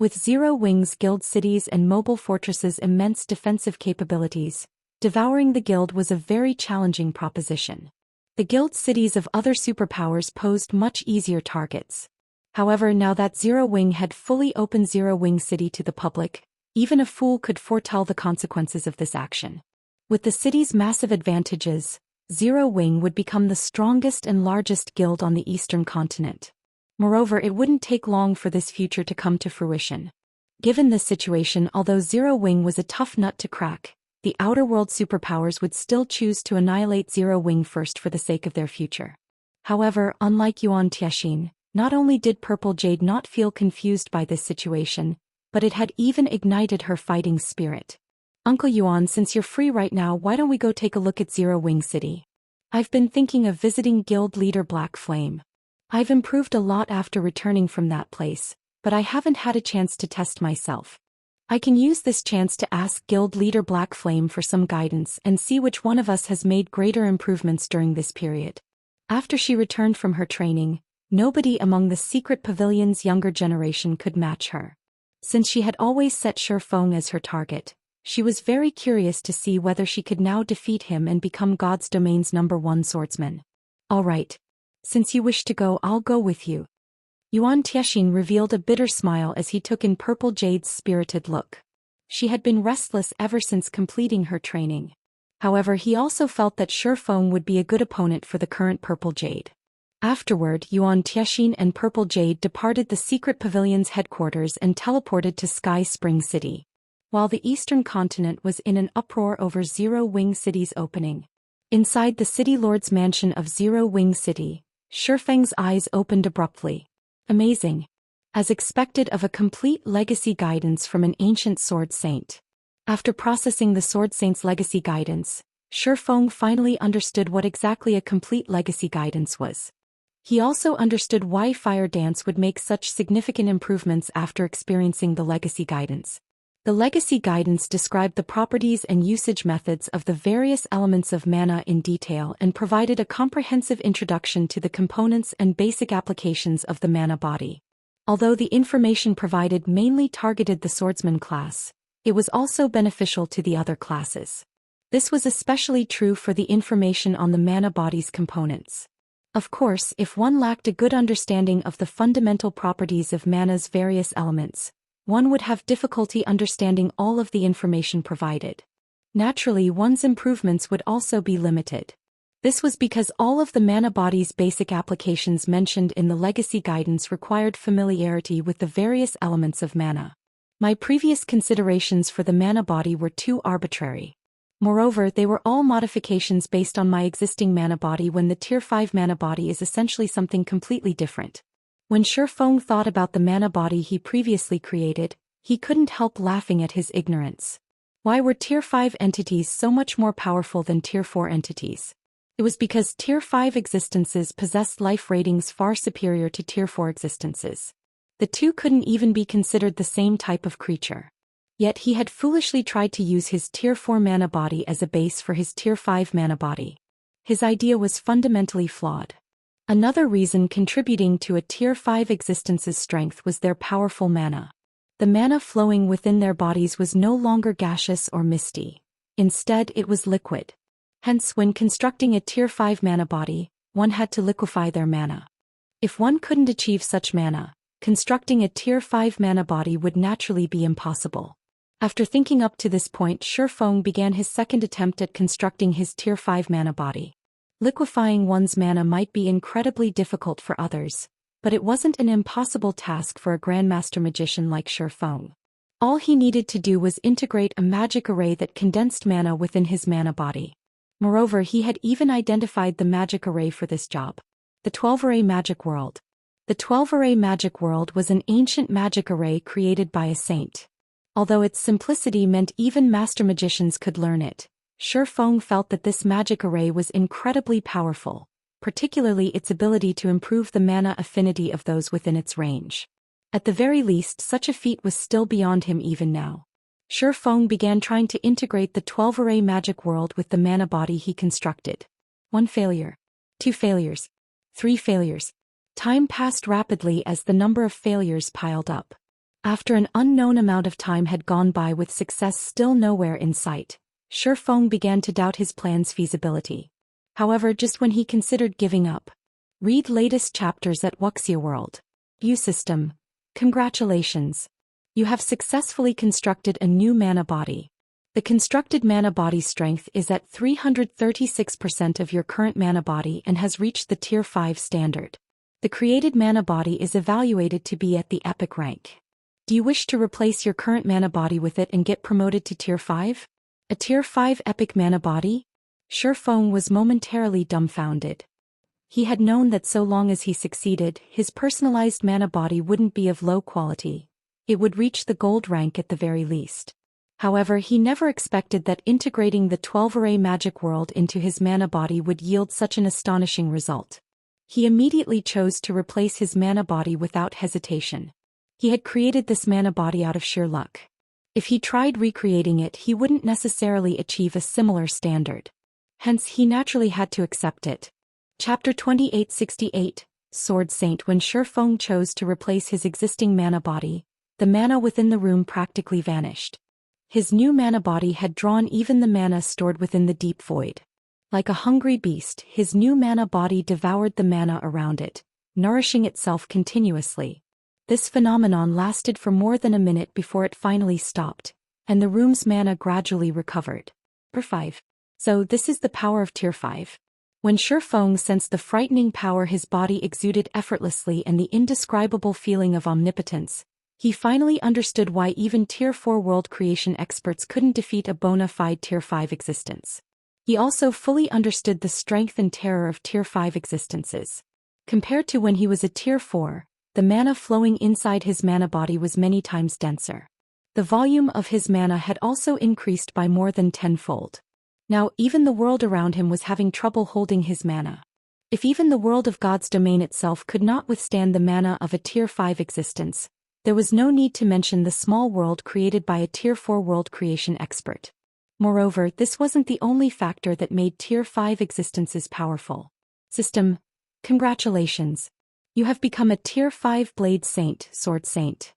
With Zero Wing's guild cities and mobile fortresses' immense defensive capabilities, devouring the guild was a very challenging proposition. The guild cities of other superpowers posed much easier targets. However, now that Zero Wing had fully opened Zero Wing City to the public, even a fool could foretell the consequences of this action. With the city's massive advantages, Zero Wing would become the strongest and largest guild on the eastern continent. Moreover, it wouldn't take long for this future to come to fruition. Given this situation, although Zero Wing was a tough nut to crack, the outer world superpowers would still choose to annihilate Zero Wing first for the sake of their future. However, unlike Yuan Tianxin, not only did Purple Jade not feel confused by this situation, but it had even ignited her fighting spirit. Uncle Yuan, since you're free right now, why don't we go take a look at Zero Wing City? I've been thinking of visiting guild leader Black Flame. I've improved a lot after returning from that place, but I haven't had a chance to test myself. I can use this chance to ask guild leader Black Flame for some guidance and see which one of us has made greater improvements during this period. After she returned from her training, nobody among the secret pavilion's younger generation could match her. Since she had always set Feng as her target, she was very curious to see whether she could now defeat him and become God's domain's #1 swordsman. All right. Since you wish to go, I'll go with you. Yuan Tianxin revealed a bitter smile as he took in Purple Jade's spirited look. She had been restless ever since completing her training. However, he also felt that Feng would be a good opponent for the current Purple Jade. Afterward, Yuan Tianxin and Purple Jade departed the secret pavilion's headquarters and teleported to Sky Spring City. While the eastern continent was in an uproar over Zero Wing City's opening. Inside the city lord's mansion of Zero Wing City, Feng's eyes opened abruptly. Amazing. As expected of a complete legacy guidance from an ancient sword saint. After processing the sword saint's legacy guidance, Feng finally understood what exactly a complete legacy guidance was. He also understood why Fire Dance would make such significant improvements after experiencing the legacy guidance. The legacy guidance described the properties and usage methods of the various elements of mana in detail and provided a comprehensive introduction to the components and basic applications of the mana body. Although the information provided mainly targeted the swordsman class, it was also beneficial to the other classes. This was especially true for the information on the mana body's components. Of course, if one lacked a good understanding of the fundamental properties of mana's various elements, one would have difficulty understanding all of the information provided. Naturally, one's improvements would also be limited. This was because all of the mana body's basic applications mentioned in the legacy guidance required familiarity with the various elements of mana. My previous considerations for the mana body were too arbitrary. Moreover, they were all modifications based on my existing mana body when the Tier 5 mana body is essentially something completely different. When Feng thought about the mana body he previously created, he couldn't help laughing at his ignorance. Why were Tier 5 entities so much more powerful than Tier 4 entities? It was because Tier 5 existences possessed life ratings far superior to Tier 4 existences. The two couldn't even be considered the same type of creature. Yet he had foolishly tried to use his Tier 4 mana body as a base for his Tier 5 mana body. His idea was fundamentally flawed. Another reason contributing to a Tier 5 existence's strength was their powerful mana. The mana flowing within their bodies was no longer gaseous or misty. Instead, it was liquid. Hence, when constructing a Tier 5 mana body, one had to liquefy their mana. If one couldn't achieve such mana, constructing a Tier 5 mana body would naturally be impossible. After thinking up to this point, Feng began his second attempt at constructing his Tier 5 mana body. Liquefying one's mana might be incredibly difficult for others, but it wasn't an impossible task for a Grandmaster Magician like Feng. All he needed to do was integrate a magic array that condensed mana within his mana body. Moreover, he had even identified the magic array for this job. The 12-array magic world. The 12-array magic world was an ancient magic array created by a saint. Although its simplicity meant even master magicians could learn it, Feng felt that this magic array was incredibly powerful, particularly its ability to improve the mana affinity of those within its range. At the very least, such a feat was still beyond him even now. Feng began trying to integrate the 12-array magic world with the mana body he constructed. 1 failure. 2 failures. 3 failures. Time passed rapidly as the number of failures piled up. After an unknown amount of time had gone by with success still nowhere in sight, Feng began to doubt his plan's feasibility. However, just when he considered giving up, read latest chapters at Wuxia World. View system. Congratulations. You have successfully constructed a new mana body. The constructed mana body strength is at 336% of your current mana body and has reached the Tier 5 standard. The created mana body is evaluated to be at the epic rank. Do you wish to replace your current mana body with it and get promoted to Tier 5? A Tier 5 epic mana body? Feng was momentarily dumbfounded. He had known that so long as he succeeded, his personalized mana body wouldn't be of low quality. It would reach the gold rank at the very least. However, he never expected that integrating the 12-array magic world into his mana body would yield such an astonishing result. He immediately chose to replace his mana body without hesitation. He had created this mana body out of sheer luck. If he tried recreating it, he wouldn't necessarily achieve a similar standard. Hence, he naturally had to accept it. Chapter 2868, Sword Saint. When Feng chose to replace his existing mana body, the mana within the room practically vanished. His new mana body had drawn even the mana stored within the deep void. Like a hungry beast, his new mana body devoured the mana around it, nourishing itself continuously. This phenomenon lasted for more than a minute before it finally stopped, and the room's mana gradually recovered. Tier 5. So this is the power of Tier 5. When Feng sensed the frightening power his body exuded effortlessly and the indescribable feeling of omnipotence, he finally understood why even Tier 4 world creation experts couldn't defeat a bona fide Tier 5 existence. He also fully understood the strength and terror of Tier 5 existences. Compared to when he was a Tier 4, the mana flowing inside his mana body was many times denser. The volume of his mana had also increased by more than tenfold. Now even the world around him was having trouble holding his mana. If even the world of God's domain itself could not withstand the mana of a Tier 5 existence, there was no need to mention the small world created by a Tier 4 world creation expert. Moreover, this wasn't the only factor that made Tier 5 existences powerful. System. Congratulations. You have become a Tier 5 Blade Saint, Sword Saint.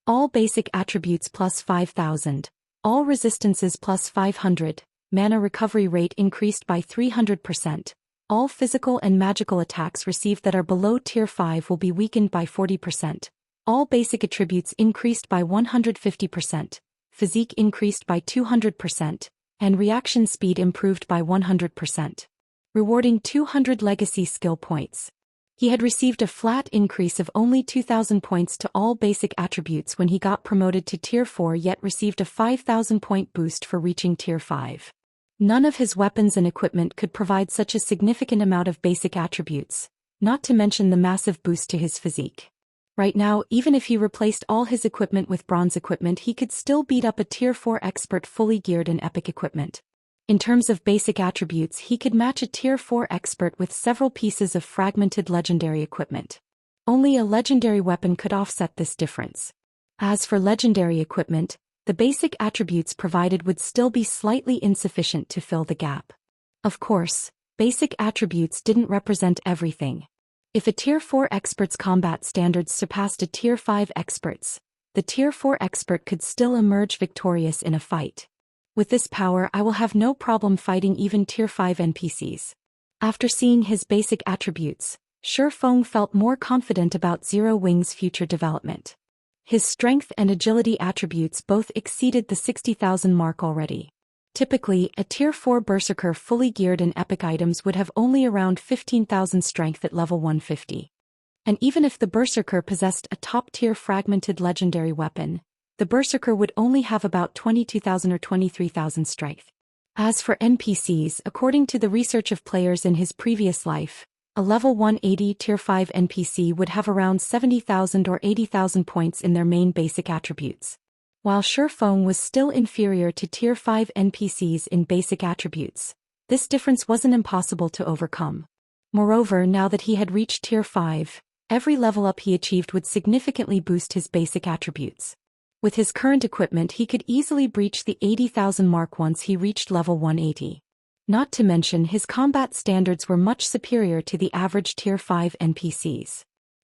All basic attributes plus 5,000. All resistances plus 500. Mana recovery rate increased by 300%. All physical and magical attacks received that are below Tier 5 will be weakened by 40%. All basic attributes increased by 150%. Physique increased by 200%. And reaction speed improved by 100%. Rewarding 200 legacy skill points. He had received a flat increase of only 2,000 points to all basic attributes when he got promoted to Tier 4, yet received a 5,000 point boost for reaching Tier 5. None of his weapons and equipment could provide such a significant amount of basic attributes, not to mention the massive boost to his physique. Right now, even if he replaced all his equipment with bronze equipment, he could still beat up a Tier 4 expert fully geared in epic equipment. In terms of basic attributes, he could match a Tier 4 expert with several pieces of fragmented legendary equipment. Only a legendary weapon could offset this difference. As for legendary equipment, the basic attributes provided would still be slightly insufficient to fill the gap. Of course, basic attributes didn't represent everything. If a Tier 4 expert's combat standards surpassed a Tier 5 expert's, the Tier 4 expert could still emerge victorious in a fight. With this power, I will have no problem fighting even Tier 5 NPCs. After seeing his basic attributes, Feng felt more confident about Zero Wing's future development. His strength and agility attributes both exceeded the 60,000 mark already. Typically, a Tier 4 Berserker fully geared in epic items would have only around 15,000 strength at level 150. And even if the Berserker possessed a top-tier fragmented legendary weapon, the Berserker would only have about 22,000 or 23,000 strength. As for NPCs, according to the research of players in his previous life, a level 180 Tier 5 NPC would have around 70,000 or 80,000 points in their main basic attributes. While Feng was still inferior to Tier 5 NPCs in basic attributes, this difference wasn't impossible to overcome. Moreover, now that he had reached Tier 5, every level up he achieved would significantly boost his basic attributes. With his current equipment, he could easily breach the 80,000 mark once he reached level 180. Not to mention his combat standards were much superior to the average Tier 5 NPCs.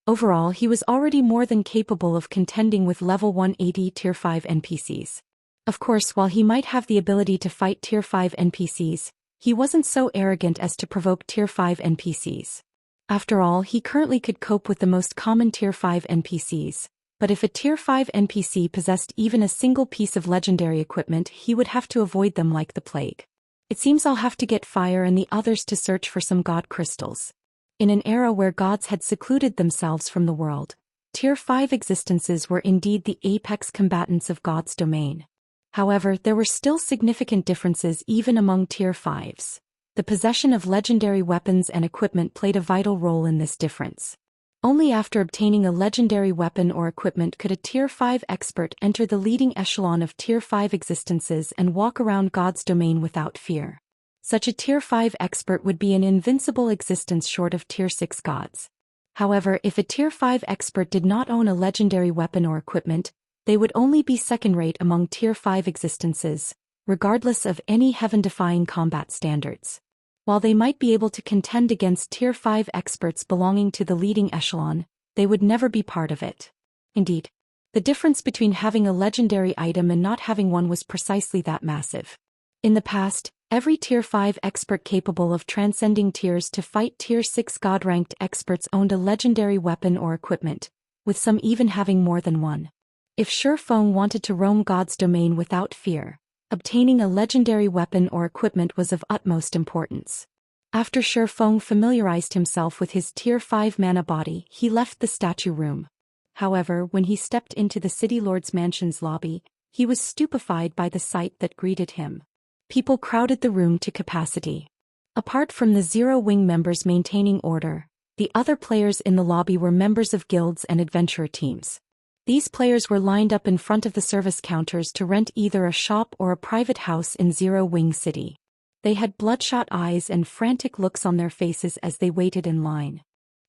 Overall, he was already more than capable of contending with level 180 Tier 5 NPCs. Of course, while he might have the ability to fight Tier 5 NPCs, he wasn't so arrogant as to provoke Tier 5 NPCs. After all, he currently could cope with the most common Tier 5 NPCs, but if a Tier 5 NPC possessed even a single piece of legendary equipment, he would have to avoid them like the plague. It seems I'll have to get Fire and the others to search for some god crystals. In an era where gods had secluded themselves from the world, Tier 5 existences were indeed the apex combatants of God's domain. However, there were still significant differences even among Tier 5s. The possession of legendary weapons and equipment played a vital role in this difference. Only after obtaining a legendary weapon or equipment could a Tier 5 expert enter the leading echelon of Tier 5 existences and walk around God's domain without fear. Such a Tier 5 expert would be an invincible existence short of Tier 6 gods. However, if a Tier 5 expert did not own a legendary weapon or equipment, they would only be second-rate among Tier 5 existences, regardless of any heaven-defying combat standards. While they might be able to contend against Tier 5 experts belonging to the leading echelon, they would never be part of it. Indeed, the difference between having a legendary item and not having one was precisely that massive. In the past, every Tier 5 expert capable of transcending tiers to fight Tier 6 god-ranked experts owned a legendary weapon or equipment, with some even having more than one. If Feng wanted to roam God's domain without fear, obtaining a legendary weapon or equipment was of utmost importance. After Feng familiarized himself with his Tier 5 mana body, he left the statue room. However, when he stepped into the City Lord's mansion's lobby, he was stupefied by the sight that greeted him. People crowded the room to capacity. Apart from the Zero Wing members maintaining order, the other players in the lobby were members of guilds and adventurer teams. These players were lined up in front of the service counters to rent either a shop or a private house in Zero Wing City. They had bloodshot eyes and frantic looks on their faces as they waited in line.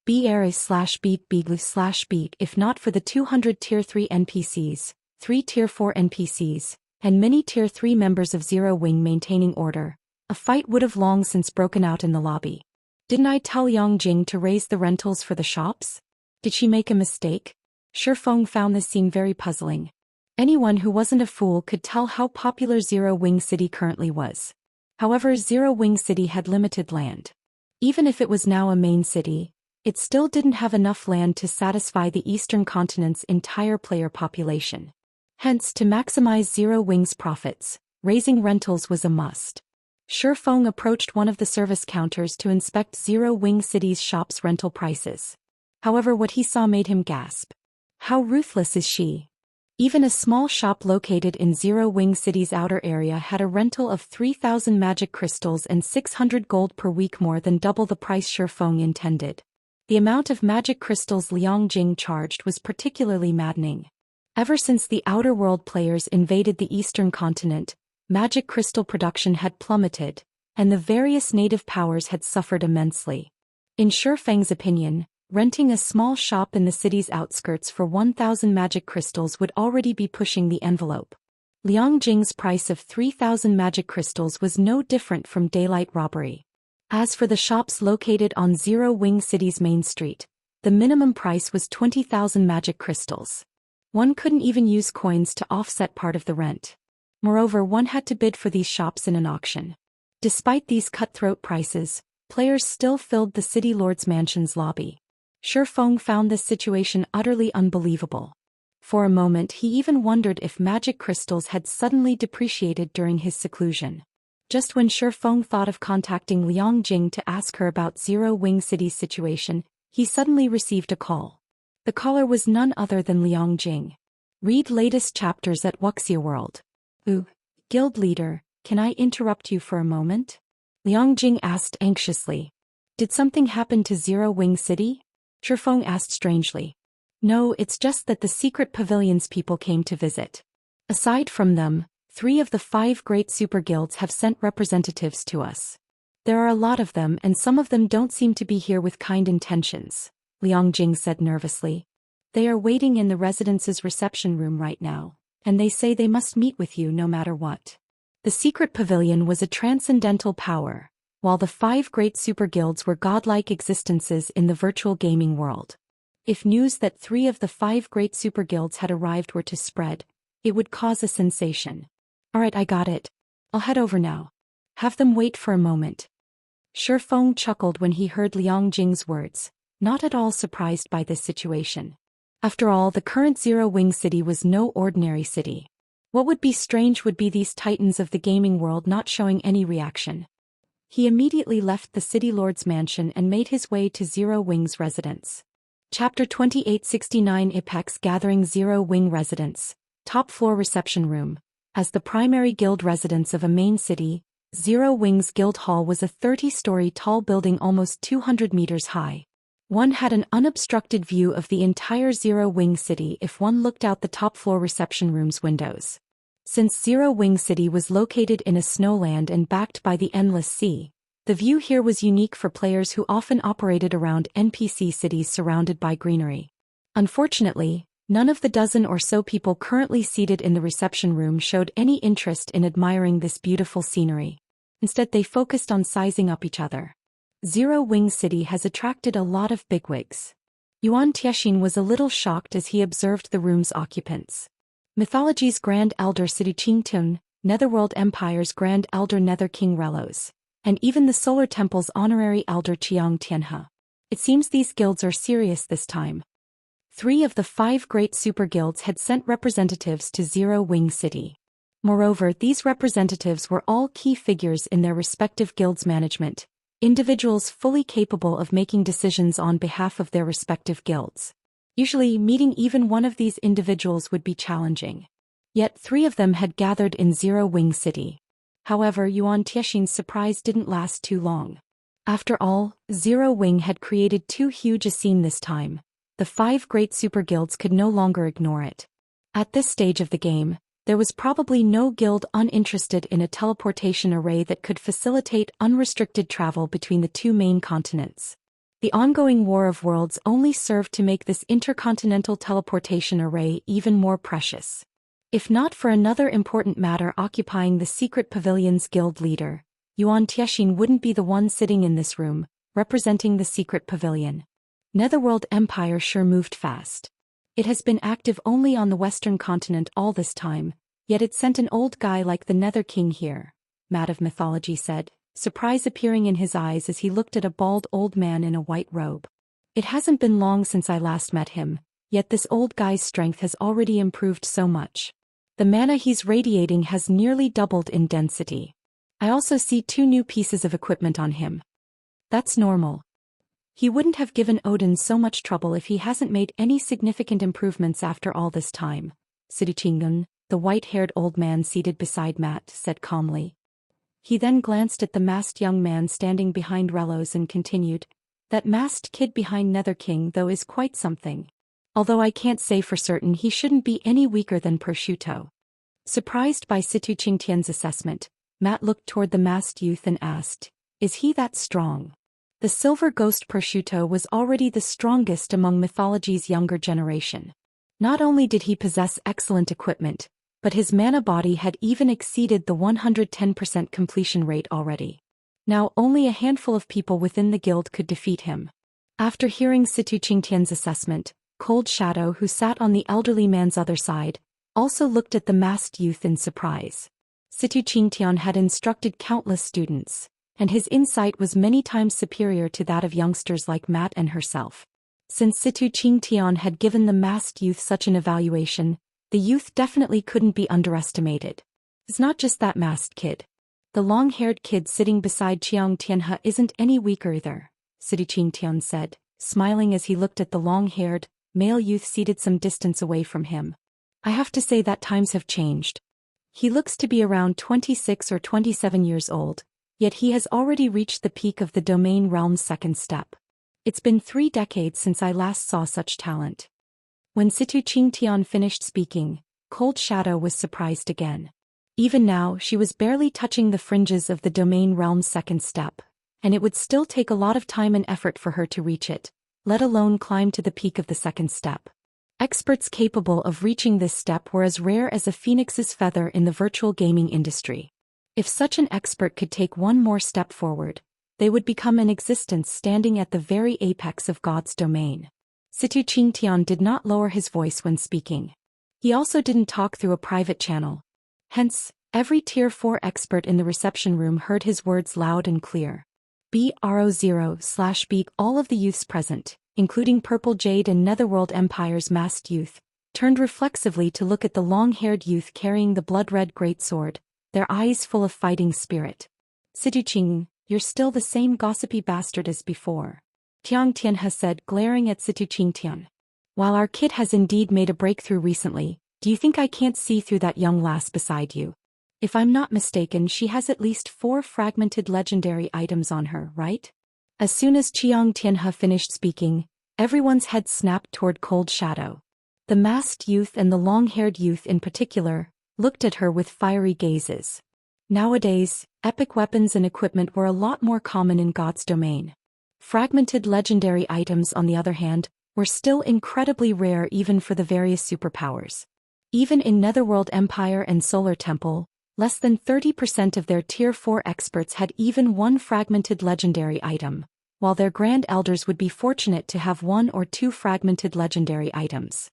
BR/beat if not for the 200 Tier 3 NPCs, 3 Tier 4 NPCs, and many Tier 3 members of Zero Wing maintaining order, a fight would have long since broken out in the lobby. Didn't I tell Yongjing to raise the rentals for the shops? Did she make a mistake? Feng found this scene very puzzling. Anyone who wasn't a fool could tell how popular Zero Wing City currently was. However, Zero Wing City had limited land. Even if it was now a main city, it still didn't have enough land to satisfy the Eastern Continent's entire player population. Hence, to maximize Zero Wing's profits, raising rentals was a must. Feng approached one of the service counters to inspect Zero Wing City's shop's rental prices. However, what he saw made him gasp. How ruthless is she? Even a small shop located in Zero Wing City's outer area had a rental of 3,000 magic crystals and 600 gold per week, more than double the price Feng intended. The amount of magic crystals Liang Jing charged was particularly maddening. Ever since the Outer World players invaded the Eastern Continent, magic crystal production had plummeted, and the various native powers had suffered immensely. In Feng's opinion, renting a small shop in the city's outskirts for 1,000 magic crystals would already be pushing the envelope. Liang Jing's price of 3,000 magic crystals was no different from daylight robbery. As for the shops located on Zero Wing City's main street, the minimum price was 20,000 magic crystals. One couldn't even use coins to offset part of the rent. Moreover, one had to bid for these shops in an auction. Despite these cutthroat prices, players still filled the City Lord's mansion's lobby. Feng found this situation utterly unbelievable. For a moment he even wondered if magic crystals had suddenly depreciated during his seclusion. Just when Feng thought of contacting Liang Jing to ask her about Zero Wing City's situation, he suddenly received a call. The caller was none other than Liang Jing. Read latest chapters at Wuxia World. Guild leader, can I interrupt you for a moment? Liang Jing asked anxiously. Did something happen to Zero Wing City? Feng asked strangely. No, it's just that the secret pavilions people came to visit. Aside from them, 3 of the 5 great super guilds have sent representatives to us. There are a lot of them, and some of them don't seem to be here with kind intentions, Liang Jing said nervously. They are waiting in the residence's reception room right now, and they say they must meet with you no matter what. The secret pavilion was a transcendental power, while the 5 great super guilds were godlike existences in the virtual gaming world. If news that 3 of the 5 great super guilds had arrived were to spread, it would cause a sensation. Alright, I got it. I'll head over now. Have them wait for a moment. Feng chuckled when he heard Liang Jing's words, not at all surprised by this situation. After all, the current Zero Wing City was no ordinary city. What would be strange would be these titans of the gaming world not showing any reaction. He immediately left the city lord's mansion and made his way to Zero Wing's residence. Chapter 2869 Apex Gathering Zero Wing Residence, Top Floor Reception Room. As the primary guild residence of a main city, Zero Wing's guild hall was a 30-story tall building almost 200 meters high. One had an unobstructed view of the entire Zero Wing City if one looked out the top floor reception room's windows. Since Zero Wing City was located in a snowland and backed by the endless sea, the view here was unique for players who often operated around NPC cities surrounded by greenery. Unfortunately, none of the dozen or so people currently seated in the reception room showed any interest in admiring this beautiful scenery. Instead, they focused on sizing up each other. Zero Wing City has attracted a lot of bigwigs. Yuan Tiexin was a little shocked as he observed the room's occupants. Mythology's Grand Elder City Qingtun, Netherworld Empire's Grand Elder Nether King Relos, and even the Solar Temple's honorary Elder Qiang Tianhe. It seems these guilds are serious this time. 3 of the 5 great super guilds had sent representatives to Zero Wing City. Moreover, these representatives were all key figures in their respective guilds' management, individuals fully capable of making decisions on behalf of their respective guilds. Usually, meeting even one of these individuals would be challenging. Yet 3 of them had gathered in Zero Wing City. However, Yuan Tiexin's surprise didn't last too long. After all, Zero Wing had created too huge a scene this time. The 5 great super guilds could no longer ignore it. At this stage of the game, there was probably no guild uninterested in a teleportation array that could facilitate unrestricted travel between the 2 main continents. The ongoing War of Worlds only served to make this intercontinental teleportation array even more precious. If not for another important matter occupying the secret pavilion's guild leader, Yuan Tiexin wouldn't be the one sitting in this room, representing the secret pavilion. Netherworld Empire sure moved fast. It has been active only on the western continent all this time, yet it sent an old guy like the Nether King here, Matt of Mythology said, surprise appearing in his eyes as he looked at a bald old man in a white robe. It hasn't been long since I last met him, yet this old guy's strength has already improved so much. The mana he's radiating has nearly doubled in density. I also see 2 new pieces of equipment on him. That's normal. He wouldn't have given Odin so much trouble if he hasn't made any significant improvements after all this time. Siduchingun, the white-haired old man seated beside Matt, said calmly. He then glanced at the masked young man standing behind Relos and continued, that masked kid behind Nether King though is quite something. Although I can't say for certain he shouldn't be any weaker than Prosciutto. Surprised by Situ Qingtian's assessment, Matt looked toward the masked youth and asked, is he that strong? The silver ghost Prosciutto was already the strongest among Mythology's younger generation. Not only did he possess excellent equipment, but his mana body had even exceeded the 110% completion rate already. Now only a handful of people within the guild could defeat him. After hearing Situ Qingtian's assessment, Cold Shadow, who sat on the elderly man's other side, also looked at the masked youth in surprise. Situ Qingtian had instructed countless students, and his insight was many times superior to that of youngsters like Matt and herself. Since Situ Qingtian had given the masked youth such an evaluation, the youth definitely couldn't be underestimated. It's not just that masked kid. The long-haired kid sitting beside Qiang Tianhe isn't any weaker either, Situ Qingtian said, smiling as he looked at the long-haired, male youth seated some distance away from him. I have to say that times have changed. He looks to be around 26 or 27 years old, yet he has already reached the peak of the domain realm's 2nd step. It's been 3 decades since I last saw such talent. When Situ Qingtian finished speaking, Cold Shadow was surprised again. Even now, she was barely touching the fringes of the domain realm's 2nd step, and it would still take a lot of time and effort for her to reach it, let alone climb to the peak of the 2nd step. Experts capable of reaching this step were as rare as a phoenix's feather in the virtual gaming industry. If such an expert could take one more step forward, they would become an existence standing at the very apex of God's domain. Situ Qingtian did not lower his voice when speaking. He also didn't talk through a private channel. Hence, every Tier 4 expert in the reception room heard his words loud and clear. BRO0/B. All of the youths present, including Purple Jade and Netherworld Empire's masked youth, turned reflexively to look at the long-haired youth carrying the blood-red greatsword, their eyes full of fighting spirit. Situ Qing, you're still the same gossipy bastard as before. Tiang Tianhe said, glaring at Situ Qingtian. While our kid has indeed made a breakthrough recently, do you think I can't see through that young lass beside you? If I'm not mistaken, she has at least 4 fragmented legendary items on her, right? As soon as Tiang Tianhe finished speaking, everyone's head snapped toward Cold Shadow. The masked youth and the long-haired youth in particular looked at her with fiery gazes. Nowadays, epic weapons and equipment were a lot more common in God's domain. Fragmented legendary items, on the other hand, were still incredibly rare even for the various superpowers. Even in Netherworld Empire and Solar Temple, less than 30% of their Tier 4 experts had even one fragmented legendary item, while their Grand Elders would be fortunate to have 1 or 2 fragmented legendary items.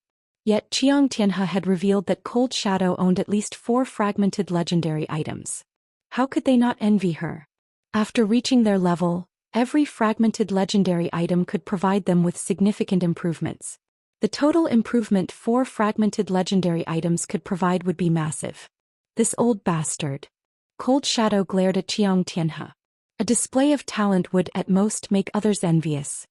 Yet Tiang Tianhe had revealed that Cold Shadow owned at least 4 fragmented legendary items. How could they not envy her? After reaching their level, every fragmented legendary item could provide them with significant improvements. The total improvement 4 fragmented legendary items could provide would be massive. This old bastard. Cold Shadow glared at Tiang Tianhe. A display of talent would at most make others envious.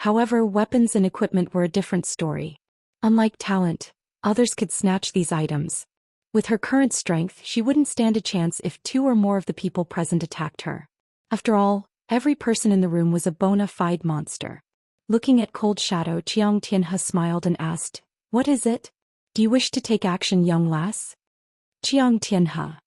However, weapons and equipment were a different story. Unlike talent, others could snatch these items. With her current strength, she wouldn't stand a chance if 2 or more of the people present attacked her. After all, every person in the room was a bona fide monster. Looking at Cold Shadow, Tiang Tianhe smiled and asked, "What is it? Do you wish to take action, young lass?" Tiang Tianhe.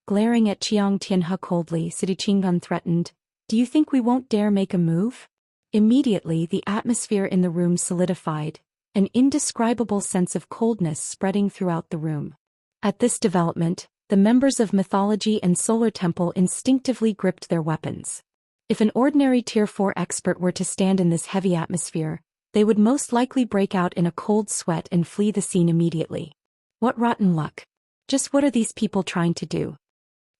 Glaring at Tiang Tianhe coldly, Situ Qingtian threatened, "Do you think we won't dare make a move?" Immediately, the atmosphere in the room solidified, an indescribable sense of coldness spreading throughout the room. At this development, the members of Mythology and Solar Temple instinctively gripped their weapons. If an ordinary Tier 4 expert were to stand in this heavy atmosphere, they would most likely break out in a cold sweat and flee the scene immediately. What rotten luck. Just what are these people trying to do?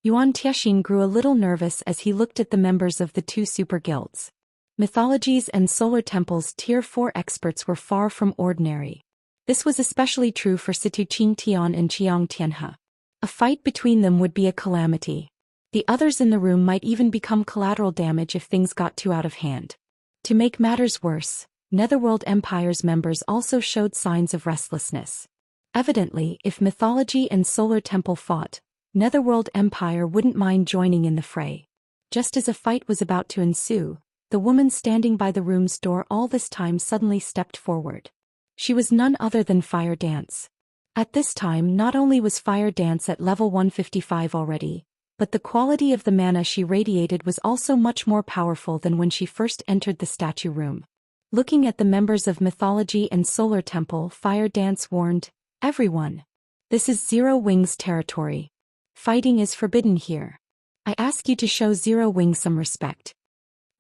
Yuan Tianxin grew a little nervous as he looked at the members of the 2 super guilds. Mythologies and Solar Temple's Tier 4 experts were far from ordinary. This was especially true for Situ Qingtian and Tiang Tianhe. A fight between them would be a calamity. The others in the room might even become collateral damage if things got too out of hand. To make matters worse, Netherworld Empire's members also showed signs of restlessness. Evidently, if Mythology and Solar Temple fought, Netherworld Empire wouldn't mind joining in the fray. Just as a fight was about to ensue, the woman standing by the room's door all this time suddenly stepped forward. She was none other than Fire Dance. At this time, not only was Fire Dance at level 155 already, but the quality of the mana she radiated was also much more powerful than when she first entered the statue room. Looking at the members of Mythology and Solar Temple, Fire Dance warned, "Everyone. This is Zero Wing's territory. Fighting is forbidden here. I ask you to show Zero Wing some respect.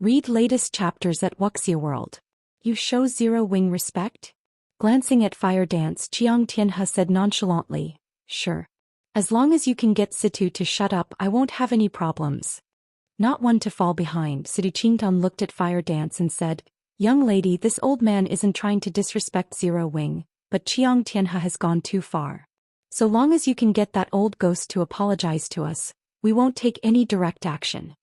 Read latest chapters at Wuxia World. You show Zero Wing respect?" Glancing at Fire Dance, Tiang Tianhe said nonchalantly, "Sure. As long as you can get Situ to shut up, I won't have any problems." Not one to fall behind, Situ Qingtian looked at Fire Dance and said, "Young lady, this old man isn't trying to disrespect Zero Wing, but Tiang Tianhe has gone too far. So long as you can get that old ghost to apologize to us, we won't take any direct action."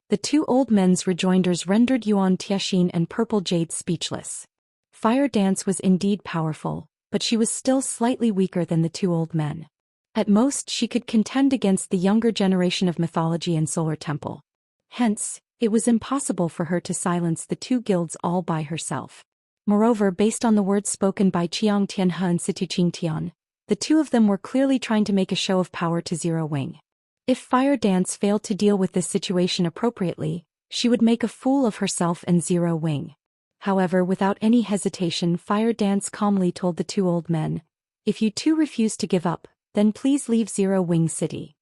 The 2 old men's rejoinders rendered Yuan Tianxin and Purple Jade speechless. Fire Dance was indeed powerful, but she was still slightly weaker than the 2 old men. At most, she could contend against the younger generation of Mythology and Solar Temple. Hence, it was impossible for her to silence the 2 guilds all by herself. Moreover, based on the words spoken by Tiang Tianhe and Situ Qingtian, the 2 of them were clearly trying to make a show of power to Zero Wing. If Fire Dance failed to deal with this situation appropriately, she would make a fool of herself and Zero Wing. However, without any hesitation, Fire Dance calmly told the 2 old men, "If you 2 refuse to give up, then please leave Zero Wing City.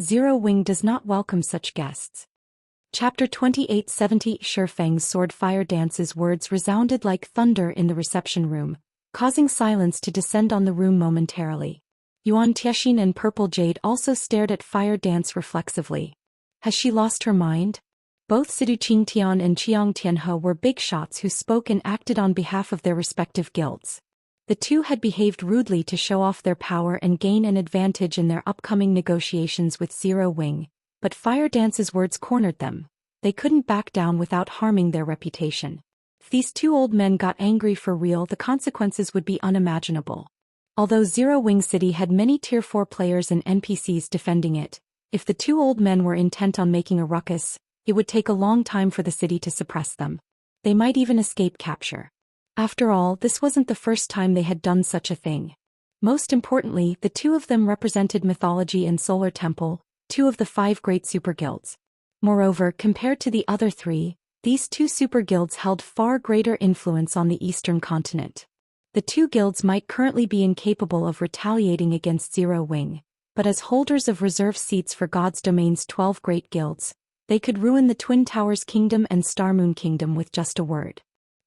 Zero Wing does not welcome such guests." Chapter 2870 Feng's sword fire dance's words resounded like thunder in the reception room, causing silence to descend on the room momentarily. Yuan Tiexin and Purple Jade also stared at fire dance reflexively. Has she lost her mind? Both Sidu Qingtian and Qiang Tianhe were big shots who spoke and acted on behalf of their respective guilds. The two had behaved rudely to show off their power and gain an advantage in their upcoming negotiations with Zero Wing, but Fire Dance's words cornered them. They couldn't back down without harming their reputation. If these two old men got angry for real, the consequences would be unimaginable. Although Zero Wing City had many Tier 4 players and NPCs defending it, if the two old men were intent on making a ruckus, it would take a long time for the city to suppress them. They might even escape capture. After all, this wasn't the first time they had done such a thing. Most importantly, the two of them represented mythology and Solar Temple, two of the 5 great super guilds. Moreover, compared to the other 3, these 2 super guilds held far greater influence on the eastern continent. The 2 guilds might currently be incapable of retaliating against Zero Wing, but as holders of reserve seats for God's Domain's 12 great guilds, they could ruin the Twin Towers Kingdom and Starmoon Kingdom with just a word.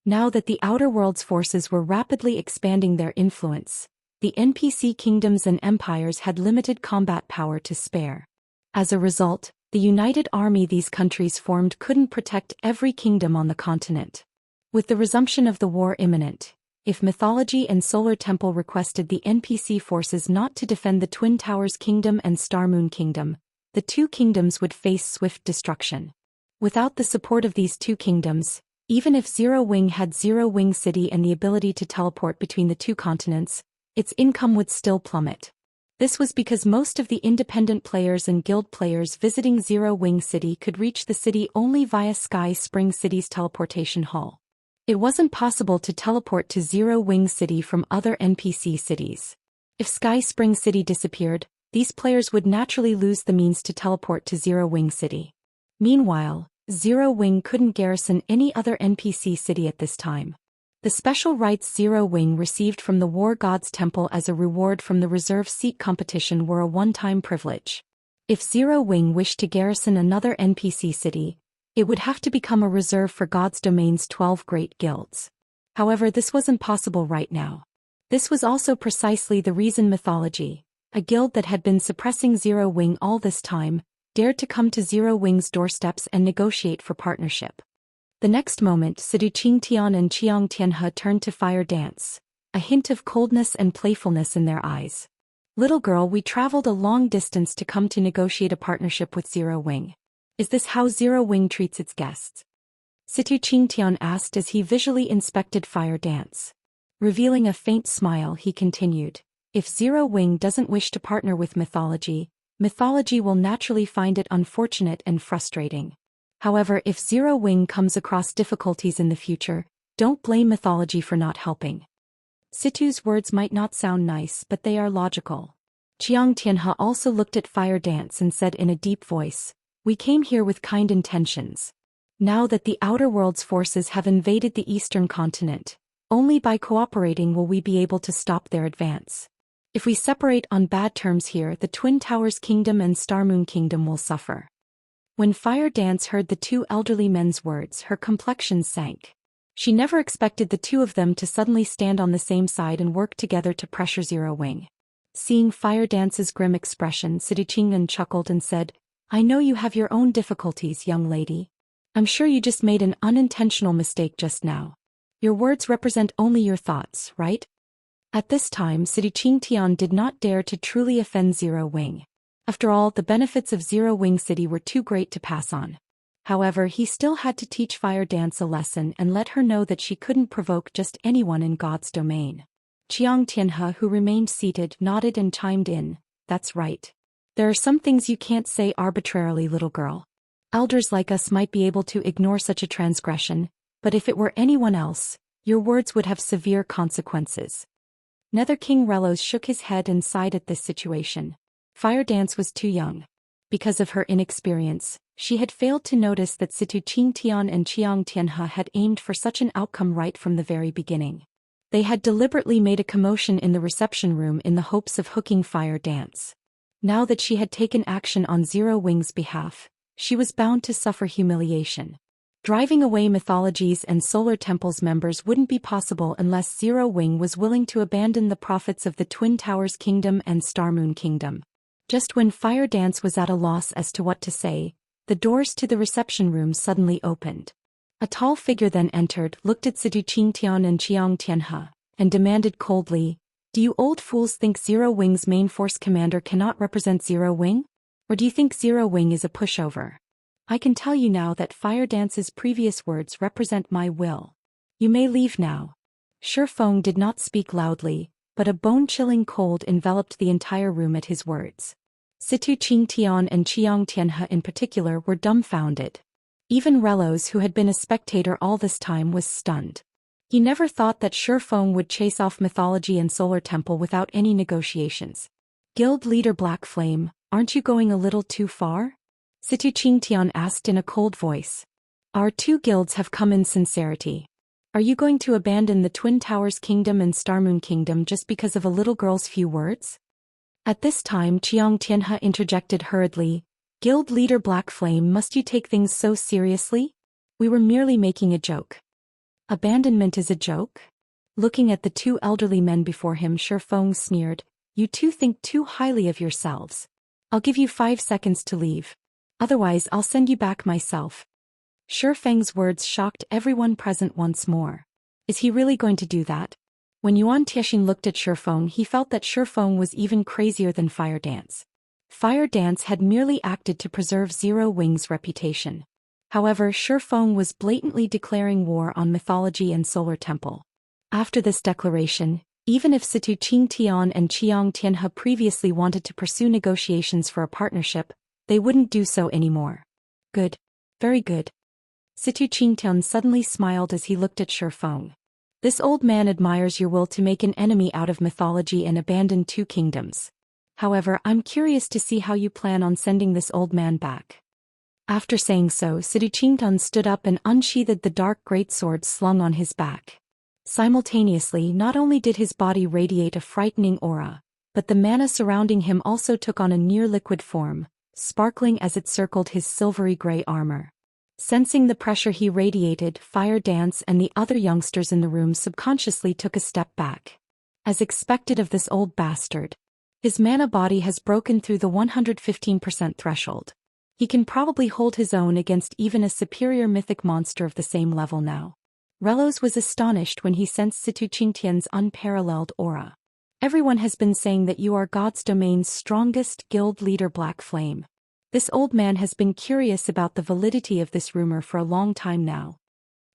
Now that the Outer World's forces were rapidly expanding their influence, the NPC kingdoms and empires had limited combat power to spare. As a result, the united army these countries formed couldn't protect every kingdom on the continent. With the resumption of the war imminent, if Mythology and Solar Temple requested the NPC forces not to defend the Twin Towers Kingdom and Starmoon Kingdom, the 2 kingdoms would face swift destruction. Without the support of these 2 kingdoms, even if Zero Wing had Zero Wing City and the ability to teleport between the 2 continents, its income would still plummet. This was because most of the independent players and guild players visiting Zero Wing City could reach the city only via Sky Spring City's teleportation hall. It wasn't possible to teleport to Zero Wing City from other NPC cities. If Sky Spring City disappeared, these players would naturally lose the means to teleport to Zero Wing City. Meanwhile, Zero Wing couldn't garrison any other NPC city at this time. The special rights Zero Wing received from the War God's Temple as a reward from the reserve seat competition were a one-time privilege. If Zero Wing wished to garrison another NPC city, it would have to become a reserve for God's Domain's 12 great guilds. However, this wasn't possible right now. This was also precisely the reason Mythology, a guild that had been suppressing Zero Wing all this time, dared to come to Zero Wing's doorsteps and negotiate for partnership. The next moment, Sidu Qingtian and Qiang Tianhe turned to Fire Dance, a hint of coldness and playfulness in their eyes. Little girl, we traveled a long distance to come to negotiate a partnership with Zero Wing. Is this how Zero Wing treats its guests? Sidu Qingtian asked as he visually inspected Fire Dance. Revealing a faint smile, he continued, if Zero Wing doesn't wish to partner with Mythology, Mythology will naturally find it unfortunate and frustrating. However, if Zero Wing comes across difficulties in the future, don't blame Mythology for not helping. Situ's words might not sound nice, but they are logical. Qiang Tianhe also looked at Fire Dance and said in a deep voice, we came here with kind intentions. Now that the Outer World's forces have invaded the eastern continent, only by cooperating will we be able to stop their advance. If we separate on bad terms here, the Twin Towers Kingdom and Starmoon Kingdom will suffer. When Fire Dance heard the 2 elderly men's words, her complexion sank. She never expected the 2 of them to suddenly stand on the same side and work together to pressure Zero Wing. Seeing Fire Dance's grim expression, Sidu Qingtian chuckled and said, I know you have your own difficulties, young lady. I'm sure you just made an unintentional mistake just now. Your words represent only your thoughts, right? At this time, Sidu Qingtian did not dare to truly offend Zero Wing. After all, the benefits of Zero Wing City were too great to pass on. However, he still had to teach Fire Dance a lesson and let her know that she couldn't provoke just anyone in God's domain. Qiang Tianhe, who remained seated, nodded and chimed in, that's right. There are some things you can't say arbitrarily, little girl. Elders like us might be able to ignore such a transgression, but if it were anyone else, your words would have severe consequences. Nether King Relos shook his head and sighed at this situation. Fire Dance was too young. Because of her inexperience, she had failed to notice that Sidu Qingtian and Qiang Tianhe had aimed for such an outcome right from the very beginning. They had deliberately made a commotion in the reception room in the hopes of hooking Fire Dance. Now that she had taken action on Zero Wing's behalf, she was bound to suffer humiliation. Driving away mythologies and Solar Temple's members wouldn't be possible unless Zero Wing was willing to abandon the prophets of the Twin Towers Kingdom and Starmoon Kingdom. Just when Fire Dance was at a loss as to what to say, the doors to the reception room suddenly opened. A tall figure then entered, looked at Situ Qingtian and Qiang Tianhe, and demanded coldly, "Do you old fools think Zero Wing's main force commander cannot represent Zero Wing? Or do you think Zero Wing is a pushover? I can tell you now that Fire Dance's previous words represent my will. You may leave now." Feng did not speak loudly, but a bone-chilling cold enveloped the entire room at his words. Situ Qingtian and Qiang Tianhe in particular were dumbfounded. Even Relos, who had been a spectator all this time, was stunned. He never thought that Feng would chase off Mythology and Solar Temple without any negotiations. Guild leader Black Flame, aren't you going a little too far? Situ Qingtian asked in a cold voice. Our two guilds have come in sincerity. Are you going to abandon the Twin Towers Kingdom and Starmoon Kingdom just because of a little girl's few words? At this time Qiang Tianhe interjected hurriedly, Guild leader Black Flame, must you take things so seriously? We were merely making a joke. Abandonment is a joke? Looking at the two elderly men before him, Feng sneered, you two think too highly of yourselves. I'll give you 5 seconds to leave. Otherwise I'll send you back myself. Feng's words shocked everyone present once more. Is he really going to do that? When Yuan Tiexian looked at Feng, he felt that Feng was even crazier than Fire Dance. Fire Dance had merely acted to preserve Zero Wing's reputation. However, Feng was blatantly declaring war on Mythology and Solar Temple. After this declaration, even if Situ Qingtian and Qiang Tianhe previously wanted to pursue negotiations for a partnership, they wouldn't do so anymore. Good. Very good. Situ Qingtian suddenly smiled as he looked at Feng. This old man admires your will to make an enemy out of Mythology and abandon 2 kingdoms. However, I'm curious to see how you plan on sending this old man back. After saying so, Situ Qingtian stood up and unsheathed the dark greatsword slung on his back. Simultaneously, not only did his body radiate a frightening aura, but the mana surrounding him also took on a near-liquid form, sparkling as it circled his silvery gray armor. Sensing the pressure he radiated, Fire Dance and the other youngsters in the room subconsciously took a step back. As expected of this old bastard, his mana body has broken through the 115% threshold. He can probably hold his own against even a superior mythic monster of the same level now. Relos was astonished when he sensed Situ Qingtian's unparalleled aura. Everyone has been saying that you are God's domain's strongest guild leader Black Flame. This old man has been curious about the validity of this rumor for a long time now.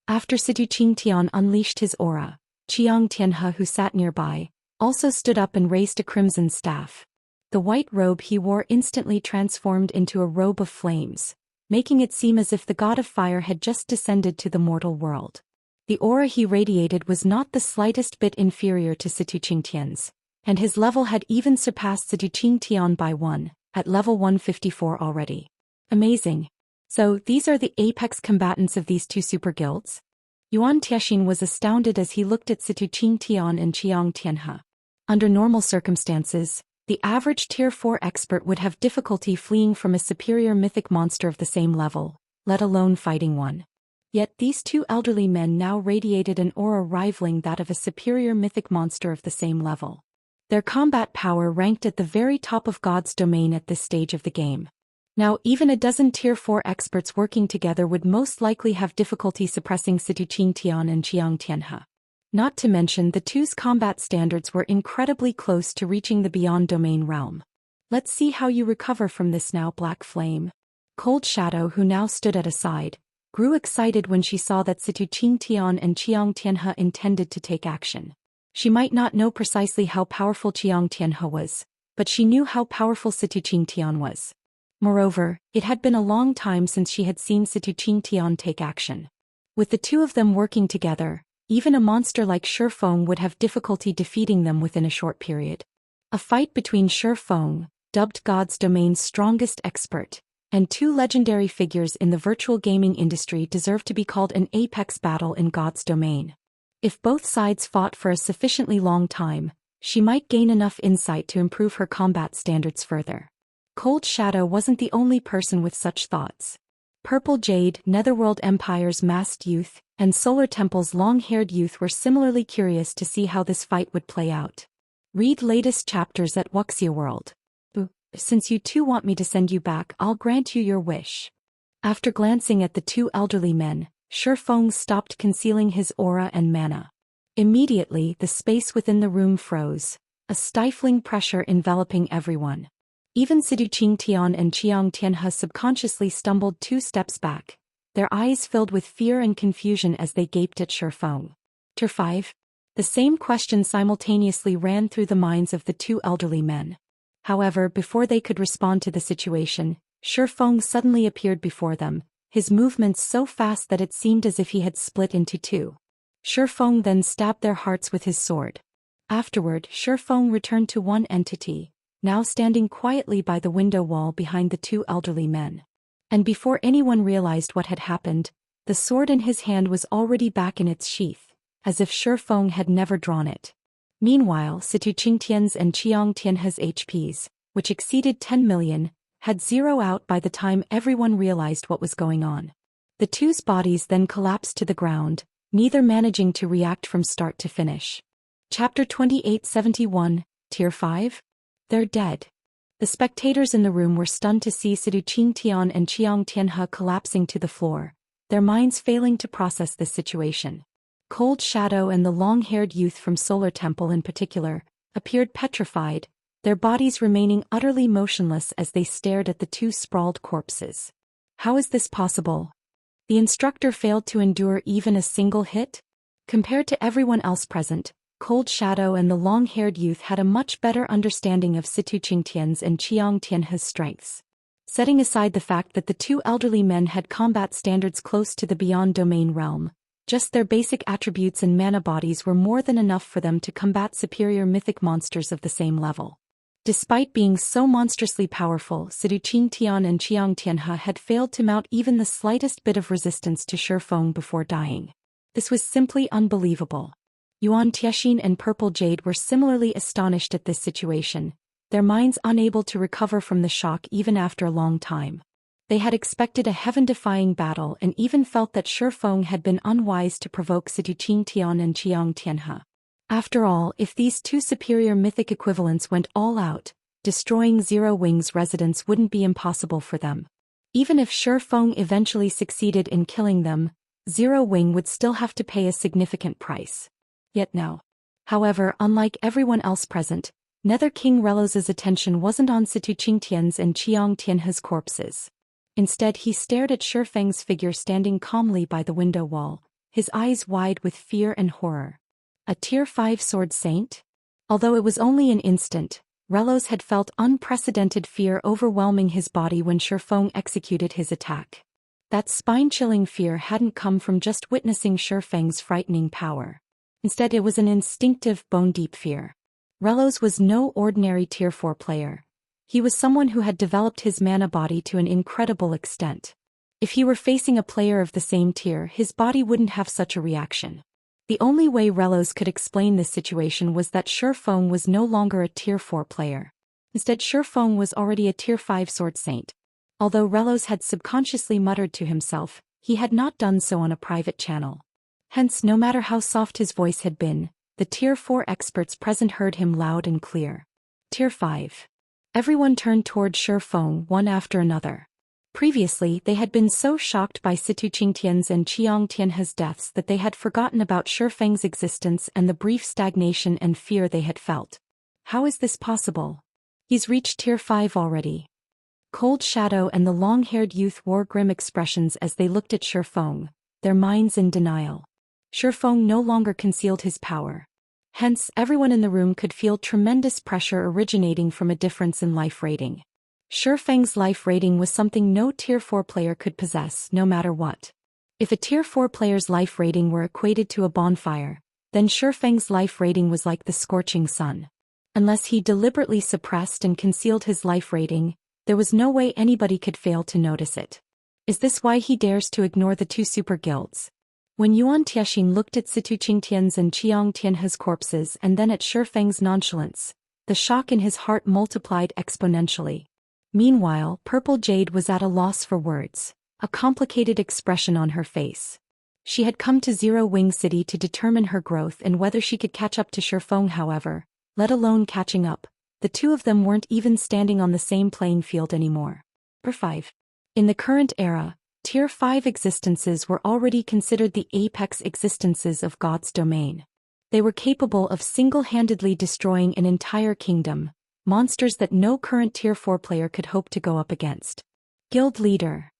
After Situ Qingtian unleashed his aura, Qiang Tianhe, who sat nearby, also stood up and raised a crimson staff. The white robe he wore instantly transformed into a robe of flames, making it seem as if the god of fire had just descended to the mortal world. The aura he radiated was not the slightest bit inferior to Situ Qingtian's, and his level had even surpassed Situ Qingtian by 1, at level 154 already. Amazing. So, these are the apex combatants of these 2 super guilds? Yuan Tiexian was astounded as he looked at Situ Qingtian and Qiang Tianhe. Under normal circumstances, the average Tier 4 expert would have difficulty fleeing from a superior mythic monster of the same level, let alone fighting one. Yet these 2 elderly men now radiated an aura rivaling that of a superior mythic monster of the same level. Their combat power ranked at the very top of God's domain at this stage of the game. Now even a dozen Tier 4 experts working together would most likely have difficulty suppressing Situ Qingtian and Qiang Tianhe. Not to mention the 2's combat standards were incredibly close to reaching the beyond domain realm. Let's see how you recover from this now, Black Flame. Cold Shadow, who now stood at a side, grew excited when she saw that Situ Qingtian and Qiang Tianhe intended to take action. She might not know precisely how powerful Qiang Tianhe was, but she knew how powerful Situ Qingtian was. Moreover, it had been a long time since she had seen Situ Qingtian take action. With the 2 of them working together, even a monster like Feng would have difficulty defeating them within a short period. A fight between Feng, dubbed God's domain's strongest expert, and 2 legendary figures in the virtual gaming industry deserved to be called an apex battle in God's domain. If both sides fought for a sufficiently long time, she might gain enough insight to improve her combat standards further. Cold Shadow wasn't the only person with such thoughts. Purple Jade, Netherworld Empire's masked youth, and Solar Temple's long-haired youth were similarly curious to see how this fight would play out. Read latest chapters at Wuxia World. Since you two want me to send you back, I'll grant you your wish. After glancing at the two elderly men, Feng stopped concealing his aura and mana. Immediately, the space within the room froze, a stifling pressure enveloping everyone. Even Xianxia and Xianxia subconsciously stumbled 2 steps back, their eyes filled with fear and confusion as they gaped at Feng. Tier 5? The same question simultaneously ran through the minds of the two elderly men. However, before they could respond to the situation, Feng suddenly appeared before them, his movements so fast that it seemed as if he had split into 2. Feng then stabbed their hearts with his sword. Afterward, Feng returned to one entity, now standing quietly by the window wall behind the two elderly men. And before anyone realized what had happened, the sword in his hand was already back in its sheath, as if Feng had never drawn it. Meanwhile, Xianxia's and Xianxia's HPs, which exceeded 10 million, had zeroed out by the time everyone realized what was going on. The two's bodies then collapsed to the ground, neither managing to react from start to finish. Chapter 2871, Tier 5? They're dead. The spectators in the room were stunned to see Xianxia and Xianxia collapsing to the floor, their minds failing to process this situation. Cold Shadow and the long-haired youth from Solar Temple in particular, appeared petrified, their bodies remaining utterly motionless as they stared at the two sprawled corpses. How is this possible? The instructor failed to endure even a single hit? Compared to everyone else present, Cold Shadow and the long-haired youth had a much better understanding of Xianxia's and Xianxia's strengths. Setting aside the fact that the two elderly men had combat standards close to the Beyond Domain realm, just their basic attributes and mana bodies were more than enough for them to combat superior mythic monsters of the same level. Despite being so monstrously powerful, Xianxia and Xianxia had failed to mount even the slightest bit of resistance to Feng before dying. This was simply unbelievable. Yuan Tiexin and Purple Jade were similarly astonished at this situation, their minds unable to recover from the shock even after a long time. They had expected a heaven-defying battle and even felt that Feng had been unwise to provoke Xianxia and Xianxia. After all, if these two superior mythic equivalents went all out, destroying Zero Wing's residence wouldn't be impossible for them. Even if Feng eventually succeeded in killing them, Zero Wing would still have to pay a significant price. Yet no. However, unlike everyone else present, Nether King Relos's attention wasn't on Xianxia's and Xianxia's corpses. Instead, he stared at Feng's figure standing calmly by the window wall, his eyes wide with fear and horror. A Tier 5 Sword Saint? Although it was only an instant, Relos had felt unprecedented fear overwhelming his body when Feng executed his attack. That spine-chilling fear hadn't come from just witnessing Feng's frightening power. Instead, it was an instinctive, bone-deep fear. Relos was no ordinary Tier 4 player. He was someone who had developed his mana body to an incredible extent. If he were facing a player of the same tier, his body wouldn't have such a reaction. The only way Relos could explain this situation was that Feng was no longer a Tier 4 player. Instead, Feng was already a Tier 5 Sword Saint. Although Relos had subconsciously muttered to himself, he had not done so on a private channel. Hence, no matter how soft his voice had been, the Tier 4 experts present heard him loud and clear. Tier 5. Everyone turned toward Feng one after another. Previously, they had been so shocked by Xianxia's and Xianxia's deaths that they had forgotten about Feng's existence and the brief stagnation and fear they had felt. How is this possible? He's reached Tier 5 already. Cold Shadow and the long-haired youth wore grim expressions as they looked at Feng, their minds in denial. Feng no longer concealed his power. Hence, everyone in the room could feel tremendous pressure originating from a difference in life rating. Feng's life rating was something no Tier 4 player could possess, no matter what. If a Tier 4 player's life rating were equated to a bonfire, then Feng's life rating was like the scorching sun. Unless he deliberately suppressed and concealed his life rating, there was no way anybody could fail to notice it. Is this why he dares to ignore the two super guilds? When Yuan Tiexin looked at Xianxia's and Xianxia's corpses and then at Feng's nonchalance, the shock in his heart multiplied exponentially. Meanwhile, Purple Jade was at a loss for words, a complicated expression on her face. She had come to Zero Wing City to determine her growth and whether she could catch up to Feng, however, let alone catching up. The two of them weren't even standing on the same playing field anymore. Tier 5. In the current era, Tier 5 existences were already considered the apex existences of God's domain. They were capable of single-handedly destroying an entire kingdom, monsters that no current Tier 4 player could hope to go up against. Guild Leader.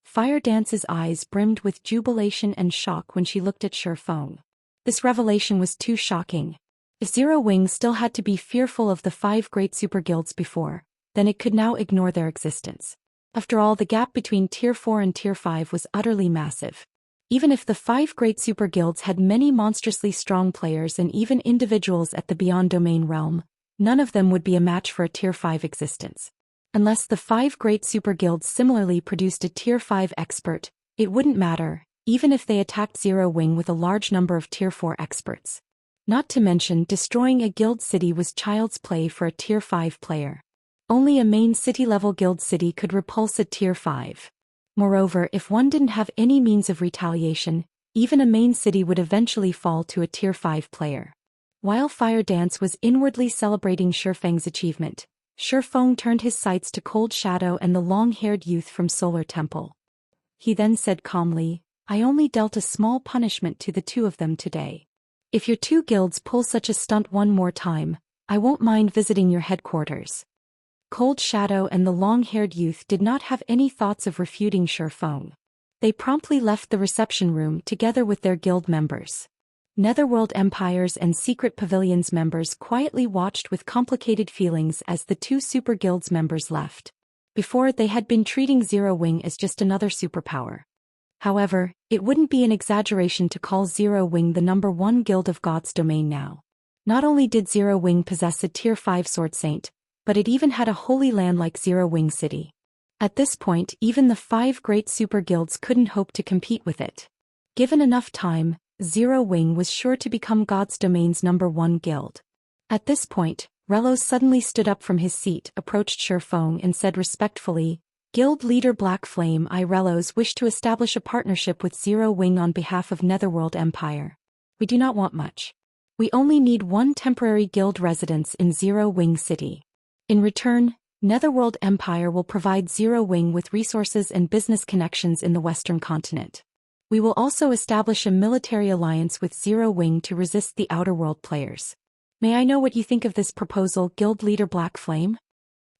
Fire Dance's eyes brimmed with jubilation and shock when she looked at Feng. This revelation was too shocking. If Zero Wing still had to be fearful of the 5 great super guilds before, then it could now ignore their existence. After all, the gap between Tier 4 and Tier 5 was utterly massive. Even if the 5 great super guilds had many monstrously strong players and even individuals at the Beyond Domain realm, none of them would be a match for a Tier 5 existence. Unless the 5 great super guilds similarly produced a Tier 5 expert, it wouldn't matter, even if they attacked Zero Wing with a large number of Tier 4 experts. Not to mention, destroying a guild city was child's play for a Tier 5 player. Only a main city-level guild city could repulse a Tier 5. Moreover, if one didn't have any means of retaliation, even a main city would eventually fall to a Tier 5 player. While Fire Dance was inwardly celebrating Feng's achievement, Feng turned his sights to Cold Shadow and the long-haired youth from Solar Temple. He then said calmly, "I only dealt a small punishment to the two of them today. If your 2 guilds pull such a stunt one more time, I won't mind visiting your headquarters." Cold Shadow and the long-haired youth did not have any thoughts of refuting Feng. They promptly left the reception room together with their guild members. Netherworld Empires and Secret Pavilions members quietly watched with complicated feelings as the 2 super guilds members left. Before, they had been treating Zero Wing as just another superpower. However, it wouldn't be an exaggeration to call Zero Wing the #1 guild of God's domain now. Not only did Zero Wing possess a Tier 5 Sword Saint, but it even had a holy land like Zero Wing City. At this point, even the 5 great super guilds couldn't hope to compete with it. Given enough time, Zero Wing was sure to become God's domain's #1 guild. At this point, Relos suddenly stood up from his seat, approached Feng and said respectfully, "Guild Leader Black Flame, I Relos wish to establish a partnership with Zero Wing on behalf of Netherworld Empire. We do not want much. We only need 1 temporary guild residence in Zero Wing City. In return, Netherworld Empire will provide Zero Wing with resources and business connections in the Western continent. We will also establish a military alliance with Zero Wing to resist the Outer World players. May I know what you think of this proposal, Guild Leader Black Flame?"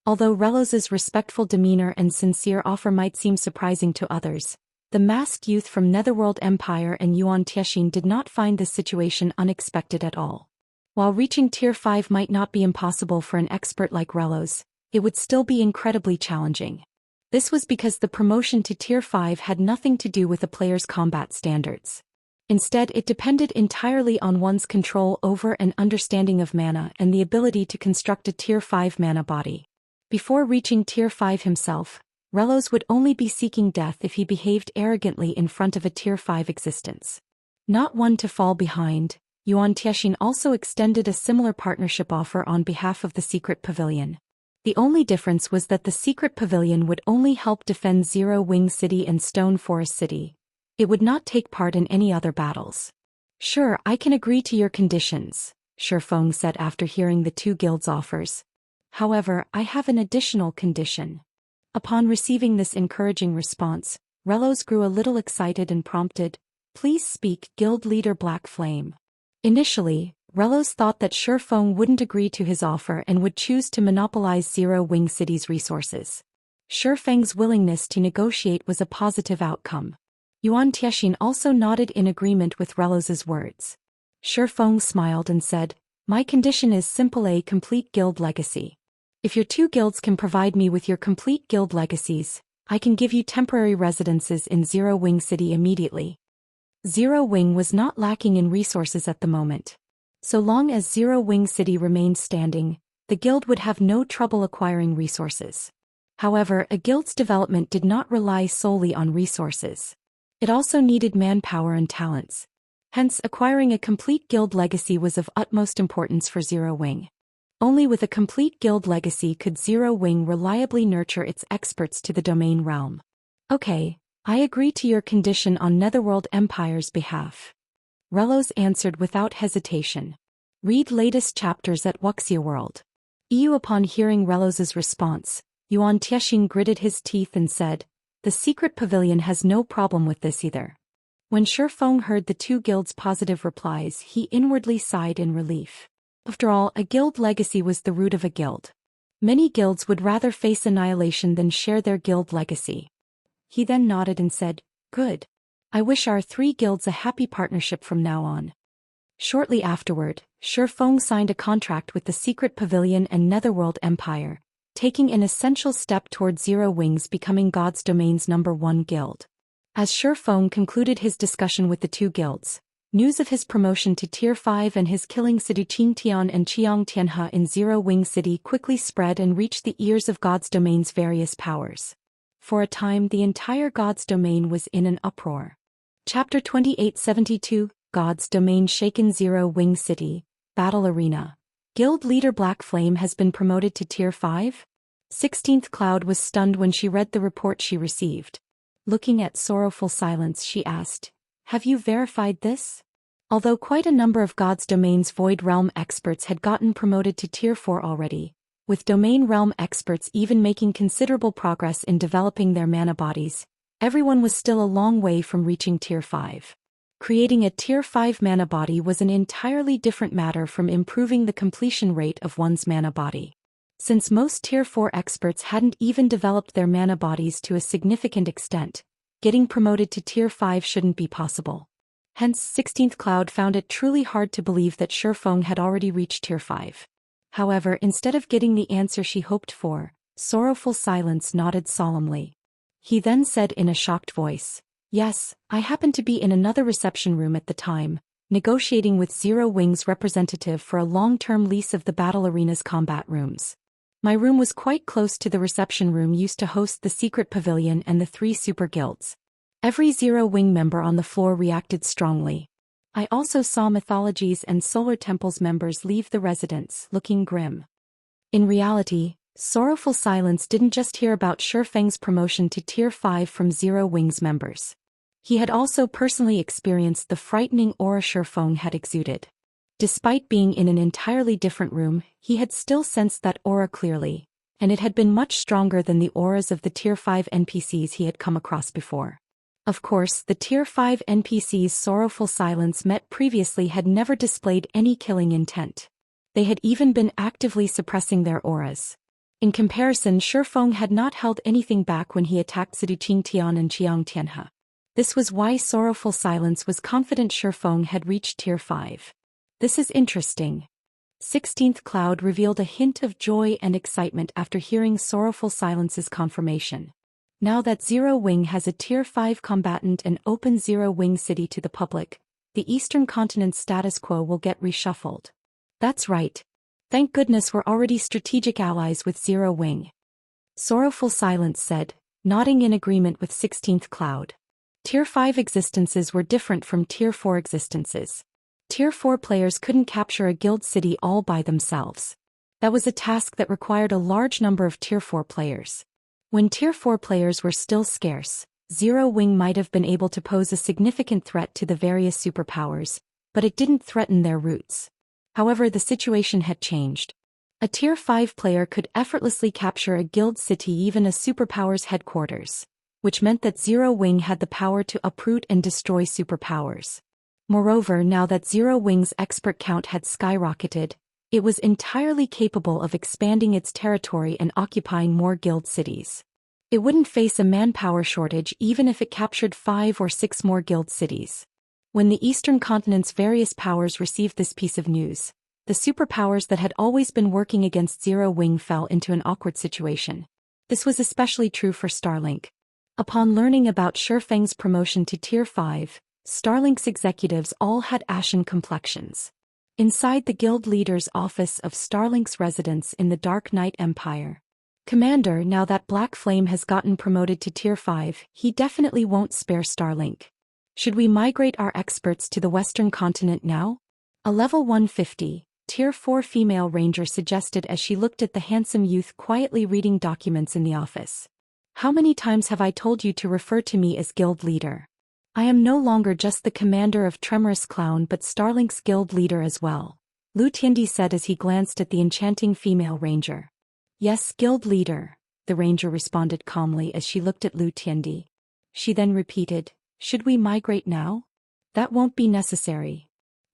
Although Relos's respectful demeanor and sincere offer might seem surprising to others, the masked youth from Netherworld Empire and Xianxia did not find this situation unexpected at all. While reaching Tier 5 might not be impossible for an expert like Relos, it would still be incredibly challenging. This was because the promotion to Tier 5 had nothing to do with a player's combat standards. Instead, it depended entirely on one's control over and understanding of mana and the ability to construct a Tier 5 mana body. Before reaching Tier 5 himself, Relos would only be seeking death if he behaved arrogantly in front of a Tier 5 existence. Not one to fall behind, Xianxia also extended a similar partnership offer on behalf of the Secret Pavilion. The only difference was that the Secret Pavilion would only help defend Zero Wing City and Stone Forest City. It would not take part in any other battles. "Sure, I can agree to your conditions," Feng said after hearing the 2 guilds' offers. "However, I have an additional condition." Upon receiving this encouraging response, Relos grew a little excited and prompted, "Please speak, Guild Leader Black Flame." Initially, Relos thought that Feng wouldn't agree to his offer and would choose to monopolize Zero Wing City's resources. Feng's willingness to negotiate was a positive outcome. Xianxia also nodded in agreement with Relos's words. Feng smiled and said, "My condition is simple: a complete guild legacy. If your 2 guilds can provide me with your complete guild legacies, I can give you temporary residences in Zero Wing City immediately." Zero Wing was not lacking in resources at the moment. So long as Zero Wing City remained standing, the guild would have no trouble acquiring resources. However, a guild's development did not rely solely on resources. It also needed manpower and talents. Hence, acquiring a complete guild legacy was of utmost importance for Zero Wing. Only with a complete guild legacy could Zero Wing reliably nurture its experts to the domain realm. Okay, I agree to your condition on Netherworld Empire's behalf. Relos answered without hesitation. Read latest chapters at Wuxia World. EU. Upon hearing Relos's response, Yuan Tiexing gritted his teeth and said, "The secret pavilion has no problem with this either." When Feng heard the two guilds' positive replies, he inwardly sighed in relief. After all, a guild legacy was the root of a guild. Many guilds would rather face annihilation than share their guild legacy. He then nodded and said, "Good. I wish our three guilds a happy partnership from now on." Shortly afterward, Feng signed a contract with the Secret Pavilion and Netherworld Empire, taking an essential step toward Zero Wings becoming God's Domain's #1 guild. As Feng concluded his discussion with the two guilds, news of his promotion to Tier 5 and his killing Zhou Xian and Xianxia in Zero Wing City quickly spread and reached the ears of God's Domain's various powers. For a time, the entire God's Domain was in an uproar. Chapter 2872, God's Domain shaken. Zero Wing City, Battle Arena. Guild leader Black Flame has been promoted to Tier 5? 16th Cloud was stunned when she read the report she received. Looking at Sorrowful Silence, she asked, "Have you verified this?" Although quite a number of God's Domain's Void Realm experts had gotten promoted to Tier 4 already, with Domain Realm experts even making considerable progress in developing their mana bodies, everyone was still a long way from reaching Tier 5. Creating a Tier 5 mana body was an entirely different matter from improving the completion rate of one's mana body. Since most Tier 4 experts hadn't even developed their mana bodies to a significant extent, getting promoted to Tier 5 shouldn't be possible. Hence, 16th Cloud found it truly hard to believe that Feng had already reached Tier 5. However, instead of getting the answer she hoped for, Sorrowful Silence nodded solemnly. He then said in a shocked voice, "Yes, I happened to be in another reception room at the time, negotiating with Zero Wing's representative for a long-term lease of the battle arena's combat rooms. My room was quite close to the reception room used to host the secret pavilion and the three super guilds. Every Zero Wing member on the floor reacted strongly. I also saw Mythologies and Solar Temple's members leave the residence, looking grim." In reality, Sorrowful Silence didn't just hear about Feng's promotion to Tier 5 from Zero Wing's members. He had also personally experienced the frightening aura Feng had exuded. Despite being in an entirely different room, he had still sensed that aura clearly, and it had been much stronger than the auras of the Tier 5 NPCs he had come across before. Of course, the Tier 5 NPCs Sorrowful Silence met previously had never displayed any killing intent. They had even been actively suppressing their auras. In comparison, Feng had not held anything back when he attacked Zhou Xian and Xianxia. This was why Sorrowful Silence was confident Feng had reached Tier 5. This is interesting. 16th Cloud revealed a hint of joy and excitement after hearing Sorrowful Silence's confirmation. Now that Zero Wing has a Tier 5 combatant and open Zero Wing City to the public, the Eastern Continent's status quo will get reshuffled. That's right. Thank goodness we're already strategic allies with Zero Wing. Sorrowful Silence said, nodding in agreement with 16th Cloud. Tier 5 existences were different from Tier 4 existences. Tier 4 players couldn't capture a guild city all by themselves. That was a task that required a large number of Tier 4 players. When Tier 4 players were still scarce, Zero Wing might have been able to pose a significant threat to the various superpowers, but it didn't threaten their roots. However, the situation had changed. A Tier 5 player could effortlessly capture a guild city, even a superpower's headquarters, which meant that Zero Wing had the power to uproot and destroy superpowers. Moreover, now that Zero Wing's expert count had skyrocketed, it was entirely capable of expanding its territory and occupying more guild cities. It wouldn't face a manpower shortage even if it captured 5 or 6 more guild cities. When the Eastern Continent's various powers received this piece of news, the superpowers that had always been working against Zero Wing fell into an awkward situation. This was especially true for Starlink. Upon learning about Feng's promotion to Tier 5, Starlink's executives all had ashen complexions. Inside the guild leader's office of Starlink's residence in the Dark Knight Empire. "Commander, now that Black Flame has gotten promoted to Tier 5, he definitely won't spare Starlink. Should we migrate our experts to the Western Continent now?" A level 150, Tier 4 female ranger suggested as she looked at the handsome youth quietly reading documents in the office. How many times have I told you to refer to me as guild leader? I am no longer just the commander of Tremorous Clown but Starlink's guild leader as well, Lu Tiandi said as he glanced at the enchanting female ranger. Yes, guild leader, the ranger responded calmly as she looked at Lu Tiandi. She then repeated, should we migrate now? That won't be necessary.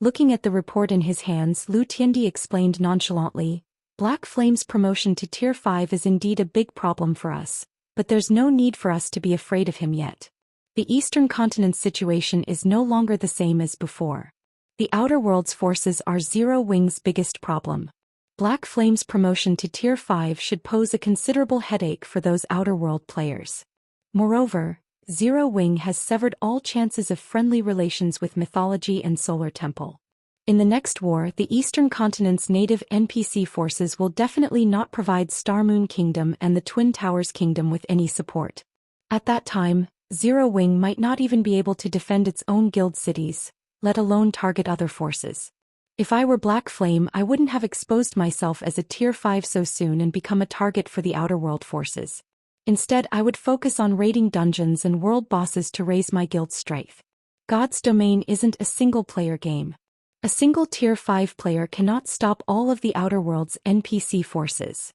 Looking at the report in his hands, Lu Tiandi explained nonchalantly, Black Flame's promotion to Tier 5 is indeed a big problem for us, but there's no need for us to be afraid of him yet. The Eastern Continent's situation is no longer the same as before. The Outer World's forces are Zero Wing's biggest problem. Black Flame's promotion to Tier 5 should pose a considerable headache for those Outer World players. Moreover, Zero Wing has severed all chances of friendly relations with Mythology and Solar Temple. In the next war, the Eastern Continent's native NPC forces will definitely not provide Star Moon Kingdom and the Twin Towers Kingdom with any support. At that time, Zero Wing might not even be able to defend its own guild cities, let alone target other forces. If I were Black Flame, I wouldn't have exposed myself as a Tier 5 so soon and become a target for the Outer World forces. Instead, I would focus on raiding dungeons and world bosses to raise my guild's strength. God's Domain isn't a single-player game. A single Tier 5 player cannot stop all of the Outer World's NPC forces.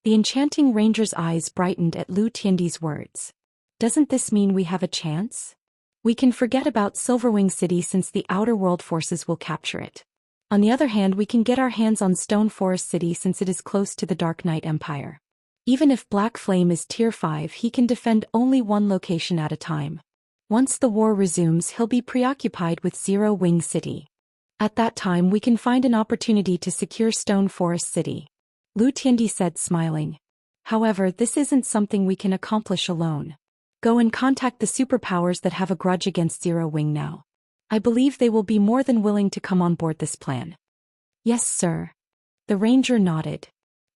The enchanting ranger's eyes brightened at Lu Tiandi's words. Doesn't this mean we have a chance? We can forget about Silverwing City since the Outer World forces will capture it. On the other hand, we can get our hands on Stone Forest City since it is close to the Dark Knight Empire. Even if Black Flame is Tier 5, he can defend only one location at a time. Once the war resumes, he'll be preoccupied with Zero Wing City. At that time, we can find an opportunity to secure Stone Forest City. Lu Tiandi said, smiling. However, this isn't something we can accomplish alone. Go and contact the superpowers that have a grudge against Zero Wing now. I believe they will be more than willing to come on board this plan. Yes, sir. The ranger nodded.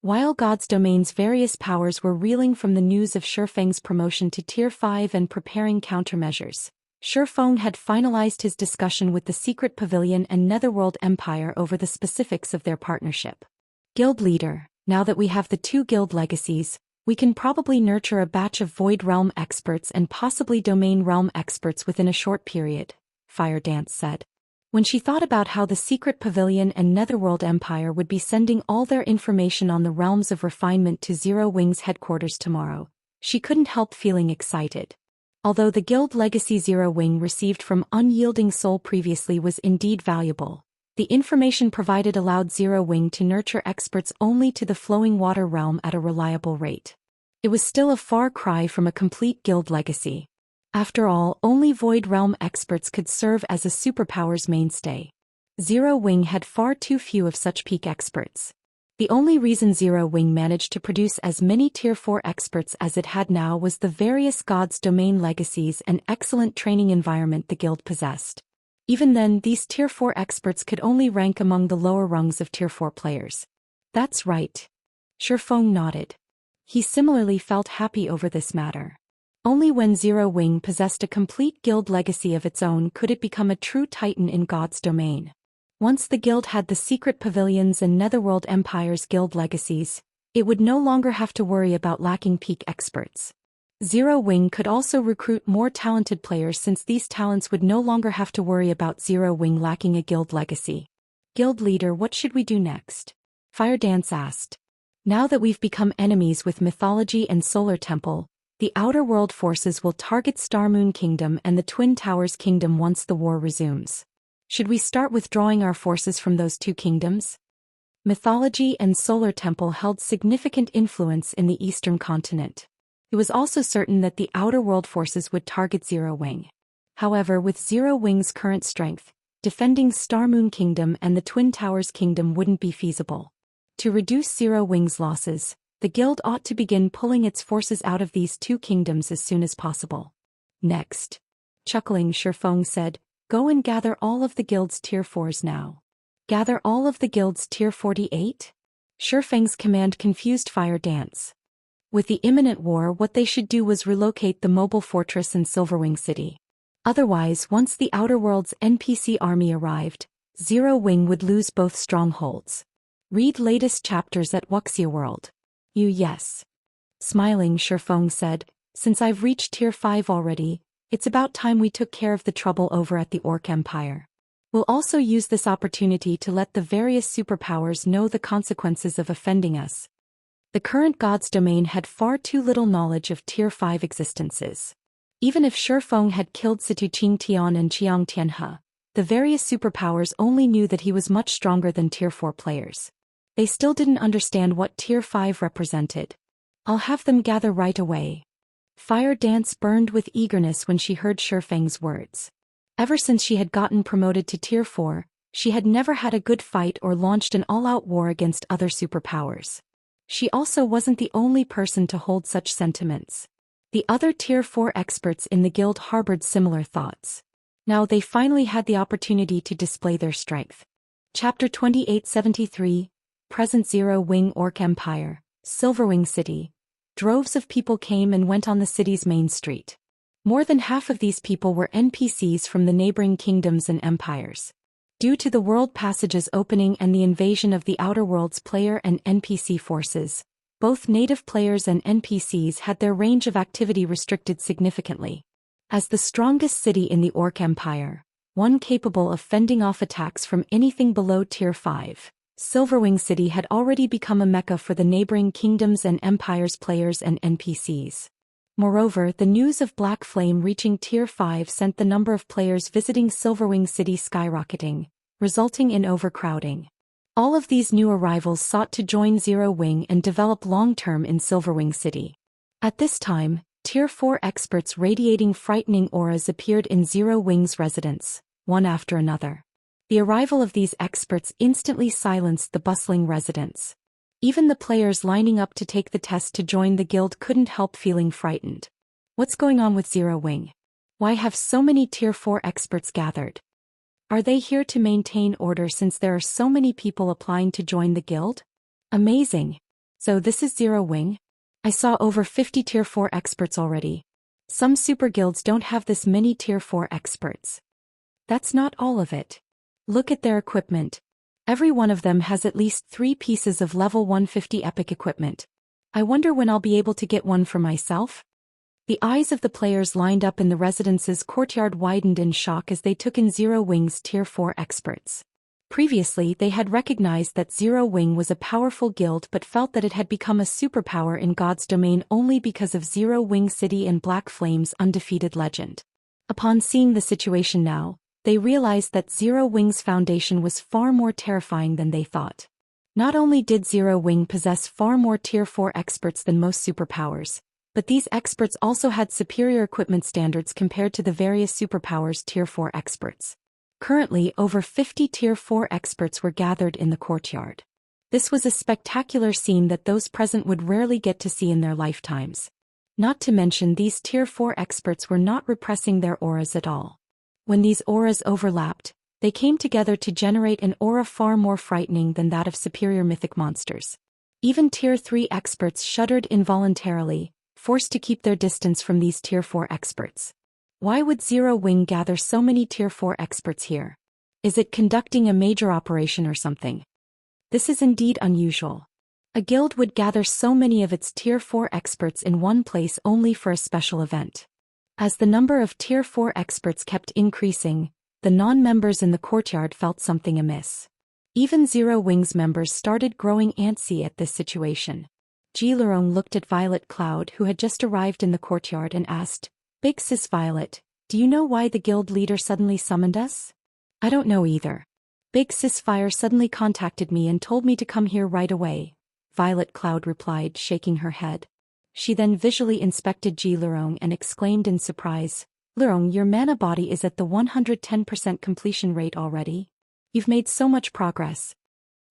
While God's Domain's various powers were reeling from the news of Feng's promotion to Tier 5 and preparing countermeasures, Feng had finalized his discussion with the Secret Pavilion and Netherworld Empire over the specifics of their partnership. Guild leader, now that we have the two guild legacies, we can probably nurture a batch of Void Realm experts and possibly Domain Realm experts within a short period, Fire Dance said. When she thought about how the Secret Pavilion and Netherworld Empire would be sending all their information on the realms of refinement to Zero Wing's headquarters tomorrow, she couldn't help feeling excited. Although the guild legacy Zero Wing received from Unyielding Soul previously was indeed valuable, the information provided allowed Zero Wing to nurture experts only to the Flowing Water realm at a reliable rate. It was still a far cry from a complete guild legacy. After all, only Void Realm experts could serve as a superpower's mainstay. Zero Wing had far too few of such peak experts. The only reason Zero Wing managed to produce as many Tier 4 experts as it had now was the various God's Domain legacies and excellent training environment the guild possessed. Even then, these Tier 4 experts could only rank among the lower rungs of Tier 4 players. That's right. Feng nodded. He similarly felt happy over this matter. Only when Zero Wing possessed a complete guild legacy of its own could it become a true titan in God's Domain. Once the guild had the Secret Pavilions and Netherworld Empire's guild legacies, it would no longer have to worry about lacking peak experts. Zero Wing could also recruit more talented players since these talents would no longer have to worry about Zero Wing lacking a guild legacy. Guild leader, what should we do next? Fire Dance asked. Now that we've become enemies with Mythology and Solar Temple, the Outer World forces will target Star Moon Kingdom and the Twin Towers Kingdom once the war resumes. Should we start withdrawing our forces from those two kingdoms? Mythology and Solar Temple held significant influence in the Eastern Continent. It was also certain that the Outer World forces would target Zero Wing. However, with Zero Wing's current strength, defending Star Moon Kingdom and the Twin Towers Kingdom wouldn't be feasible. To reduce Zero Wing's losses, the guild ought to begin pulling its forces out of these two kingdoms as soon as possible. Next. Chuckling, Feng said, go and gather all of the guild's Tier 4s now. Gather all of the guild's Tier 48? Feng's command confused Fire Dance. With the imminent war, what they should do was relocate the mobile fortress in Silverwing City. Otherwise, once the Outer World's NPC army arrived, Zero Wing would lose both strongholds. Read latest chapters at Wuxia World. Yes. Smiling, Feng said, since I've reached tier 5 already, it's about time we took care of the trouble over at the Orc Empire. We'll also use this opportunity to let the various superpowers know the consequences of offending us. The current God's domain had far too little knowledge of tier 5 existences. Even if Feng had killed Situ Qingtian and Qiang Tianhe, the various superpowers only knew that he was much stronger than tier 4 players. They still didn't understand what tier 5 represented. I'll have them gather right away. Fire Dance burned with eagerness when she heard Feng's words. Ever since she had gotten promoted to tier 4, she had never had a good fight or launched an all-out war against other superpowers. She also wasn't the only person to hold such sentiments. The other tier 4 experts in the guild harbored similar thoughts. Now they finally had the opportunity to display their strength. Chapter 2873, Present Zero Wing Orc Empire, Silverwing City. Droves of people came and went on the city's main street. More than half of these people were NPCs from the neighboring kingdoms and empires. Due to the world passages opening and the invasion of the Outer Worlds player and NPC forces, both native players and NPCs had their range of activity restricted significantly. As the strongest city in the Orc Empire, one capable of fending off attacks from anything below tier 5, Silverwing City had already become a mecca for the neighboring kingdoms and empires players and NPCs. Moreover, the news of Black Flame reaching tier 5 sent the number of players visiting Silverwing City skyrocketing, resulting in overcrowding. All of these new arrivals sought to join Zero Wing and develop long-term in Silverwing City. At this time, tier 4 experts radiating frightening auras appeared in Zero Wing's residence, one after another. The arrival of these experts instantly silenced the bustling residents. Even the players lining up to take the test to join the guild couldn't help feeling frightened. What's going on with Zero Wing? Why have so many tier 4 experts gathered? Are they here to maintain order since there are so many people applying to join the guild? Amazing. So this is Zero Wing? I saw over 50 tier 4 experts already. Some super guilds don't have this many tier 4 experts. That's not all of it. Look at their equipment. Every one of them has at least 3 pieces of level 150 epic equipment. I wonder when I'll be able to get one for myself? The eyes of the players lined up in the residence's courtyard widened in shock as they took in Zero Wing's tier 4 experts. Previously they had recognized that Zero Wing was a powerful guild but felt that it had become a superpower in God's domain only because of Zero Wing City and Black Flame's undefeated legend. Upon seeing the situation now, they realized that Zero Wing's foundation was far more terrifying than they thought. Not only did Zero Wing possess far more tier 4 experts than most superpowers, but these experts also had superior equipment standards compared to the various superpowers tier 4 experts. Currently, over 50 tier 4 experts were gathered in the courtyard. This was a spectacular scene that those present would rarely get to see in their lifetimes. Not to mention these tier 4 experts were not repressing their auras at all. When these auras overlapped, they came together to generate an aura far more frightening than that of superior mythic monsters. Even tier 3 experts shuddered involuntarily, forced to keep their distance from these tier 4 experts. Why would Zero Wing gather so many tier 4 experts here? Is it conducting a major operation or something? This is indeed unusual. A guild would gather so many of its tier 4 experts in one place only for a special event. As the number of tier 4 experts kept increasing, the non-members in the courtyard felt something amiss. Even Zero Wing's members started growing antsy at this situation. Jilurong looked at Violet Cloud, who had just arrived in the courtyard, and asked, "Big Sis Violet, do you know why the guild leader suddenly summoned us?" "I don't know either. Big Sis Fire suddenly contacted me and told me to come here right away," Violet Cloud replied, shaking her head. She then visually inspected Jilurong and exclaimed in surprise, "Lurong, your mana body is at the 110% completion rate already. You've made so much progress."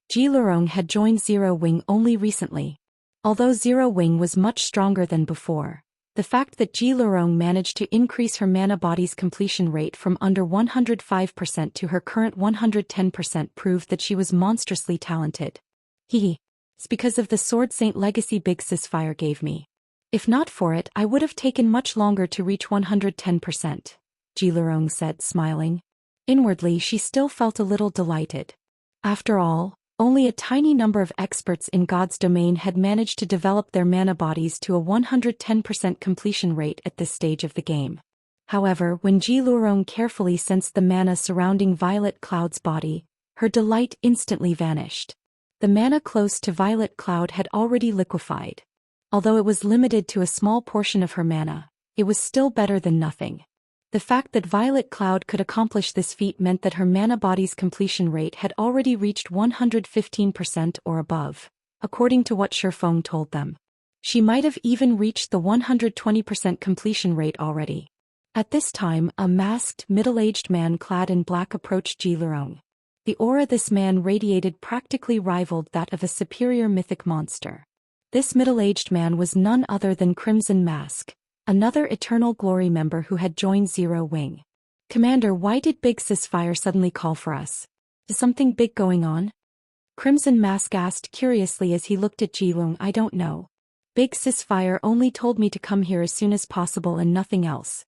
Jilurong had joined Zero Wing only recently. Although Zero Wing was much stronger than before, the fact that Jilurong managed to increase her mana body's completion rate from under 105% to her current 110% proved that she was monstrously talented. It's because of the Sword Saint legacy Big Sis Fire gave me. If not for it, I would have taken much longer to reach 110%, Jilurong said, smiling. Inwardly she still felt a little delighted. After all, only a tiny number of experts in God's domain had managed to develop their mana bodies to a 110% completion rate at this stage of the game. However, when Ji Lurong carefully sensed the mana surrounding Violet Cloud's body, her delight instantly vanished. The mana close to Violet Cloud had already liquefied. Although it was limited to a small portion of her mana, it was still better than nothing. The fact that Violet Cloud could accomplish this feat meant that her mana body's completion rate had already reached 115% or above, according to what Feng told them. She might have even reached the 120% completion rate already. At this time, a masked, middle-aged man clad in black approached Ji Lurong. The aura this man radiated practically rivaled that of a superior mythic monster. This middle-aged man was none other than Crimson Mask, another Eternal Glory member who had joined Zero Wing. "Commander, why did Big Sis Fire suddenly call for us? Is something big going on?" Crimson Mask asked curiously as he looked at Ji Lurong. "I don't know. Big Sis Fire only told me to come here as soon as possible and nothing else."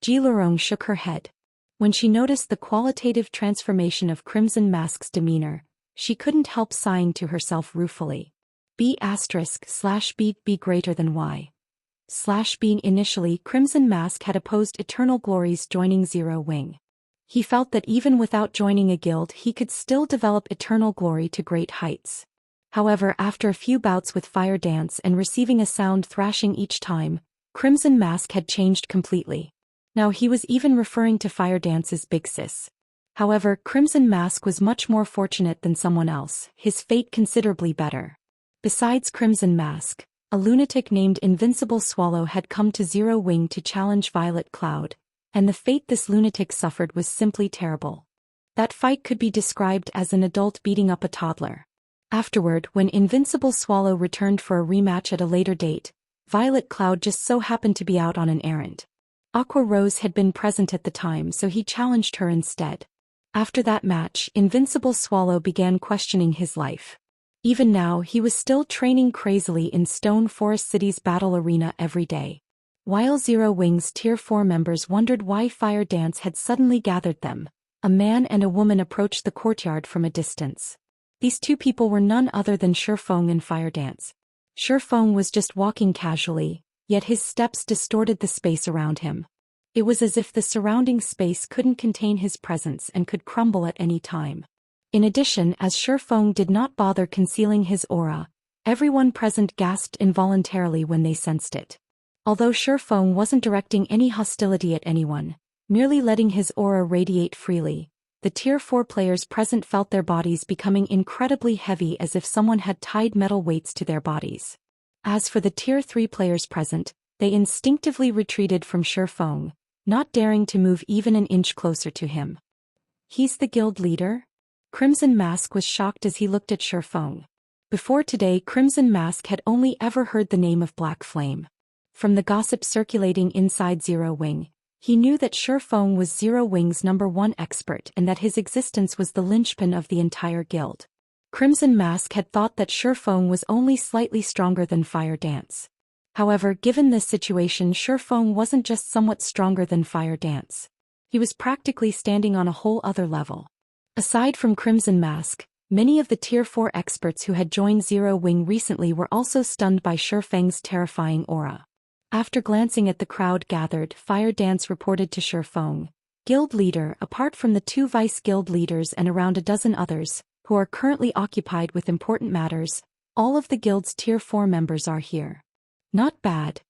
Ji Lurong shook her head. When she noticed the qualitative transformation of Crimson Mask's demeanor, she couldn't help sighing to herself ruefully. B*B greater than Y. /B. Initially, Crimson Mask had opposed Eternal Glory's joining Zero Wing. He felt that even without joining a guild he could still develop Eternal Glory to great heights. However, after a few bouts with Fire Dance and receiving a sound thrashing each time, Crimson Mask had changed completely. Now he was even referring to Fire Dance's Big Sis. However, Crimson Mask was much more fortunate than someone else, his fate considerably better. Besides Crimson Mask, a lunatic named Invincible Swallow had come to Zero Wing to challenge Violet Cloud, and the fate this lunatic suffered was simply terrible. That fight could be described as an adult beating up a toddler. Afterward, when Invincible Swallow returned for a rematch at a later date, Violet Cloud just so happened to be out on an errand. Aqua Rose had been present at the time, so he challenged her instead. After that match, Invincible Swallow began questioning his life. Even now, he was still training crazily in Stone Forest City's battle arena every day. While Zero Wing's Tier 4 members wondered why Fire Dance had suddenly gathered them, a man and a woman approached the courtyard from a distance. These two people were none other than Feng and Fire Dance. Feng was just walking casually, yet his steps distorted the space around him. It was as if the surrounding space couldn't contain his presence and could crumble at any time. In addition, as Feng did not bother concealing his aura, everyone present gasped involuntarily when they sensed it. Although Feng wasn't directing any hostility at anyone, merely letting his aura radiate freely, the Tier 4 players present felt their bodies becoming incredibly heavy as if someone had tied metal weights to their bodies. As for the Tier 3 players present, they instinctively retreated from Feng, not daring to move even an inch closer to him. "He's the guild leader?" Crimson Mask was shocked as he looked at Feng. Before today, Crimson Mask had only ever heard the name of Black Flame. From the gossip circulating inside Zero Wing, he knew that Feng was Zero Wing's #1 expert and that his existence was the linchpin of the entire guild. Crimson Mask had thought that Feng was only slightly stronger than Fire Dance. However, given this situation, Feng wasn't just somewhat stronger than Fire Dance. He was practically standing on a whole other level. Aside from Crimson Mask, many of the Tier 4 experts who had joined Zero Wing recently were also stunned by Feng's terrifying aura. After glancing at the crowd gathered, Fire Dance reported to Feng, "Guild leader, apart from the 2 vice guild leaders and around a dozen others, who are currently occupied with important matters, all of the guild's Tier 4 members are here." "Not bad."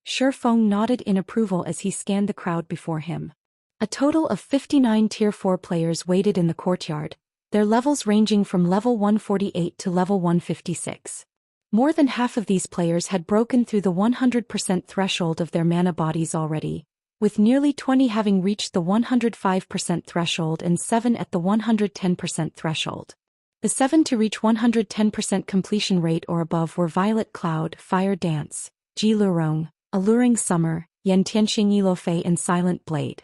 Feng nodded in approval as he scanned the crowd before him. A total of 59 Tier 4 players waited in the courtyard, their levels ranging from level 148 to level 156. More than half of these players had broken through the 100% threshold of their mana bodies already, with nearly 20 having reached the 105% threshold and 7 at the 110% threshold. The 7 to reach 110% completion rate or above were Violet Cloud, Fire Dance, Ji Lurong, Alluring Summer, Yantianxing Yilofei and Silent Blade.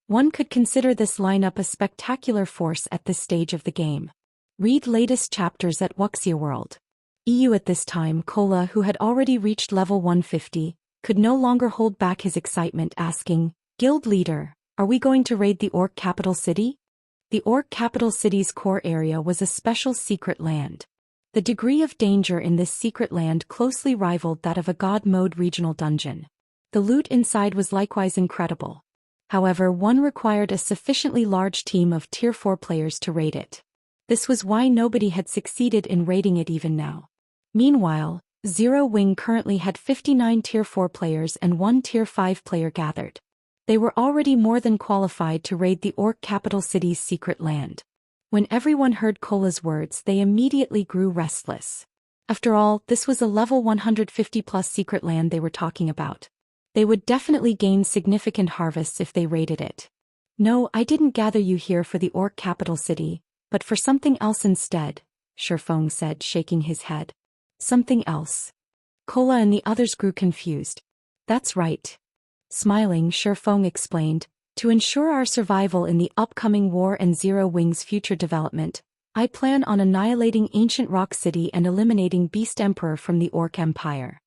One could consider this lineup a spectacular force at this stage of the game. Read latest chapters at Wuxia World. EU at this time, Kola, who had already reached level 150, could no longer hold back his excitement, asking, "Guild leader, are we going to raid the Orc capital city?" The orc capital city's core area was a special secret land. The degree of danger in this secret land closely rivaled that of a god mode regional dungeon. The loot inside was likewise incredible. However, one required a sufficiently large team of Tier 4 players to raid it. This was why nobody had succeeded in raiding it even now. Meanwhile, Zero Wing currently had 59 Tier 4 players and 1 Tier 5 player gathered. They were already more than qualified to raid the orc capital city's secret land. When everyone heard Cola's words, they immediately grew restless. After all, this was a level 150+ secret land they were talking about. They would definitely gain significant harvests if they raided it. No, I didn't gather you here for the orc capital city, but for something else instead, Feng said, shaking his head. Something else. Cola and the others grew confused. That's right. Smiling, Feng explained, to ensure our survival in the upcoming war and Zero Wing's future development, I plan on annihilating Ancient Rock City and eliminating Beast Emperor from the Orc Empire.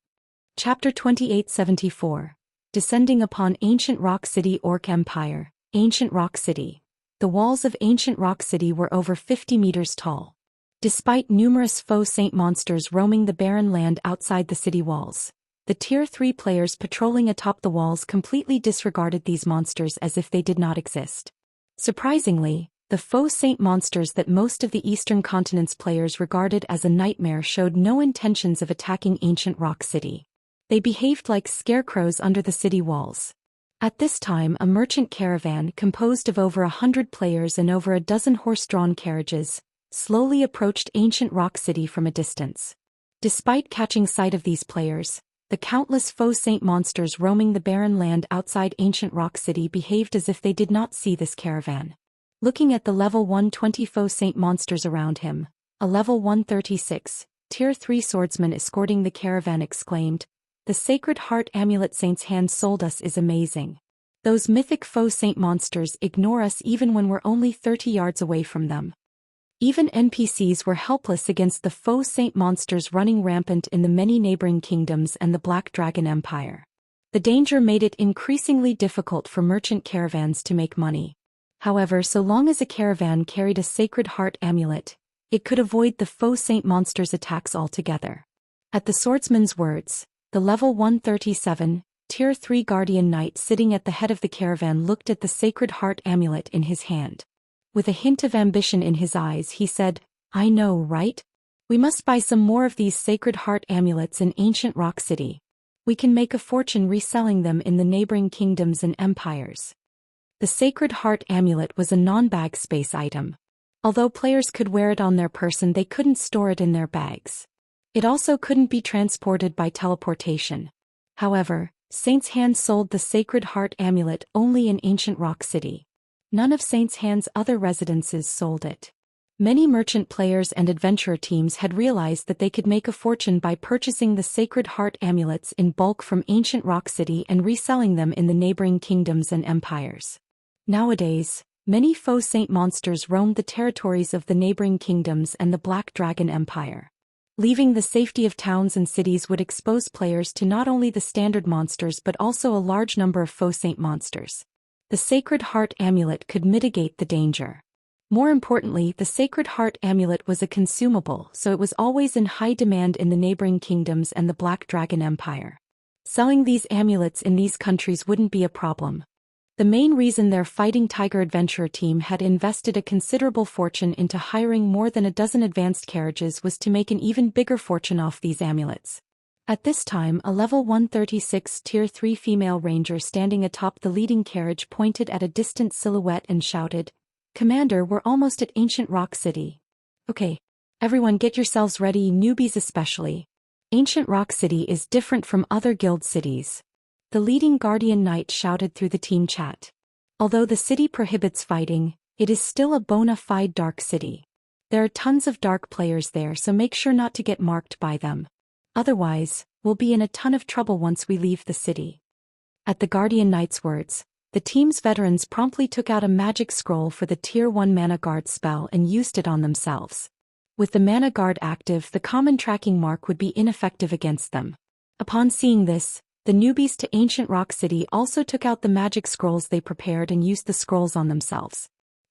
Chapter 2874. Descending upon Ancient Rock City Orc Empire. Ancient Rock City. The walls of Ancient Rock City were over 50 meters tall. Despite numerous faux saint monsters roaming the barren land outside the city walls, the Tier 3 players patrolling atop the walls completely disregarded these monsters as if they did not exist. Surprisingly, the faux saint monsters that most of the Eastern Continent's players regarded as a nightmare showed no intentions of attacking Ancient Rock City. They behaved like scarecrows under the city walls. At this time, a merchant caravan composed of over 100 players and over a dozen horse-drawn carriages slowly approached Ancient Rock City from a distance. Despite catching sight of these players, the countless faux saint monsters roaming the barren land outside Ancient Rock City behaved as if they did not see this caravan. Looking at the level 120 faux saint monsters around him, a level 136, Tier 3 swordsman escorting the caravan exclaimed, "The Sacred Heart Amulet Saint's hand sold us is amazing. Those mythic faux saint monsters ignore us even when we're only 30 yards away from them." Even NPCs were helpless against the faux saint monsters running rampant in the many neighboring kingdoms and the Black Dragon Empire. The danger made it increasingly difficult for merchant caravans to make money. However, so long as a caravan carried a Sacred Heart amulet, it could avoid the faux saint monsters' attacks altogether. At the swordsman's words, the level 137, Tier 3 Guardian Knight sitting at the head of the caravan looked at the Sacred Heart amulet in his hand. With a hint of ambition in his eyes, he said, "I know, right? We must buy some more of these Sacred Heart amulets in Ancient Rock City. We can make a fortune reselling them in the neighboring kingdoms and empires." The Sacred Heart amulet was a non-bag space item. Although players could wear it on their person, they couldn't store it in their bags. It also couldn't be transported by teleportation. However, Saint's Hand sold the Sacred Heart amulet only in Ancient Rock City. None of Saint's Hand's other residences sold it. Many merchant players and adventurer teams had realized that they could make a fortune by purchasing the Sacred Heart amulets in bulk from Ancient Rock City and reselling them in the neighboring kingdoms and empires. Nowadays, many faux saint monsters roamed the territories of the neighboring kingdoms and the Black Dragon Empire. Leaving the safety of towns and cities would expose players to not only the standard monsters but also a large number of faux saint monsters. The Sacred Heart amulet could mitigate the danger. More importantly, the Sacred Heart amulet was a consumable, so it was always in high demand in the neighboring kingdoms and the Black Dragon Empire. Selling these amulets in these countries wouldn't be a problem. The main reason their Fighting Tiger adventurer team had invested a considerable fortune into hiring more than a dozen advanced carriages was to make an even bigger fortune off these amulets. At this time, a level 136 Tier 3 female ranger standing atop the leading carriage pointed at a distant silhouette and shouted, "Commander, we're almost at Ancient Rock City." "Okay. Everyone get yourselves ready, newbies especially. Ancient Rock City is different from other guild cities." The leading Guardian Knight shouted through the team chat. Although the city prohibits fighting, it is still a bona fide dark city. There are tons of dark players there, so make sure not to get marked by them. Otherwise, we'll be in a ton of trouble once we leave the city. At the Guardian Knight's words, the team's veterans promptly took out a magic scroll for the Tier 1 Mana Guard spell and used it on themselves. With the Mana Guard active, the common tracking mark would be ineffective against them. Upon seeing this, the newbies to Ancient Rock City also took out the magic scrolls they prepared and used the scrolls on themselves.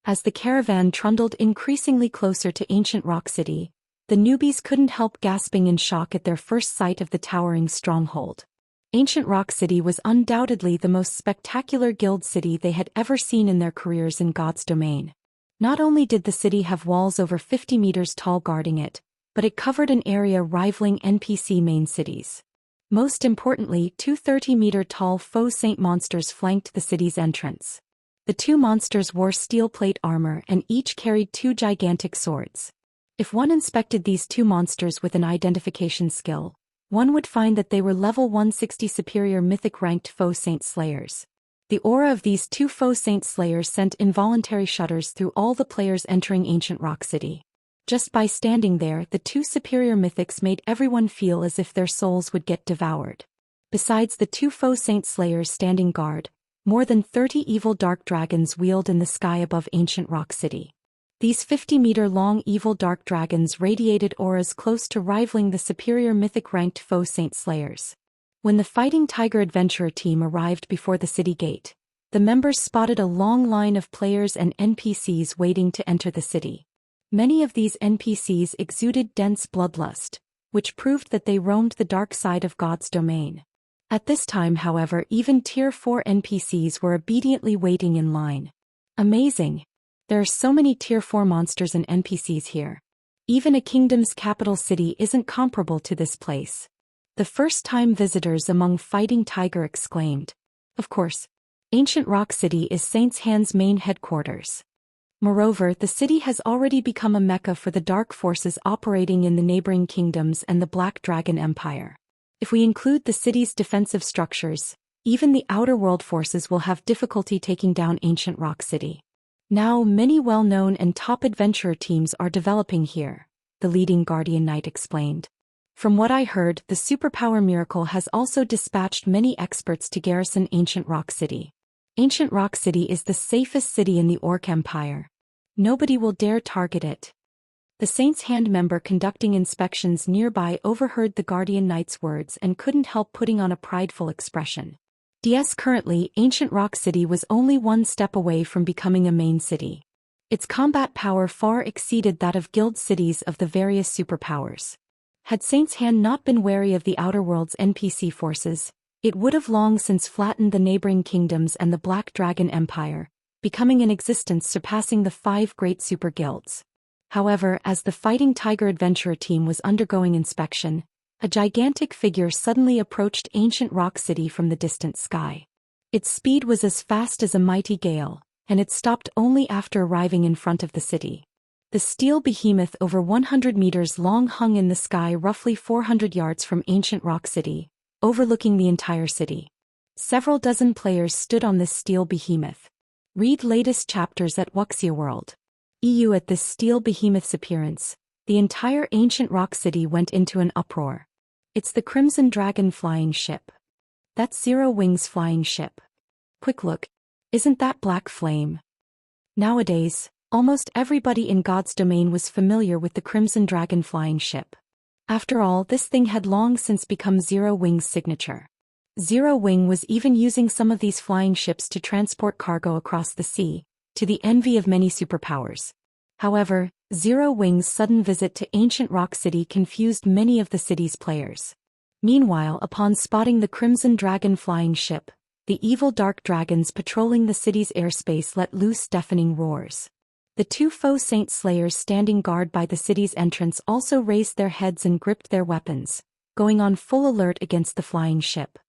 As the caravan trundled increasingly closer to ancient Rock City, the newbies couldn't help gasping in shock at their first sight of the towering stronghold. Ancient Rock City was undoubtedly the most spectacular guild city they had ever seen in their careers in God's domain. Not only did the city have walls over 50 meters tall guarding it, but it covered an area rivaling NPC main cities. Most importantly, two 30-meter-tall faux saint monsters flanked the city's entrance. The two monsters wore steel plate armor and each carried two gigantic swords. If one inspected these two monsters with an identification skill, one would find that they were level 160 superior mythic-ranked faux saint slayers. The aura of these two faux saint slayers sent involuntary shudders through all the players entering ancient Rock City. Just by standing there, the two superior mythics made everyone feel as if their souls would get devoured. Besides the two faux saint slayers standing guard, more than 30 evil dark dragons wheeled in the sky above ancient Rock City. These 50-meter-long evil dark dragons radiated auras close to rivaling the superior mythic-ranked faux saint slayers. When the Fighting Tiger Adventurer team arrived before the city gate, the members spotted a long line of players and NPCs waiting to enter the city. Many of these NPCs exuded dense bloodlust, which proved that they roamed the dark side of God's domain. At this time, however, even Tier 4 NPCs were obediently waiting in line. Amazing! There are so many Tier 4 monsters and NPCs here. Even a kingdom's capital city isn't comparable to this place. The first-time visitors among Fighting Tiger exclaimed. Of course, ancient Rock City is Saint's Hand's main headquarters. Moreover, the city has already become a mecca for the dark forces operating in the neighboring kingdoms and the Black Dragon Empire. If we include the city's defensive structures, even the outer world forces will have difficulty taking down ancient Rock City. Now, many well-known and top adventurer teams are developing here, the leading Guardian Knight explained. From what I heard, the superpower Miracle has also dispatched many experts to garrison ancient Rock City. Ancient Rock City is the safest city in the Orc Empire. Nobody will dare target it. The Saint's Hand member conducting inspections nearby overheard the Guardian Knight's words and couldn't help putting on a prideful expression. Currently, ancient Rock City was only one step away from becoming a main city. Its combat power far exceeded that of guild cities of the various superpowers. Had Saint's Hand not been wary of the Outer World's NPC forces, it would have long since flattened the neighboring kingdoms and the Black Dragon Empire, becoming an existence surpassing the 5 great super guilds. However, as the Fighting Tiger Adventurer team was undergoing inspection, a gigantic figure suddenly approached ancient Rock City from the distant sky. Its speed was as fast as a mighty gale, and it stopped only after arriving in front of the city. The steel behemoth over 100 meters long hung in the sky roughly 400 yards from ancient Rock City, overlooking the entire city. Several dozen players stood on this steel behemoth. Read latest chapters at Wuxia World. EU. At this steel behemoth's appearance, the entire ancient Rock City went into an uproar. It's the Crimson Dragon flying ship. That's Zero Wing's flying ship. Quick look, isn't that Black Flame? Nowadays, almost everybody in God's domain was familiar with the Crimson Dragon flying ship. After all, this thing had long since become Zero Wing's signature. Zero Wing was even using some of these flying ships to transport cargo across the sea, to the envy of many superpowers. However, Zero Wing's sudden visit to ancient Rock City confused many of the city's players. Meanwhile, upon spotting the Crimson Dragon flying ship, the evil dark dragons patrolling the city's airspace let loose deafening roars. The 2 faux saint slayers standing guard by the city's entrance also raised their heads and gripped their weapons, going on full alert against the flying ship.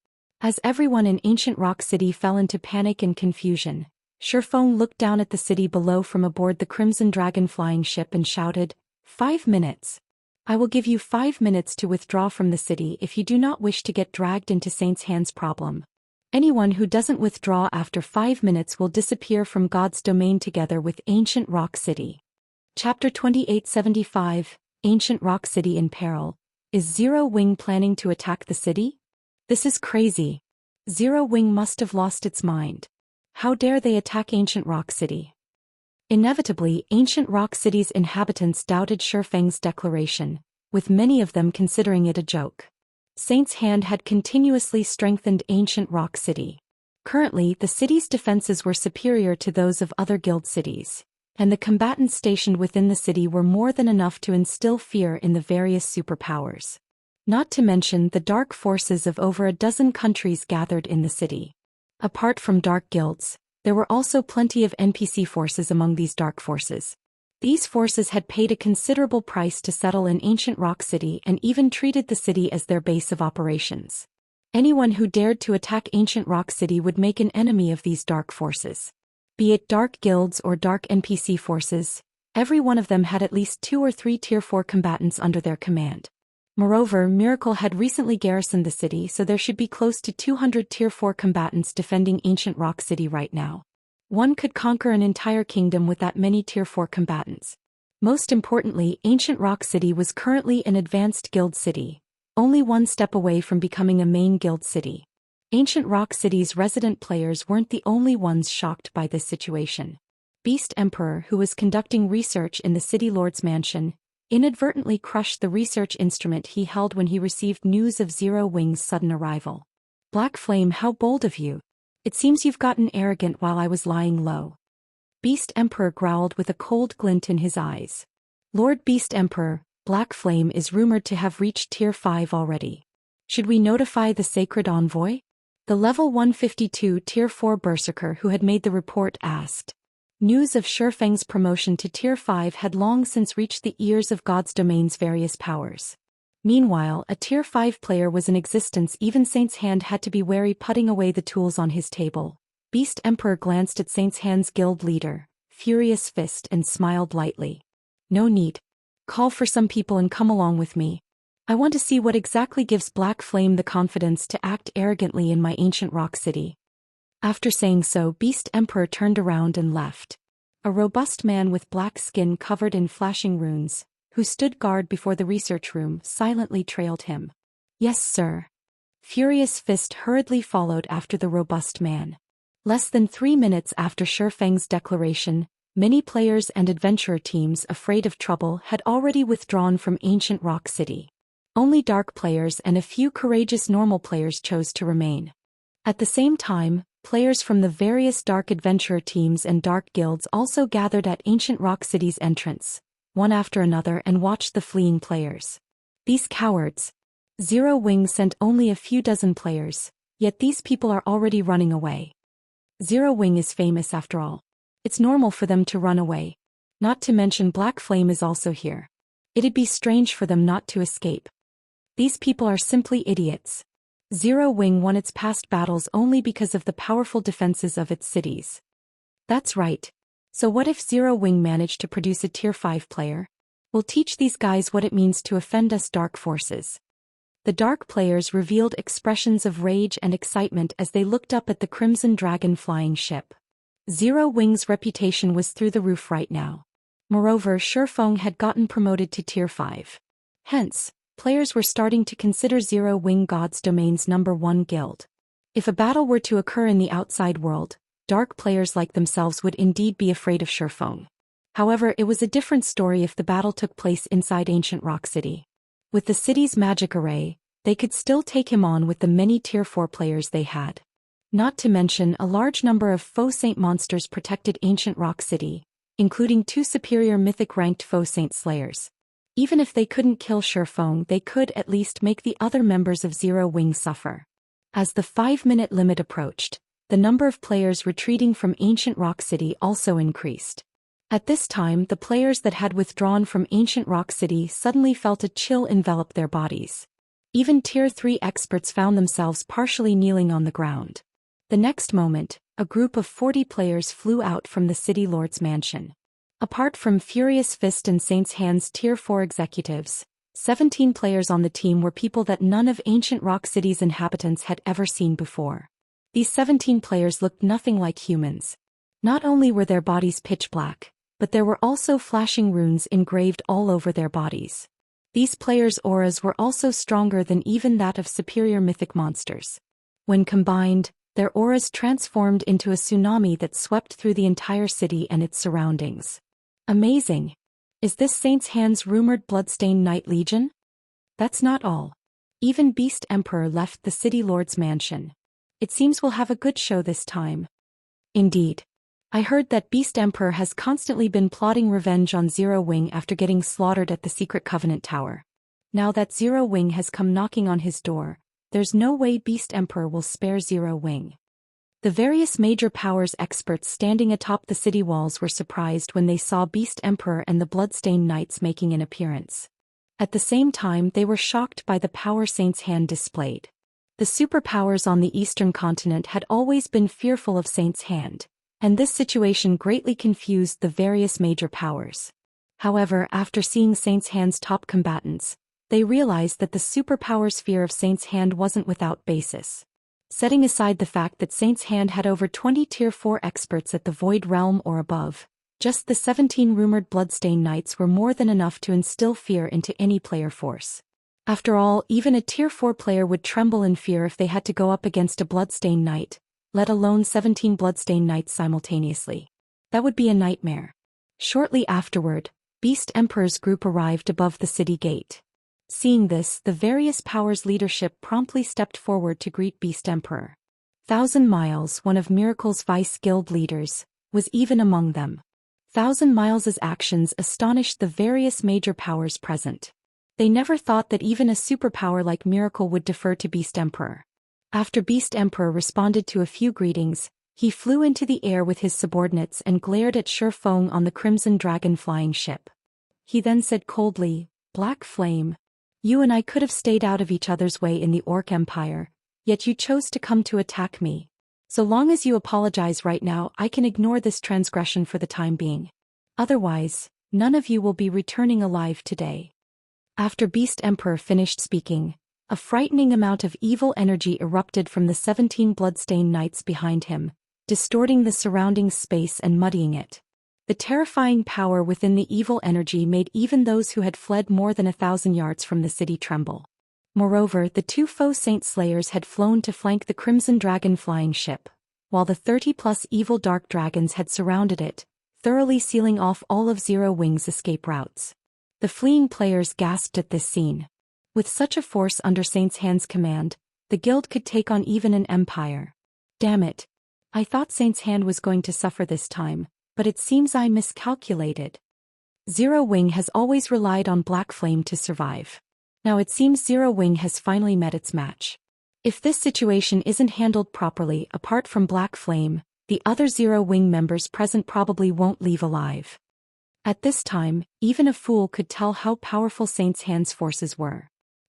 As everyone in ancient Rock City fell into panic and confusion, Feng looked down at the city below from aboard the Crimson Dragon flying ship and shouted, 5 minutes. I will give you 5 minutes to withdraw from the city if you do not wish to get dragged into Saint's Hand's problem. Anyone who doesn't withdraw after 5 minutes will disappear from God's domain together with ancient Rock City. Chapter 2875, Ancient Rock City in Peril. Is Zero Wing planning to attack the city? This is crazy. Zero Wing must have lost its mind. How dare they attack ancient Rock City? Inevitably, ancient Rock City's inhabitants doubted Feng's declaration, with many of them considering it a joke. Saint's Hand had continuously strengthened ancient Rock City. Currently, the city's defenses were superior to those of other guild cities, and the combatants stationed within the city were more than enough to instill fear in the various superpowers. Not to mention the dark forces of over a dozen countries gathered in the city. Apart from dark guilds, there were also plenty of NPC forces among these dark forces. These forces had paid a considerable price to settle in ancient Rock City and even treated the city as their base of operations. Anyone who dared to attack ancient Rock City would make an enemy of these dark forces. Be it dark guilds or dark NPC forces, every one of them had at least 2 or 3 Tier 4 combatants under their command. Moreover, Miracle had recently garrisoned the city, so there should be close to 200 Tier 4 combatants defending ancient Rock City right now. One could conquer an entire kingdom with that many Tier 4 combatants. Most importantly, ancient Rock City was currently an advanced guild city, only one step away from becoming a main guild city. Ancient Rock City's resident players weren't the only ones shocked by this situation. Beast Emperor, who was conducting research in the city lord's mansion, inadvertently crushed the research instrument he held when he received news of Zero Wing's sudden arrival. Black Flame, how bold of you! It seems you've gotten arrogant while I was lying low. Beast Emperor growled with a cold glint in his eyes. Lord Beast Emperor, Black Flame is rumored to have reached Tier 5 already. Should we notify the Sacred Envoy? The level 152 Tier 4 Berserker who had made the report asked. News of Feng's promotion to Tier 5 had long since reached the ears of God's Domain's various powers. Meanwhile, a Tier 5 player was in existence. Even Saint's Hand had to be wary, putting away the tools on his table. Beast Emperor glanced at Saint's Hand's guild leader, Furious Fist, and smiled lightly. No need. Call for some people and come along with me. I want to see what exactly gives Black Flame the confidence to act arrogantly in my ancient rock city. After saying so, Beast Emperor turned around and left. A robust man with black skin covered in flashing runes, who stood guard before the research room, silently trailed him. Yes, sir. Furious Fist hurriedly followed after the robust man. Less than 3 minutes after Feng's declaration, many players and adventurer teams afraid of trouble had already withdrawn from ancient Rock City. Only dark players and a few courageous normal players chose to remain. At the same time, players from the various dark adventurer teams and dark guilds also gathered at ancient Rock City's entrance, one after another, and watched the fleeing players. These cowards. Zero Wing sent only a few dozen players, yet these people are already running away. Zero Wing is famous after all. It's normal for them to run away. Not to mention Black Flame is also here. It'd be strange for them not to escape. These people are simply idiots. Zero Wing won its past battles only because of the powerful defenses of its cities. That's right. So what if Zero Wing managed to produce a Tier 5 player? We'll teach these guys what it means to offend us dark forces. The dark players revealed expressions of rage and excitement as they looked up at the Crimson Dragon flying ship. Zero Wing's reputation was through the roof right now. Moreover, Feng had gotten promoted to Tier 5. Hence, players were starting to consider Zero Wing God's Domain's #1 guild. If a battle were to occur in the outside world, dark players like themselves would indeed be afraid of Feng. However, it was a different story if the battle took place inside ancient Rock City. With the city's magic array, they could still take him on with the many Tier 4 players they had. Not to mention a large number of Faux Saint monsters protected ancient Rock City, including 2 superior mythic-ranked Faux Saint slayers. Even if they couldn't kill Feng, they could at least make the other members of Zero Wing suffer. As the 5-minute limit approached, the number of players retreating from ancient Rock City also increased. At this time, the players that had withdrawn from ancient Rock City suddenly felt a chill envelop their bodies. Even Tier 3 experts found themselves partially kneeling on the ground. The next moment, a group of 40 players flew out from the city lord's mansion. Apart from Furious Fist and Saint's Hand's Tier 4 executives, 17 players on the team were people that none of ancient Rock City's inhabitants had ever seen before. These 17 players looked nothing like humans. Not only were their bodies pitch black, but there were also flashing runes engraved all over their bodies. These players' auras were also stronger than even that of superior mythic monsters. When combined, their auras transformed into a tsunami that swept through the entire city and its surroundings. Amazing! Is this Saint's Hand's rumored bloodstained Night Legion? That's not all. Even Beast Emperor left the city lord's mansion. It seems we'll have a good show this time. Indeed. I heard that Beast Emperor has constantly been plotting revenge on Zero Wing after getting slaughtered at the Secret Covenant Tower. Now that Zero Wing has come knocking on his door, there's no way Beast Emperor will spare Zero Wing. The various major powers experts standing atop the city walls were surprised when they saw Beast Emperor and the Bloodstained Knights making an appearance. At the same time, they were shocked by the power Saint's hand displayed. The superpowers on the Eastern continent had always been fearful of Saint's hand, and this situation greatly confused the various major powers. However, after seeing Saint's hand's top combatants, they realized that the superpowers' fear of Saint's hand wasn't without basis. Setting aside the fact that Saint's hand had over 20 Tier 4 experts at the Void Realm or above, just the 17 rumored Bloodstained Knights were more than enough to instill fear into any player force. After all, even a Tier 4 player would tremble in fear if they had to go up against a Bloodstained Knight, let alone 17 Bloodstained Knights simultaneously. That would be a nightmare. Shortly afterward, Beast Emperor's group arrived above the city gate. Seeing this, the various powers' leadership promptly stepped forward to greet Beast Emperor. Thousand Miles, one of Miracle's vice guild leaders, was even among them. Thousand Miles' actions astonished the various major powers present. They never thought that even a superpower like Miracle would defer to Beast Emperor. After Beast Emperor responded to a few greetings, he flew into the air with his subordinates and glared at Feng on the Crimson Dragon flying ship. He then said coldly, "Black Flame, you and I could have stayed out of each other's way in the Orc Empire, yet you chose to come to attack me. So long as you apologize right now, I can ignore this transgression for the time being. Otherwise, none of you will be returning alive today." After Beast Emperor finished speaking, a frightening amount of evil energy erupted from the 17 Bloodstained Knights behind him, distorting the surrounding space and muddying it. The terrifying power within the evil energy made even those who had fled more than 1,000 yards from the city tremble. Moreover, the two foe Saint Slayers had flown to flank the Crimson Dragon flying ship, while the 30+ evil Dark Dragons had surrounded it, thoroughly sealing off all of Zero Wing's escape routes. The fleeing players gasped at this scene. With such a force under Saint's hand's command, the guild could take on even an empire. Damn it. I thought Saint's hand was going to suffer this time, but it seems I miscalculated. Zero Wing has always relied on Black Flame to survive. Now it seems Zero Wing has finally met its match. If this situation isn't handled properly, apart from Black Flame, the other Zero Wing members present probably won't leave alive. At this time, even a fool could tell how powerful Saint's hand's forces were.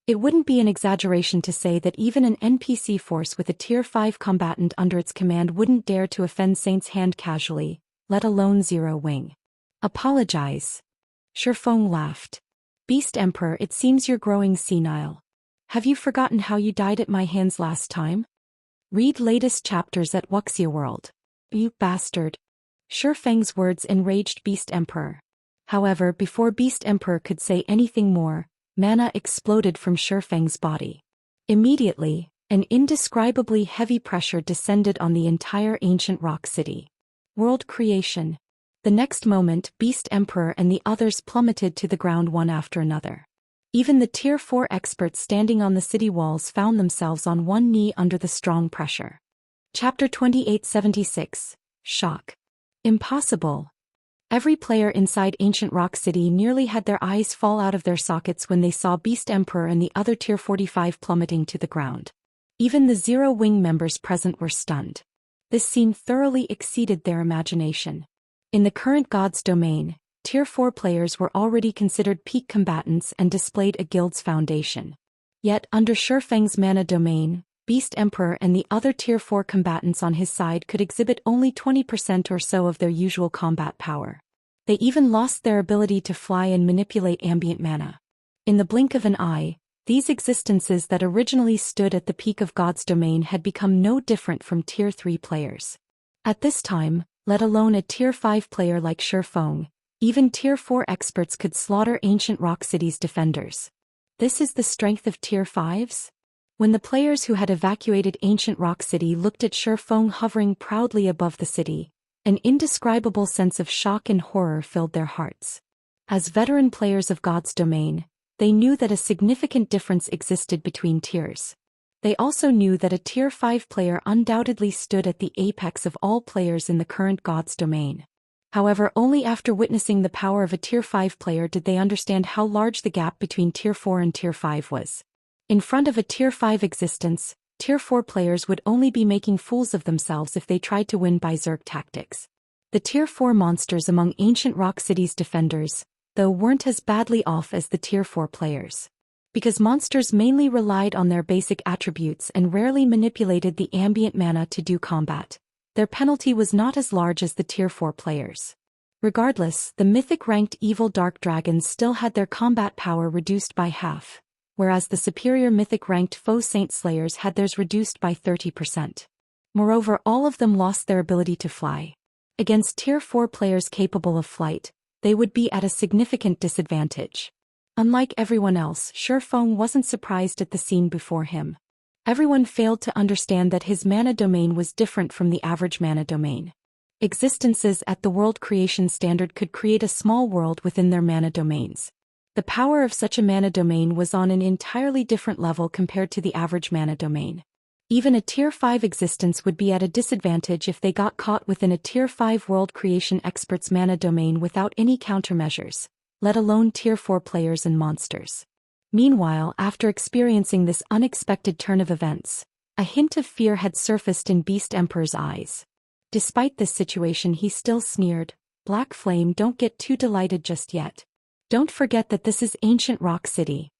It wouldn't be an exaggeration to say that even an NPC force with a Tier 5 combatant under its command wouldn't dare to offend Saint's hand casually, let alone Zero Wing. Apologize. Feng laughed. Beast Emperor, it seems you're growing senile. Have you forgotten how you died at my hands last time? Read latest chapters at Wuxia World. You bastard. Feng's words enraged Beast Emperor. However, before Beast Emperor could say anything more, mana exploded from Feng's body. Immediately, an indescribably heavy pressure descended on the entire ancient rock city. World creation. The next moment, Beast Emperor and the others plummeted to the ground one after another. Even the Tier 4 experts standing on the city walls found themselves on one knee under the strong pressure. Chapter 2876. Shock. Impossible. Every player inside Ancient Rock City nearly had their eyes fall out of their sockets when they saw Beast Emperor and the other Tier 45 plummeting to the ground. Even the Zero Wing members present were stunned. This scene thoroughly exceeded their imagination. In the current God's domain, Tier 4 players were already considered peak combatants and displayed a guild's foundation. Yet, under Feng's mana domain, Beast Emperor and the other Tier 4 combatants on his side could exhibit only 20% or so of their usual combat power. They even lost their ability to fly and manipulate ambient mana. In the blink of an eye, these existences that originally stood at the peak of God's domain had become no different from Tier 3 players. At this time, let alone a Tier 5 player like Feng, even Tier 4 experts could slaughter Ancient Rock City's defenders. This is the strength of Tier 5s? When the players who had evacuated Ancient Rock City looked at Feng hovering proudly above the city, an indescribable sense of shock and horror filled their hearts. As veteran players of God's domain, they knew that a significant difference existed between tiers. They also knew that a Tier 5 player undoubtedly stood at the apex of all players in the current God's domain. However, only after witnessing the power of a Tier 5 player did they understand how large the gap between Tier 4 and Tier 5 was. In front of a Tier 5 existence, Tier 4 players would only be making fools of themselves if they tried to win by Zerg tactics. The Tier 4 monsters among ancient Rock City's defenders, though, weren't as badly off as the Tier 4 players. Because monsters mainly relied on their basic attributes and rarely manipulated the ambient mana to do combat, their penalty was not as large as the Tier 4 players. Regardless, the mythic-ranked evil dark dragons still had their combat power reduced by half, whereas the superior mythic-ranked foe saint slayers had theirs reduced by 30%. Moreover, all of them lost their ability to fly. Against Tier 4 players capable of flight, they would be at a significant disadvantage. Unlike everyone else, Feng wasn't surprised at the scene before him. Everyone failed to understand that his mana domain was different from the average mana domain. Existences at the world creation standard could create a small world within their mana domains. The power of such a mana domain was on an entirely different level compared to the average mana domain. Even a Tier 5 existence would be at a disadvantage if they got caught within a Tier 5 world creation expert's mana domain without any countermeasures, let alone Tier 4 players and monsters. Meanwhile, after experiencing this unexpected turn of events, a hint of fear had surfaced in Beast Emperor's eyes. Despite this situation, he still sneered, "Black Flame, don't get too delighted just yet. Don't forget that this is ancient Rock City."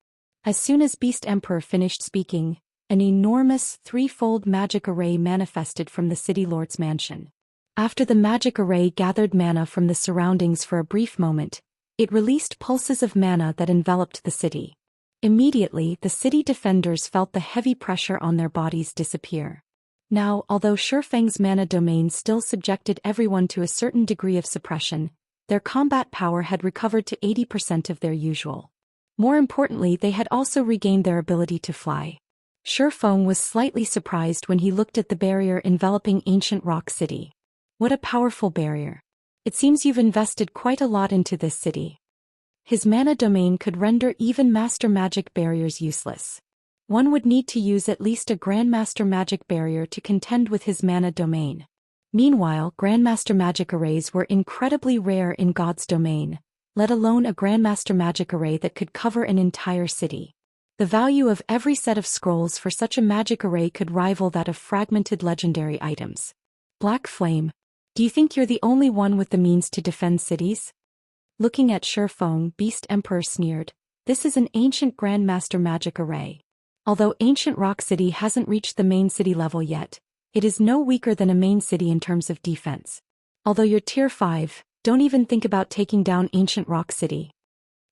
As soon as Beast Emperor finished speaking, an enormous threefold magic array manifested from the City Lord's mansion. After the magic array gathered mana from the surroundings for a brief moment, it released pulses of mana that enveloped the city. Immediately, the city defenders felt the heavy pressure on their bodies disappear. Now, although Feng's mana domain still subjected everyone to a certain degree of suppression, their combat power had recovered to 80% of their usual. More importantly, they had also regained their ability to fly. Feng was slightly surprised when he looked at the barrier enveloping ancient Rock City. What a powerful barrier. It seems you've invested quite a lot into this city. His mana domain could render even master magic barriers useless. One would need to use at least a Grandmaster magic barrier to contend with his mana domain. Meanwhile, Grandmaster magic arrays were incredibly rare in God's domain, let alone a Grandmaster magic array that could cover an entire city. The value of every set of scrolls for such a magic array could rival that of fragmented legendary items. Black Flame, do you think you're the only one with the means to defend cities? Looking at Feng, Beast Emperor sneered, "This is an ancient Grandmaster magic array. Although ancient Rock City hasn't reached the main city level yet, it is no weaker than a main city in terms of defense. Although you're Tier 5, don't even think about taking down ancient Rock City."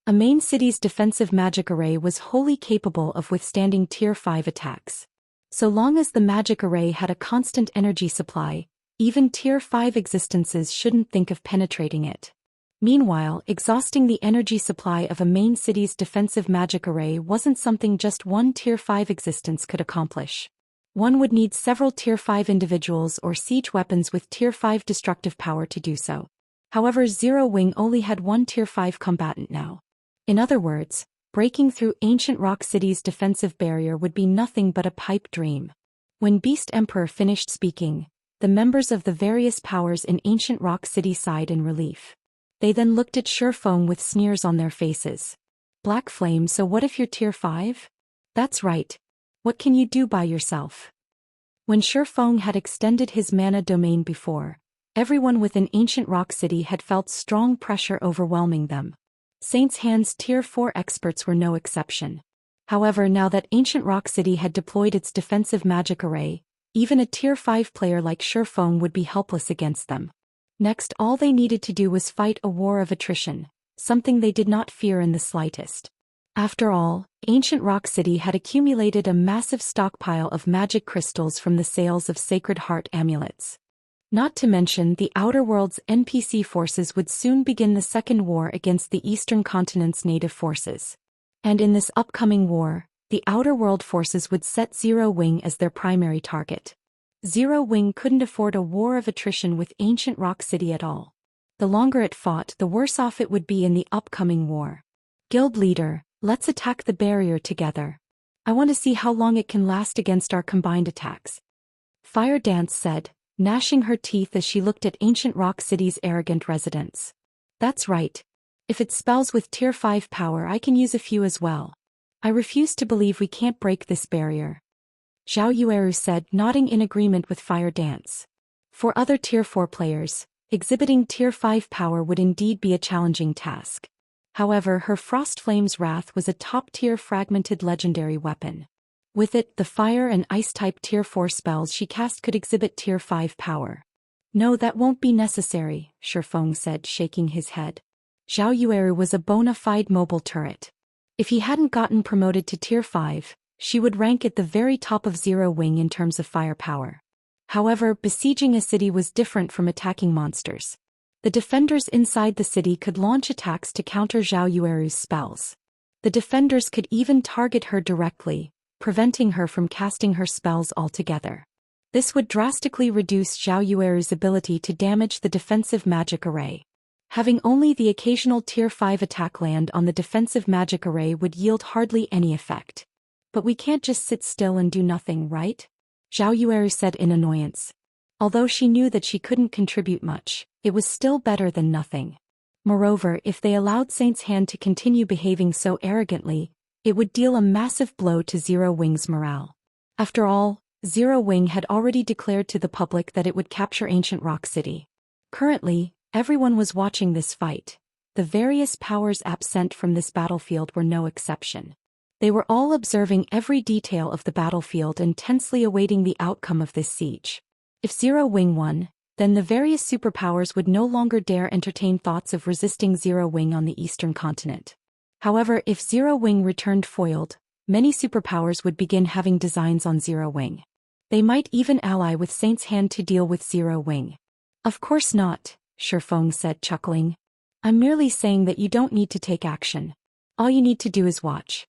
A main city's defensive magic array was wholly capable of withstanding Tier 5 attacks. So long as the magic array had a constant energy supply, even Tier 5 existences shouldn't think of penetrating it. Meanwhile, exhausting the energy supply of a main city's defensive magic array wasn't something just one Tier 5 existence could accomplish. One would need several Tier 5 individuals or siege weapons with Tier 5 destructive power to do so. However, Zero Wing only had one Tier 5 combatant now. In other words, breaking through ancient Rock City's defensive barrier would be nothing but a pipe dream. When Beast Emperor finished speaking, the members of the various powers in ancient Rock City sighed in relief. They then looked at Feng with sneers on their faces. "Black Flame, so what if you're Tier 5? That's right. What can you do by yourself?" When Feng had extended his mana domain before, everyone within ancient Rock City had felt strong pressure overwhelming them. Saint's Hand's Tier 4 experts were no exception. However, now that ancient Rock City had deployed its defensive magic array, even a Tier 5 player like Feng would be helpless against them. Next, all they needed to do was fight a war of attrition, something they did not fear in the slightest. After all, ancient Rock City had accumulated a massive stockpile of magic crystals from the sales of Sacred Heart amulets. Not to mention, the Outer World's NPC forces would soon begin the second war against the Eastern Continent's native forces. And in this upcoming war, the Outer World forces would set Zero Wing as their primary target. Zero Wing couldn't afford a war of attrition with ancient Rock City at all. The longer it fought, the worse off it would be in the upcoming war. "Guild leader, let's attack the barrier together. I want to see how long it can last against our combined attacks. Fire Dance said, gnashing her teeth as she looked at Ancient Rock City's arrogant residents. That's right. If it spells with Tier 5 power, I can use a few as well. I refuse to believe we can't break this barrier. Zhao Yueru said, nodding in agreement with Fire Dance. For other Tier 4 players, exhibiting Tier 5 power would indeed be a challenging task. However, her Frost Flame's Wrath was a top-tier fragmented legendary weapon. With it, the Fire and Ice-type Tier 4 spells she cast could exhibit Tier 5 power. No, that won't be necessary, Feng said, shaking his head. Zhao Yueru was a bona fide mobile turret. If he hadn't gotten promoted to Tier 5, she would rank at the very top of Zero Wing in terms of firepower. However, besieging a city was different from attacking monsters. The defenders inside the city could launch attacks to counter Zhao Yueru's spells. The defenders could even target her directly, preventing her from casting her spells altogether. This would drastically reduce Zhao Yueru's ability to damage the defensive magic array. Having only the occasional Tier 5 attack land on the defensive magic array would yield hardly any effect. But we can't just sit still and do nothing, right? Zhao Yueru said in annoyance. Although she knew that she couldn't contribute much, it was still better than nothing. Moreover, if they allowed Saint's Hand to continue behaving so arrogantly, it would deal a massive blow to Zero Wing's morale. After all, Zero Wing had already declared to the public that it would capture Ancient Rock City. Currently, everyone was watching this fight. The various powers absent from this battlefield were no exception. They were all observing every detail of the battlefield and tensely awaiting the outcome of this siege. If Zero Wing won, then the various superpowers would no longer dare entertain thoughts of resisting Zero Wing on the eastern continent. However, if Zero Wing returned foiled, many superpowers would begin having designs on Zero Wing. They might even ally with Saint's Hand to deal with Zero Wing. Of course not, Feng said, chuckling. I'm merely saying that you don't need to take action. All you need to do is watch.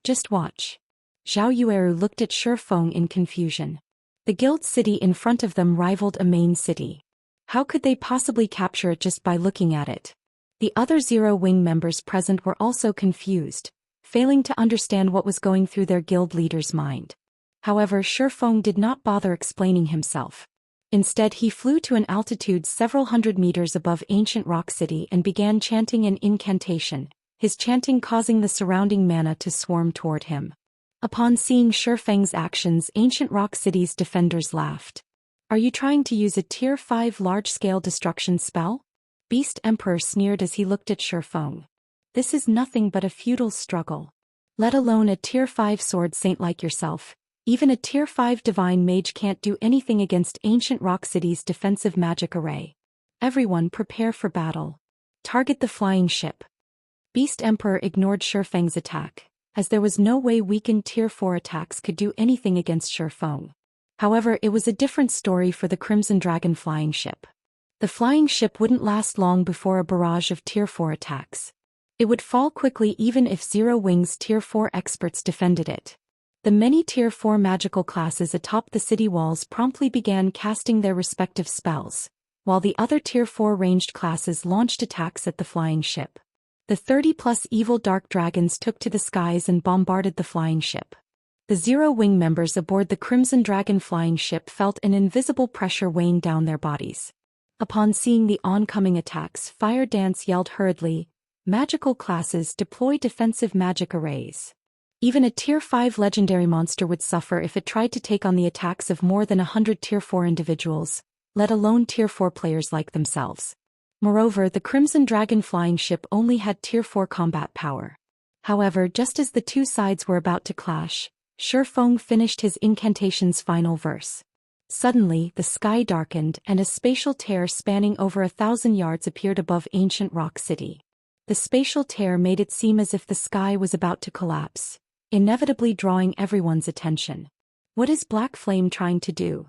Just watch. Zhao Yueru looked at Feng in confusion. The guild city in front of them rivaled a main city. How could they possibly capture it just by looking at it? The other Zero Wing members present were also confused, failing to understand what was going through their guild leader's mind. However, Feng did not bother explaining himself. Instead, he flew to an altitude several hundred meters above Ancient Rock City and began chanting an incantation, his chanting causing the surrounding mana to swarm toward him. Upon seeing Feng's actions, Ancient Rock City's defenders laughed. Are you trying to use a Tier 5 large-scale destruction spell? Beast Emperor sneered as he looked at Feng. This is nothing but a futile struggle. Let alone a Tier 5 sword saint like yourself. Even a Tier 5 divine mage can't do anything against Ancient Rock City's defensive magic array. Everyone prepare for battle. Target the flying ship. Beast Emperor ignored Feng's attack, as there was no way weakened Tier 4 attacks could do anything against Feng. However, it was a different story for the Crimson Dragon flying ship. The flying ship wouldn't last long before a barrage of Tier 4 attacks. It would fall quickly even if Zero Wing's Tier 4 experts defended it. The many Tier 4 magical classes atop the city walls promptly began casting their respective spells, while the other Tier 4 ranged classes launched attacks at the flying ship. The 30-plus evil dark dragons took to the skies and bombarded the flying ship. The Zero Wing members aboard the Crimson Dragon flying ship felt an invisible pressure weighing down their bodies. Upon seeing the oncoming attacks, Fire Dance yelled hurriedly, "Magical classes, deploy defensive magic arrays." Even a Tier 5 legendary monster would suffer if it tried to take on the attacks of more than 100 Tier 4 individuals, let alone Tier 4 players like themselves. Moreover, the Crimson Dragon flying ship only had Tier 4 combat power. However, just as the two sides were about to clash, Feng finished his incantation's final verse. Suddenly, the sky darkened and a spatial tear spanning over 1,000 yards appeared above Ancient Rock City. The spatial tear made it seem as if the sky was about to collapse, inevitably drawing everyone's attention. What is Black Flame trying to do?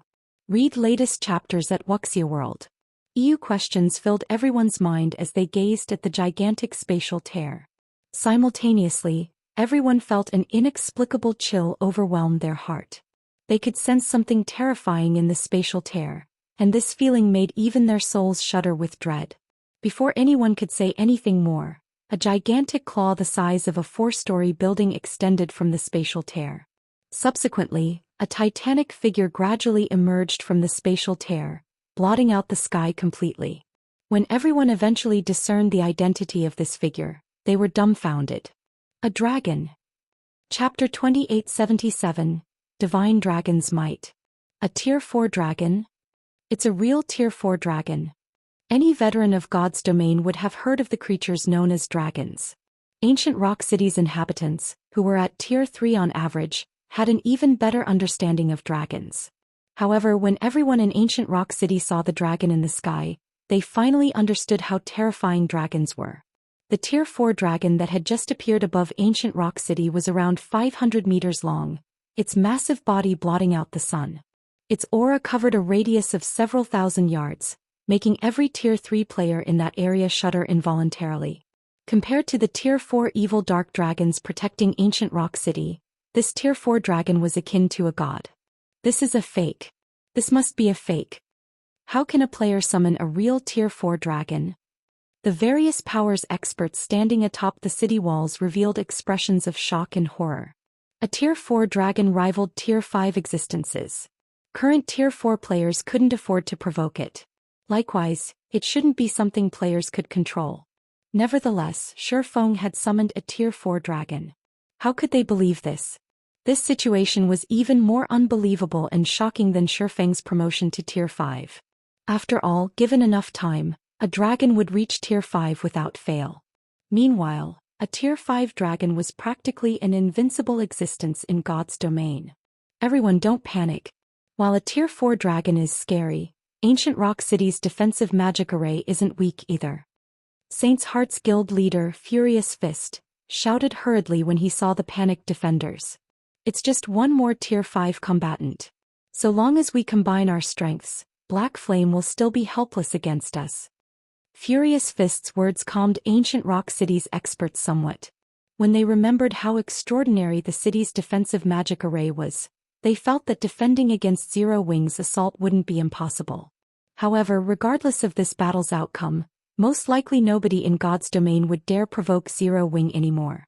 Read latest chapters at Wuxia World. EU questions filled everyone's mind as they gazed at the gigantic spatial tear. Simultaneously, everyone felt an inexplicable chill overwhelm their heart. They could sense something terrifying in the spatial tear, and this feeling made even their souls shudder with dread. Before anyone could say anything more, A gigantic claw the size of a 4-story building extended from the spatial tear. Subsequently, a titanic figure gradually emerged from the spatial tear, blotting out the sky completely. When everyone eventually discerned the identity of this figure, they were dumbfounded. A dragon. Chapter 2877, Divine Dragon's Might. A Tier 4 dragon? It's a real Tier 4 dragon. Any veteran of God's domain would have heard of the creatures known as dragons. Ancient Rock City's inhabitants, who were at Tier 3 on average, had an even better understanding of dragons. However, when everyone in Ancient Rock City saw the dragon in the sky, they finally understood how terrifying dragons were. The Tier 4 dragon that had just appeared above Ancient Rock City was around 500 meters long, its massive body blotting out the sun. Its aura covered a radius of several thousand yards, making every Tier 3 player in that area shudder involuntarily. Compared to the Tier 4 evil dark dragons protecting Ancient Rock City, this Tier 4 dragon was akin to a god. This is a fake. This must be a fake. How can a player summon a real Tier 4 dragon? The various powers experts standing atop the city walls revealed expressions of shock and horror. A Tier 4 dragon rivaled Tier 5 existences. Current Tier 4 players couldn't afford to provoke it. Likewise, it shouldn't be something players could control. Nevertheless, Feng had summoned a Tier 4 dragon. How could they believe this? This situation was even more unbelievable and shocking than Feng's promotion to Tier 5. After all, given enough time, a dragon would reach Tier 5 without fail. Meanwhile, a Tier 5 dragon was practically an invincible existence in God's domain. Everyone don't panic. While a Tier 4 dragon is scary, Ancient Rock City's defensive magic array isn't weak either. Saint's Heart's guild leader, Furious Fist, shouted hurriedly when he saw the panicked defenders. It's just one more Tier 5 combatant. So long as we combine our strengths, Black Flame will still be helpless against us. Furious Fist's words calmed Ancient Rock City's experts somewhat. When they remembered how extraordinary the city's defensive magic array was, they felt that defending against Zero Wing's assault wouldn't be impossible. However, regardless of this battle's outcome, most likely nobody in God's domain would dare provoke Zero Wing anymore.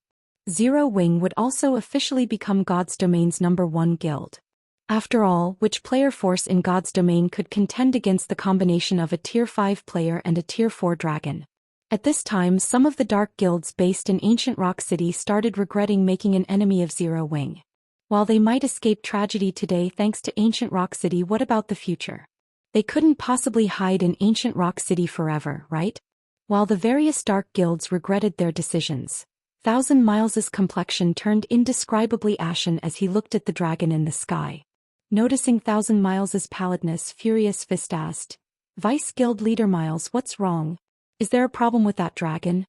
Zero Wing would also officially become God's domain's #1 guild. After all, which player force in God's domain could contend against the combination of a Tier 5 player and a Tier 4 dragon? At this time, some of the dark guilds based in Ancient Rock City started regretting making an enemy of Zero Wing. While they might escape tragedy today thanks to Ancient Rock City, what about the future? They couldn't possibly hide in Ancient Rock City forever, right? While the various dark guilds regretted their decisions, 1,000 Miles's complexion turned indescribably ashen as he looked at the dragon in the sky. Noticing 1,000 Miles's pallidness, Furious Fist asked, "Vice Guild Leader Miles, what's wrong? Is there a problem with that dragon?"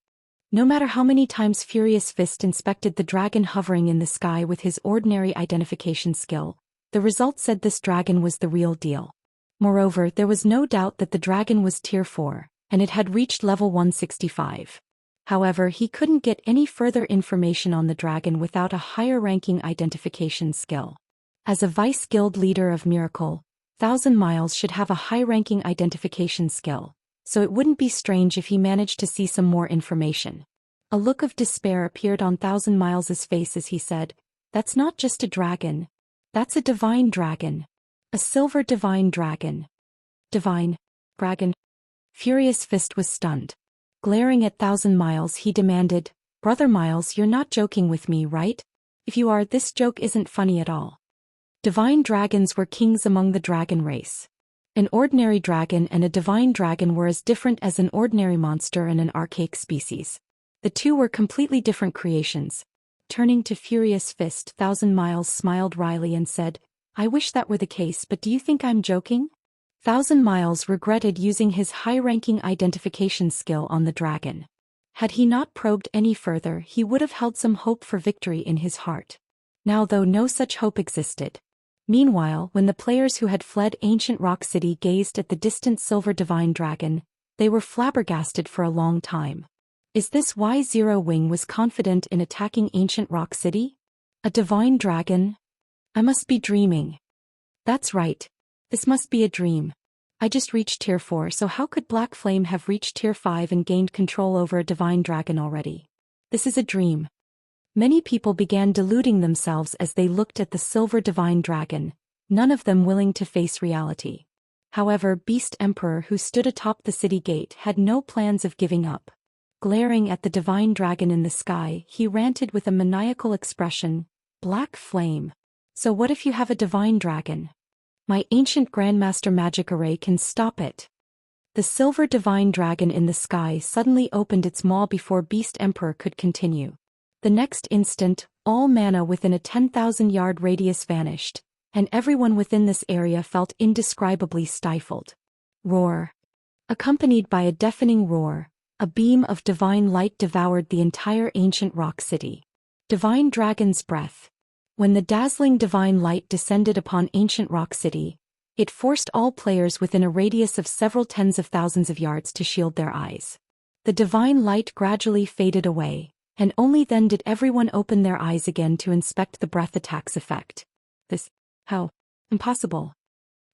No matter how many times Furious Fist inspected the dragon hovering in the sky with his ordinary identification skill, the result said this dragon was the real deal. Moreover, there was no doubt that the dragon was Tier 4, and it had reached level 165. However, he couldn't get any further information on the dragon without a higher-ranking identification skill. As a Vice Guild Leader of Miracle, 1,000 Miles should have a high-ranking identification skill, so it wouldn't be strange if he managed to see some more information. A look of despair appeared on 1,000 Miles's face as he said, "That's not just a dragon. That's a divine dragon. A silver divine dragon." Divine dragon? Furious Fist was stunned. Glaring at 1,000 Miles, he demanded, "Brother Miles, you're not joking with me, right? If you are, this joke isn't funny at all." Divine dragons were kings among the dragon race. An ordinary dragon and a divine dragon were as different as an ordinary monster and an archaic species. The two were completely different creations. Turning to Furious Fist, 1,000 Miles smiled wryly and said, "I wish that were the case, but do you think I'm joking?" 1,000 Miles regretted using his high-ranking identification skill on the dragon. Had he not probed any further, he would have held some hope for victory in his heart. Now, though, no such hope existed. Meanwhile, when the players who had fled Ancient Rock City gazed at the distant silver divine dragon, they were flabbergasted for a long time. Is this why Zero Wing was confident in attacking Ancient Rock City? A divine dragon? I must be dreaming. That's right. This must be a dream. I just reached tier 4, so how could Black Flame have reached tier 5 and gained control over a divine dragon already? This is a dream. Many people began deluding themselves as they looked at the silver divine dragon, none of them willing to face reality. However, Beast Emperor, who stood atop the city gate, had no plans of giving up. Glaring at the divine dragon in the sky, he ranted with a maniacal expression, "Black Flame. So what if you have a divine dragon? My ancient Grandmaster magic array can stop it." The silver divine dragon in the sky suddenly opened its maw before Beast Emperor could continue. The next instant, all mana within a 10,000-yard radius vanished, and everyone within this area felt indescribably stifled. Roar. Accompanied by a deafening roar, a beam of divine light devoured the entire ancient rock city. Divine Dragon's Breath. When the dazzling divine light descended upon ancient rock city, it forced all players within a radius of several tens of thousands of yards to shield their eyes. The divine light gradually faded away, and only then did everyone open their eyes again to inspect the breath attack's effect. How? Impossible.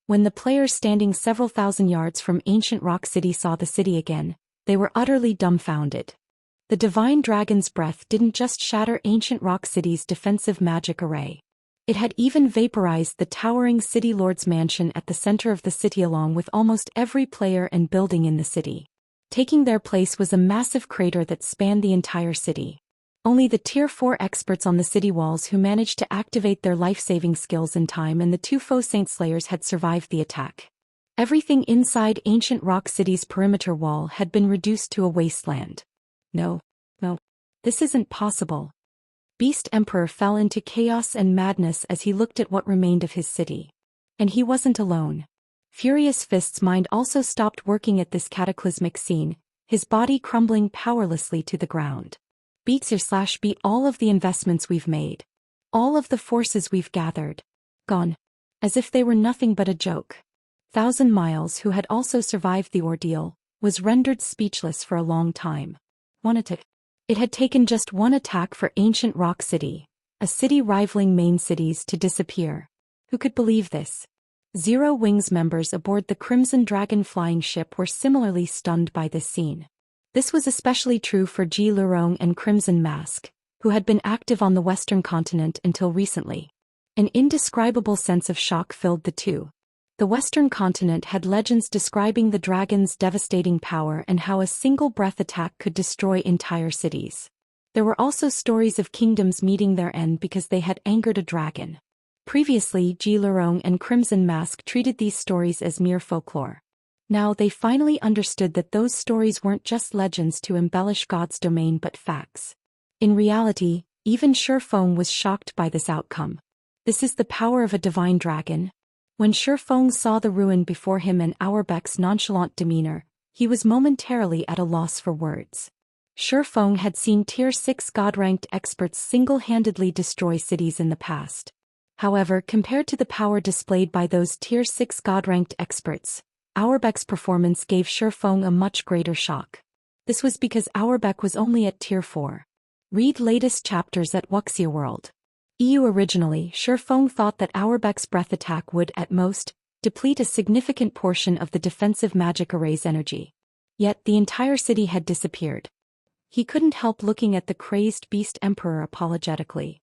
When the players standing several thousand yards from ancient rock city saw the city again, they were utterly dumbfounded. The divine dragon's breath didn't just shatter ancient rock city's defensive magic array. It had even vaporized the towering city lord's mansion at the center of the city along with almost every player and building in the city. Taking their place was a massive crater that spanned the entire city. Only the tier 4 experts on the city walls who managed to activate their life-saving skills in time and the 2 foe saint slayers had survived the attack. Everything inside ancient rock city's perimeter wall had been reduced to a wasteland. No. This isn't possible. Beast Emperor fell into chaos and madness as he looked at what remained of his city. And he wasn't alone. Furious Fist's mind also stopped working at this cataclysmic scene, his body crumbling powerlessly to the ground. Beat all of the investments we've made. All of the forces we've gathered. Gone. As if they were nothing but a joke. 1,000 Miles, who had also survived the ordeal, was rendered speechless for a long time. It had taken just one attack for ancient rock city, a city rivaling main cities, to disappear. Who could believe this? Zero Wings members aboard the Crimson Dragon flying ship were similarly stunned by this scene. This was especially true for Ji Lurong and Crimson Mask, who had been active on the Western continent until recently. An indescribable sense of shock filled the two. The Western continent had legends describing the dragon's devastating power and how a single breath attack could destroy entire cities. There were also stories of kingdoms meeting their end because they had angered a dragon. Previously, Ji Lurong and Crimson Mask treated these stories as mere folklore. Now they finally understood that those stories weren't just legends to embellish God's domain but facts. In reality, even Feng was shocked by this outcome. This is the power of a divine dragon. When Feng saw the ruin before him and Auerbach's nonchalant demeanor, he was momentarily at a loss for words. Feng had seen tier 6 god-ranked experts single-handedly destroy cities in the past. However, compared to the power displayed by those tier 6 god-ranked experts, Auerbach's performance gave Feng a much greater shock. This was because Auerbach was only at tier 4. Read latest chapters at Wuxia World. Originally, Feng thought that Auerbach's breath attack would, at most, deplete a significant portion of the defensive magic array's energy. Yet the entire city had disappeared. He couldn't help looking at the crazed Beast Emperor apologetically.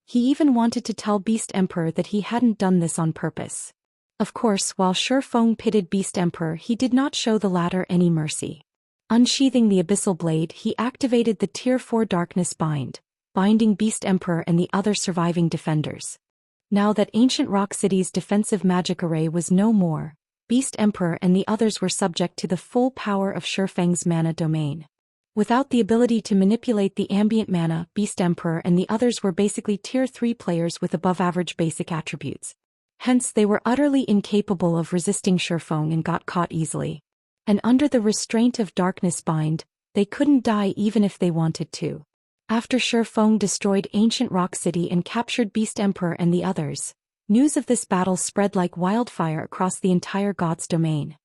He even wanted to tell Beast Emperor that he hadn't done this on purpose. Of course, while Feng pitted Beast Emperor, he did not show the latter any mercy. Unsheathing the Abyssal Blade, he activated the Tier 4 Darkness Bind, binding Beast Emperor and the other surviving defenders. Now that ancient rock city's defensive magic array was no more, Beast Emperor and the others were subject to the full power of Feng's mana domain. Without the ability to manipulate the ambient mana, Beast Emperor and the others were basically tier 3 players with above-average basic attributes. Hence they were utterly incapable of resisting Feng and got caught easily. And under the restraint of Darkness Bind, they couldn't die even if they wanted to. After Feng destroyed ancient rock city and captured Beast Emperor and the others, news of this battle spread like wildfire across the entire God's domain.